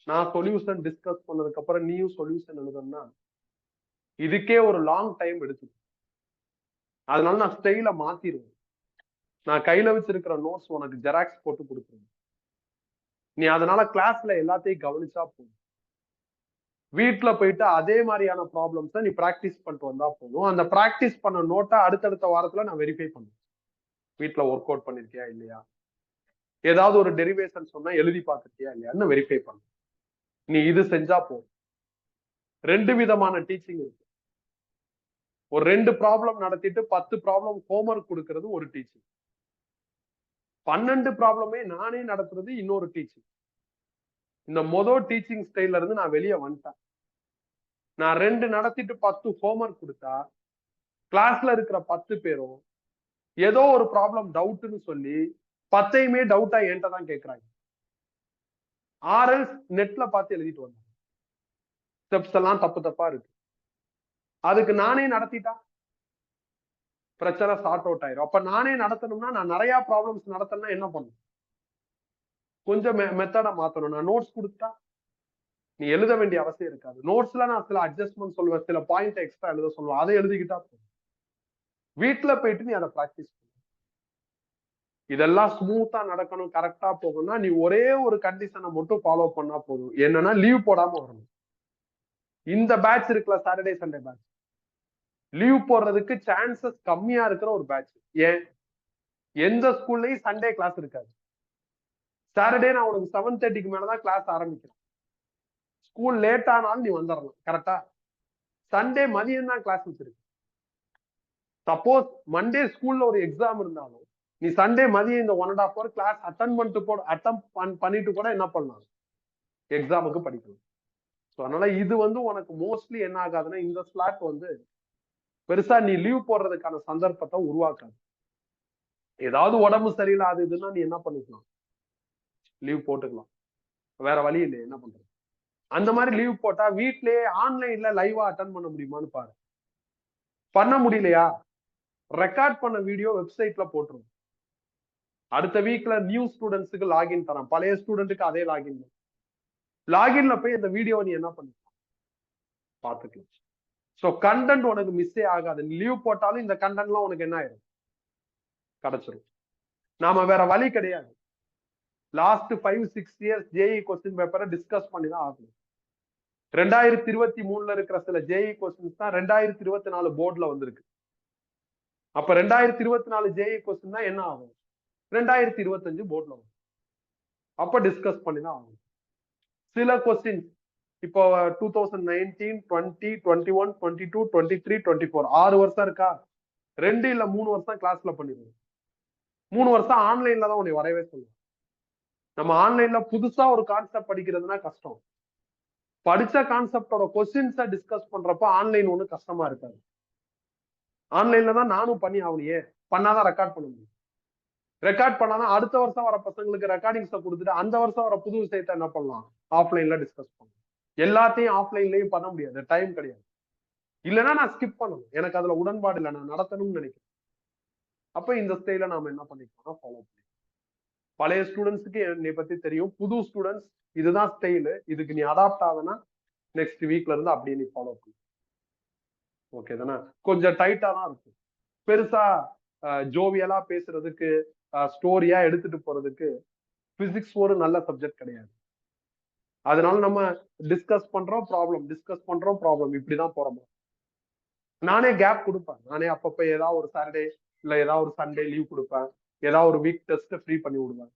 நான் சொல்யூஷன் டிஸ்கஸ் பண்ணதுக்கு அப்புறம் நீயும் சொல்யூஷன் எழுதணும்னா இதுக்கே ஒரு லாங் டைம் எடுத்து. அதனால நான் ஸ்டைல மாத்திடுவேன். நான் கையில வச்சிருக்கிற நோட்ஸ் உனக்கு ஜெராக்ஸ் போட்டு கொடுத்துருவேன். நீ அதனால கிளாஸ்ல எல்லாத்தையும் கவனிச்சா போதும். வீட்டுல போயிட்டு அதே மாதிரியான ப்ராப்ளம்ஸை நீ பிராக்டிஸ் பண்ணிட்டு வந்தா போதும். அந்த பிராக்டிஸ் பண்ண நோட்டை அடுத்தடுத்த வாரத்துல நான் வெரிஃபை பண்ணுவேன். வீட்டுல ஒர்க் அவுட் பண்ணிருக்கியா இல்லையா, ஏதாவது ஒரு டெரிவேஷன் சொன்னா எழுதி பார்த்துட்டியா இல்லையான்னு வெரிஃபை பண்ணு. நீ இது செஞ்சா போதும். 2 விதமான டீச்சிங் இருக்கு. ஒரு 2 ப்ராப்ளம் நடத்திட்டு 10 ப்ராப்ளம் ஹோம்ஒர்க் கொடுக்கிறது ஒரு டீச்சிங். 12 ப்ராப்ளமே நானே நடத்துறது இன்னொரு டீச்சிங். இந்த மொதல் டீச்சிங் ஸ்டைல்ல இருந்து நான் வெளியே வந்துட்டேன். நான் 2 நடத்திட்டு 10 ஹோம்ஒர்க் கொடுத்தா கிளாஸ்ல இருக்கிற 10 பேரும் ஏதோ ஒரு ப்ராப்ளம் டவுட்னு சொல்லி 10யுமே டவுட்டா என்கிட்ட தான் கேட்கறாங்க. ஆர்எல்ஸ் நெட்ல பார்த்து எழுதிட்டு வந்தாங்க. ஸ்டெப்ஸ் எல்லாம் தப்பு தப்பா இருக்கு. அதுக்கு நானே நடத்திட்டா பிரச்சனை சார்ட் அவுட் ஆயிரும். அப்ப நானே நடத்தணும்னா நான் நிறைய ப்ராப்ளம்ஸ் நடத்தணும்னா என்ன பண்ணும்? கொஞ்சம் மெத்தடை மாத்தணும். நான் நோட்ஸ் கொடுத்தா நீ எழுத வேண்டிய அவசியம் இருக்காது. நோட்ஸ்ல நான் சில அட்ஜஸ்ட்மெண்ட் சொல்லுவேன், சில பாயிண்ட் எக்ஸ்ட்ரா எழுத சொல்லுவேன். அதை எழுதிக்கிட்டா போதும். வீட்டுல போயிட்டு நீ அதை பிராக்டிஸ் பண்ணு. இதெல்லாம் ஸ்மூத்தா நடக்கணும், கரெக்டா போகணும்னா நீ ஒரே ஒரு கண்டிஷனை மட்டும் ஃபாலோ பண்ணா போதும். என்னன்னா லீவ் போடாம வரணும். இந்த பேட்ச் இருக்குல்ல, சாட்டர்டே சண்டே பேட்ச், லீவ் போடுறதுக்கு சான்சஸ் கம்மியா இருக்கிற ஒரு பேட்ச். ஏன்? எந்த ஸ்கூல்லயும் சண்டே கிளாஸ் இருக்காது. சாட்டர்டே நான் உனக்கு 7:30க்கு மேலதான் கிளாஸ் ஆரம்பிக்கிறேன். ஸ்கூல் லேட் ஆனாலும் நீ வந்துடலாம். கரெக்டா? சண்டே மதியம் தான் கிளாஸ் வச்சிருக்கு. சப்போஸ் மண்டே ஸ்கூல்ல ஒரு எக்ஸாம் இருந்தாலும் நீ சண்டே மதியம் இந்த 1.5 hour கிளாஸ் அட்டன் பண்ணிட்டு கூட என்ன பண்ணலாம், எக்ஸாமுக்கு படிக்கலாம். அதனால இது உனக்கு மோஸ்ட்லி என்ன ஆகாதுன்னா, இந்த ஸ்லாட் பெருசா நீ லீவ் போடுறதுக்கான சந்தர்ப்பத்தை உருவாக்காது. ஏதாவது உடம்பு சரியில்லை அது இதுன்னா நீ என்ன பண்ணிக்கலாம், லீவ் போட்டுக்கலாம். வேற வழி இல்லையே, என்ன பண்றது? அந்த மாதிரி லீவ் போட்டா வீட்லயே ஆன்லைன்ல லைவா அட்டன் பண்ண முடியுமான்னு பாரு. பண்ண முடியலையா, ரெக்கார்ட் பண்ண வீடியோ வெப்சைட்ல போட்டுரும். அடுத்த வீக்ல நியூ ஸ்டூடெண்ட்ஸுக்கு லாகின் தரேன், பழைய ஸ்டூடெண்ட்டுக்கு அதே லாகின்ல போய் இந்த வீடியோ நீ என்ன பண்ணிக்கலாம், பாத்துக்கலாம். சோ கண்டென்ட் உனக்கு மிஸ்ஸே ஆகாது. லீவ் போட்டாலும் இந்த கண்டென்ட்லாம் உனக்கு என்ன ஆயிரும், கிடைச்சிரும். நாம வேற வழி கிடையாது. லாஸ்ட் 5-6 இயர்ஸ் ஜேஇ கொஸ்டின் பேப்பரை டிஸ்கஸ் பண்ணி தான் ஆகணும். 2023ல இருக்கிற சில ஜேஇ கொஸ்டின்ஸ் தான் 2024 போர்டுல வந்திருக்கு. அப்ப 2024 ஜேஇ கொஸ்டின் தான் என்ன ஆகும், 2025 போர்டுல வரும். அப்ப டிஸ்கஸ் பண்ணி தான் ஆகும். சில கொஸ்டின்ஸ் இப்போ 2019, 20, 21, 22, 23, 24 6 வருஷம் இருக்கா, 2 இல்ல 3 வருஷம் கிளாஸ்ல பண்ணிடுவோம். 3 வருஷம் ஆன்லைன்ல தான் உன்னை வரையவே சொல்லுவோம். நம்ம ஆன்லைன்ல புதுசா ஒரு கான்செப்ட் படிக்கிறதுனா கஷ்டம். படிச்ச கான்செப்டோட கொஸ்டின்ஸை டிஸ்கஸ் பண்றப்ப ஆன்லைன் ஒண்ணு கஷ்டமா இருக்காது. ஆன்லைன்ல தான் நானும் பண்ணி ஆகலையே, பண்ணாதான் ரெக்கார்ட் பண்ண முடியும். ரெக்கார்ட் பண்ணாதான் அடுத்த வருஷம் வர பசங்களுக்கு ரெக்கார்டிங்ஸை கொடுத்துட்டு அந்த வருஷம் வர புது விஷயத்தை என்ன பண்ணலாம், ஆஃப்லைன்ல டிஸ்கஸ் பண்ணலாம். எல்லாத்தையும் ஆஃப்லைன்லயும் பண்ண முடியாது, டைம் கிடையாது. இல்லைன்னா நான் ஸ்கிப் பண்ணணும், எனக்கு அதுல உடன்பாடு இல்லை, நான் நடத்தணும்னு நினைக்கிறேன். அப்ப இந்த ஸ்டைல நாம என்ன பண்ணிக்கலாம், ஃபாலோ பண்ணி. பழைய ஸ்டூடெண்ட்ஸுக்கு என்னை பத்தி தெரியும், புது ஸ்டூடெண்ட்ஸ் இதுதான் ஸ்டைலு, இதுக்கு நீ அடாப்ட் ஆகுனா நெக்ஸ்ட் வீக்ல இருந்து அப்படியே நீ ஃபாலோ பண்ணு. ஓகே தானே? கொஞ்சம் டைட்டா தான் இருக்கும். பெருசா ஜோவியலா பேசுறதுக்கு, ஸ்டோரியா எடுத்துட்டு போறதுக்கு பிசிக்ஸ் ஒரு நல்ல சப்ஜெக்ட் கிடையாது. அதனால நம்ம டிஸ்கஸ் பண்றோம் ப்ராப்ளம் இப்படிதான் போறோம். நானே கேப் கொடுப்பேன். நானே அப்பப்ப ஏதாவது ஒரு சாட்டர்டே இல்ல ஏதாவது ஒரு சண்டே லீவ் கொடுப்பேன். ஏதாவது ஒரு வீக் டெஸ்ட் ஃப்ரீ பண்ணி விடுவேன்.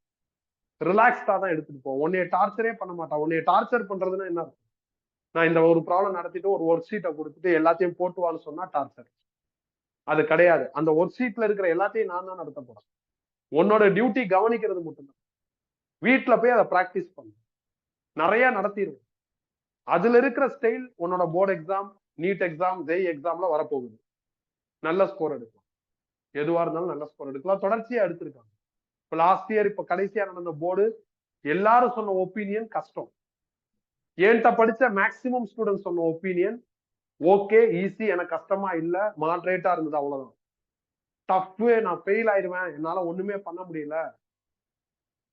ரிலாக்ஸ்டா தான் எடுத்துட்டு போவோம். உன்னைய டார்ச்சரே பண்ண மாட்டான். உன்னைய டார்ச்சர் பண்றதுன்னா என்ன இருக்கும்? நான் இந்த ஒரு ப்ராப்ளம் நடத்திட்டு ஒரு ஒர்க் ஷீட்டை கொடுத்துட்டு எல்லாத்தையும் போட்டுவான்னு சொன்னா டார்ச்சர். அது கிடையாது. அந்த ஒர்க் ஷீட்ல இருக்கிற எல்லாத்தையும் நான் தான் நடத்த போறேன். உன்னோட டியூட்டி கவனிக்கிறது மட்டும்தான். வீட்டுல போய் அதை பிராக்டிஸ் பண்ணு. நிறைய நடத்திடுவோம். அதுல இருக்கிற ஸ்டைல் உன்னோட board exam, NEET exam, JEE எக்ஸாம்ல வரப்போகுது. நல்ல ஸ்கோர் எடுக்கலாம். எதுவா இருந்தாலும் நல்ல ஸ்கோர் எடுக்கலாம். தொடர்ச்சியா எடுத்திருக்காங்க. இப்ப லாஸ்ட் இயர் இப்ப கடைசியா நடந்த போர்டு எல்லாரும் சொன்ன ஒப்பீனியன் கஷ்டம். என்கிட்ட படிச்ச மேக்சிமம் ஸ்டூடெண்ட் சொன்ன ஒப்பீனியன் ஓகே, ஈஸி, எனக்கு கஷ்டமா இல்ல, மாடரேட்டா இருந்தது, அவ்வளவுதான். டஃப், நான் ஃபெயில் ஆயிடுவேன், என்னால ஒண்ணுமே பண்ண முடியல,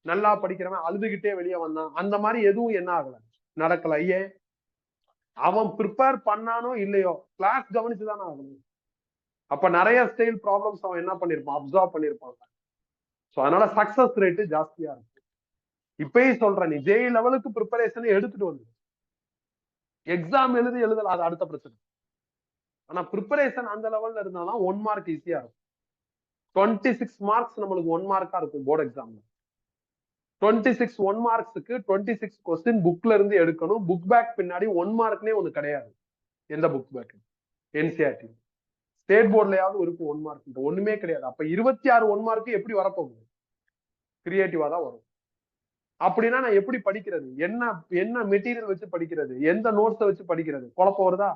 நல்லா படிக்கிறவன் அழுதுகிட்டே வெளியே வந்தான், அந்த மாதிரி எதுவும் என்ன ஆகல, நடக்கல. ஏன்? அவன் ப்ரிப்பேர் பண்ணானோ இல்லையோ கிளாஸ் கவனிச்சுதானே ஆகணும். அப்ப நிறைய ஸ்டைல் ப்ராப்ளம்ஸ் அவன் என்ன பண்ணிருப்பான், அப்சர்வ் பண்ணிருப்பாங்க. சோ அதனால சக்சஸ் ரேட்டு ஜாஸ்தியா இருக்கு. இப்பயும் சொல்றேன், நீ ஜேஇ லெவலுக்கு ப்ரிப்பரேஷன் எடுத்துட்டு வந்து எக்ஸாம் எழுதல, அது அடுத்த பிரச்சனை. ஆனா ப்ரிப்பரேஷன் அந்த லெவல்ல இருந்தாலும் 1 மார்க் ஈஸியா இருக்கும். 26 மார்க்ஸ் நம்மளுக்கு 1 மார்க்கா இருக்கும் போர்டு எக்ஸாம்ல. 26 1 மார்க்ஸுக்கு 26 கொஸ்டின் புக்ல இருந்து எடுக்கணும். புக் பேக் பின்னாடி 1 மார்க்னே ஒண்ணு கிடையாது. எந்த புக் பேக்? என்சிஆர்டி. ஸ்டேட் போர்ட்லயாவது இருக்கும் 1 மார்க். ஒண்ணுமே கிடையாது. அப்ப 26 1 மார்க் எப்படி வரப்போகுது? கிரியேட்டிவா தான் வரும். அப்படின்னா நான் எப்படி படிக்கிறது? என்ன மெட்டீரியல் வச்சு படிக்கிறது? எந்த நோட்ஸை வச்சு படிக்கிறது? குழப்பம் வருதா?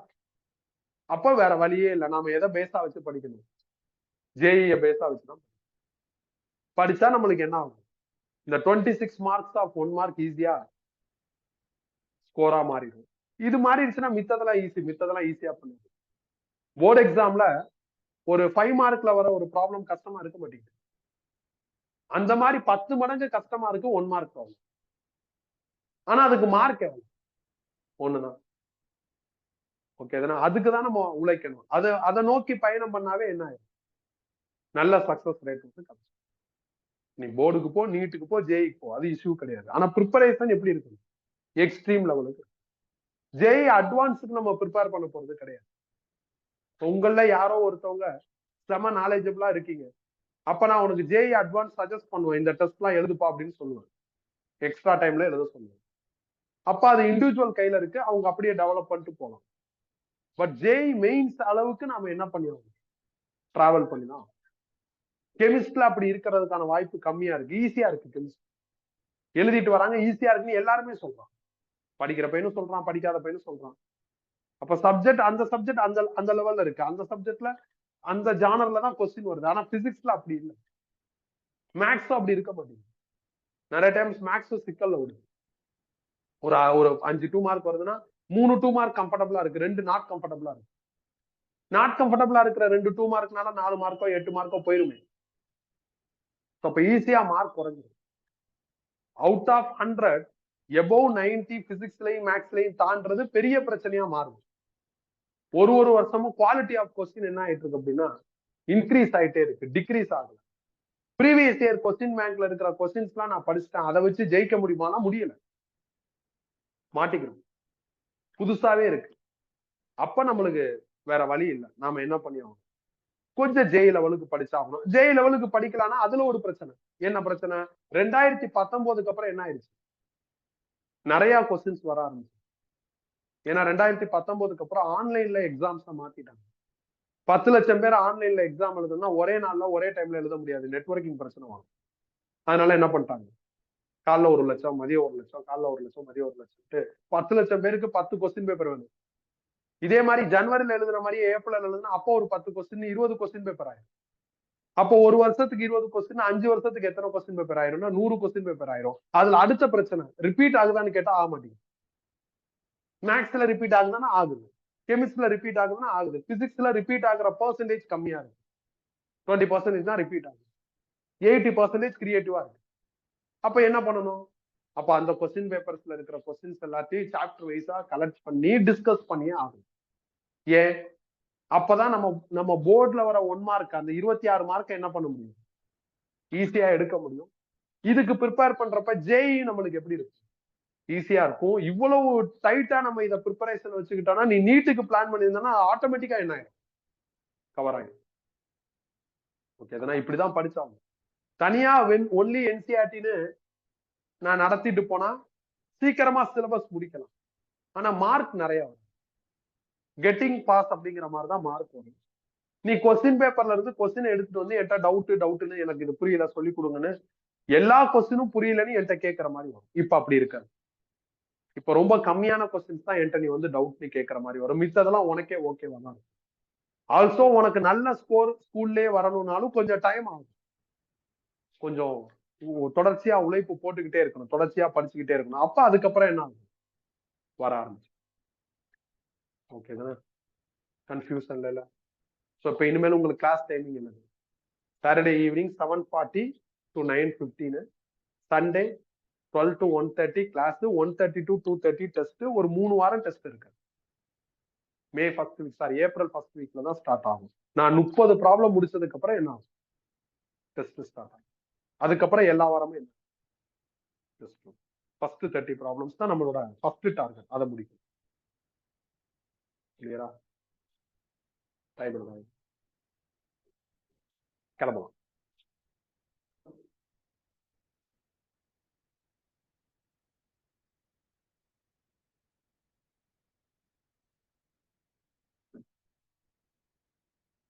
அப்ப வேற வழியே இல்லை. நாம எதை பேஸா வச்சு படிக்கணும்? ஜேஇ பேஸா வச்சுதான் படிச்சா நம்மளுக்கு என்ன ஆகும்? இந்த 26 மார்க்ஸ் ஆஃப் 1 மார்க் ஈஸியா ஸ்கோரா மாறிடும். இது மாறிடுச்சுன்னா மித்ததெல்லாம் ஈஸியா பண்ணுது. போர்டு எக்ஸாம்ல ஒரு 5 மார்க்ல வர ஒரு ப்ராப்ளம் கஷ்டமா இருக்க மாட்டேங்குது. அந்த மாதிரி 10 மடங்கு கஷ்டமா இருக்கு 1 மார்க் ப்ராப்ளம். ஆனா அதுக்கு மார்க் எவ்வளவு? ஒண்ணுதான். ஓகே, அதுக்குதான் நம்ம உழைக்கணும். அதை நோக்கி பயணம் பண்ணாவே என்ன ஆயிடும்? நல்ல சக்சஸ் ரேட் வந்து கிடைக்கும். நீ போர்டுக்கு போ, நீட்டுக்கு போ, ஜேஇக்கு போ, அது இஷ்யூ கிடையாது. ஆனா ப்ரிப்பரேஷன் எப்படி இருக்கு? எக்ஸ்ட்ரீம் லெவலுக்கு. ஜேஇ அட்வான்ஸுக்கு நம்ம ப்ரிப்பேர் பண்ண போறது கிடையாது. உங்கள யாரோ ஒருத்தவங்க செம நாலேஜபிளா இருக்கீங்க, அப்ப நான் உனக்கு ஜேஇ அட்வான்ஸ் சஜஸ்ட் பண்ணுவேன், இந்த டெஸ்ட் எல்லாம் எழுதுப்பா அப்படின்னு சொல்லுவேன். எக்ஸ்ட்ரா டைம்ல எழுத சொல்லுவேன். அப்ப அது இண்டிவிஜுவல் கையில இருக்கு, அவங்க அப்படியே டெவலப் பண்ணிட்டு போகலாம். பட் ஜேஇ மெயின்ஸ் அளவுக்கு நாம என்ன பண்ணிடுவோம்? டிராவல் பண்ணிதான். கெமிஸ்ட்ல அப்படி இருக்கிறதுக்கான வாய்ப்பு கம்மியா இருக்கு. ஈஸியா இருக்கு கெமிஸ்ட்ரி. எழுதிட்டு வராங்க, ஈஸியா இருக்குன்னு எல்லாருமே சொல்றான். படிக்கிற பையனும் சொல்றான், படிக்காத பையனும் சொல்றான். அப்ப அந்த சப்ஜெக்ட் அந்த லெவல்ல இருக்கு. அந்த சப்ஜெக்ட்ல அந்த ஜானர்ல தான் கொஸ்டின் வருது. ஆனா பிசிக்ஸ்ல அப்படி இல்லை. மேக்ஸ் அப்படி இருக்க மாட்டேங்குது. நிறைய டைம்ஸ் மேக்ஸ் சிக்கல்ல விடுது. ஒரு 5 2 மார்க் வருதுன்னா 3 2 மார்க் கம்ஃபர்டபுளா இருக்கு, 2 நாட் கம்ஃபர்டபுளா இருக்கு. நாட் கம்ஃபர்டபுளா இருக்கிற 2 2 மார்க்னால 4 மார்க்கோ 8 மார்க்கோ போயிருமே. அப்ப ஈஸியா மார்க் குறைஞ்சிடும். அவுட் ஆஃப் 100 எபோவ் 90 பிசிக்ஸ்லயும் மேக்ஸ்லயும் தாண்டது பெரிய பிரச்சனையா மாறுது. ஒரு வருஷமும் குவாலிட்டி ஆஃப் கொஸ்டின் என்ன ஆயிட்டு இருக்கு அப்படின்னா இன்க்ரீஸ் ஆயிட்டே இருக்கு, டிக்ரீஸ் ஆகல. ப்ரீவியஸ் இயர் கொஸ்டின் பேங்க்ல இருக்கிற கொஸ்டின்ஸ் எல்லாம் நான் படிச்சுட்டேன், அதை வச்சு ஜெயிக்க முடியுமானா முடியல, மாட்டிக்கிறோம். புதுசாவே இருக்கு. அப்ப நம்மளுக்கு வேற வழி இல்லை. நாம என்ன பண்ணி ஆகணும்? கொஞ்சம் ஜேஇ லெவலுக்கு படிச்சாகணும். ஜேஇ லெவலுக்கு படிக்கலாம்னா அதுல ஒரு பிரச்சனை. என்ன பிரச்சனை? 2019க்கு அப்புறம் என்ன ஆயிடுச்சு? நிறைய கொஸ்டின்ஸ் வர ஆரம்பிச்சு. ஏன்னா 2019க்கு அப்புறம் ஆன்லைன்ல எக்ஸாம்ஸ் மாத்திட்டாங்க. 10 லட்சம் பேர் ஆன்லைன்ல எக்ஸாம் எழுதுனா ஒரே நாள்ல ஒரே டைம்ல எழுத முடியாது, நெட்வொர்க்கிங் பிரச்சனை வரும். அதனால என்ன பண்ணிட்டாங்க? காலைல 1 லட்சம், மதியம் 1 லட்சம், காலைல 1 லட்சம், மதியம் 1 லட்சம், 10 லட்சம் பேருக்கு 10 கொஸ்டின் பேப்பர் வேணும். இதே மாதிரி ஜனவரியில எழுதுற மாதிரி ஏப்ரல் எழுதுனா அப்போ ஒரு 10 கொஸ்டின் 20 கொஸ்டின் பேப்பர் ஆயிரும். அப்போ ஒரு வருஷத்துக்கு 20 கொஸ்டின், 5 வருஷத்துக்கு எத்தனை கொஸ்டின் பேப்பர் ஆயிரும்னா 100 கொஸ்டின் பேப்பர் ஆயிரும். அதுல அடுத்த பிரச்சனை ரிப்பீட் ஆகுதான்னு கேட்டா ஆக மாட்டேங்குது. மேக்ஸ்ல ரிப்பீட் ஆகுதானா ஆகுது, கெமிஸ்ட்ரில ரிப்பீட் ஆகுதுன்னா ஆகுது, பிசிக்ஸ்ல ரிப்பீட் ஆகுற பெர்சன்டேஜ் கம்மியா இருக்கு. 20% தான் ரிப்பீட் ஆகுது, 80% கிரியேட்டிவா இருக்கு. அப்ப என்ன பண்ணணும்? அப்ப அந்த கொஸ்டின் பேப்பர்ஸ்ல இருக்கிற கொஸ்டின்ஸ் எல்லாத்தையும் சாப்டர் வைஸா கலெக்ட் பண்ணி டிஸ்கஸ் பண்ணியே ஆகும். ஏன்? அப்பதான் நம்ம போர்ட்ல வர 1 மார்க், அந்த 26 மார்க் என்ன பண்ண முடியும்? ஈஸியா எடுக்க முடியும். இதுக்கு ப்ரிப்பேர் பண்றப்ப ஜேஇ நம்மளுக்கு எப்படி இருக்கும்? ஈஸியா இருக்கும். இவ்வளவு டைட்டா நம்ம இத ப்ரிப்பரேஷன் வச்சுக்கிட்டோம்னா, நீ நீட்டுக்கு பிளான் பண்ணியிருந்தா ஆட்டோமேட்டிக்கா என்ன ஆயிடும்? கவர் ஆயிடும். ஓகே, இப்படிதான் படிச்சாங்க. தனியா ஒன்லி என்சிஆர்டின்னு நான் நடத்திட்டு போனா சீக்கிரமா சிலபஸ் முடிக்கலாம். ஆனா மார்க் நிறைய வரும். கெட்டிங் பாஸ் அப்படிங்கிற மாதிரி தான் மார்க் வரும். நீ கொஸ்டின் பேப்பர்ல இருந்து கொஸ்டின் எடுத்துட்டு வந்து என்கிட்ட டவுட்னு, எனக்கு இது புரியல சொல்லி கொடுங்கன்னு எல்லா கொஸ்டினும் புரியலன்னு என்கிட்ட கேட்கற மாதிரி வரும். இப்ப அப்படி இருக்காது. இப்ப ரொம்ப கம்மியான கொஸ்டின்ஸ் தான் என்கிட்ட நீ வந்து டவுட்னு கேட்கற மாதிரி வரும். மித்ததெல்லாம் உனக்கே ஓகேவா தான். ஆல்சோ உனக்கு நல்ல ஸ்கோர் ஸ்கூல்லே வரணும்னாலும் கொஞ்சம் டைம் ஆகும். கொஞ்சம் தொடர்ச்சியா உழைப்பு போட்டுக்கிட்டே இருக்கணும், தொடர்ச்சியா படிச்சுக்கிட்டே இருக்கணும். அப்ப அதுக்கப்புறம் என்ன ஆகும்? வர ஆரம்பிச்சு. ஓகே தானே? கன்ஃபியூஷன்ல இல்ல. சோ இப்ப இனிமேல் உங்களுக்கு கிளாஸ் டைமிங் என்னது? Saturday evening 7:40 to 9:15, Sunday 12 to 1:30 class, 1:30 to 2:30 test. ஒரு 3 வாரம் டெஸ்ட் இருக்கு. May first week, sorry April first வீக்ல தான் ஸ்டார்ட் ஆகும். நான் 30 ப்ராப்ளம் முடிச்சதுக்கு அப்புறம் என்ன ஆகும்? டெஸ்ட் ஸ்டார்ட் ஆகும். அதுக்கப்புறம் எல்லா வாரமும் என்ன? டெஸ்ட். ஃபர்ஸ்ட் 30 ப்ராப்ளம்ஸ் தான் நம்மளோட ஃபர்ஸ்ட் டார்கெட், அதை முடிக்கும். கிளியரா? டைம் கிளம்பலாம்.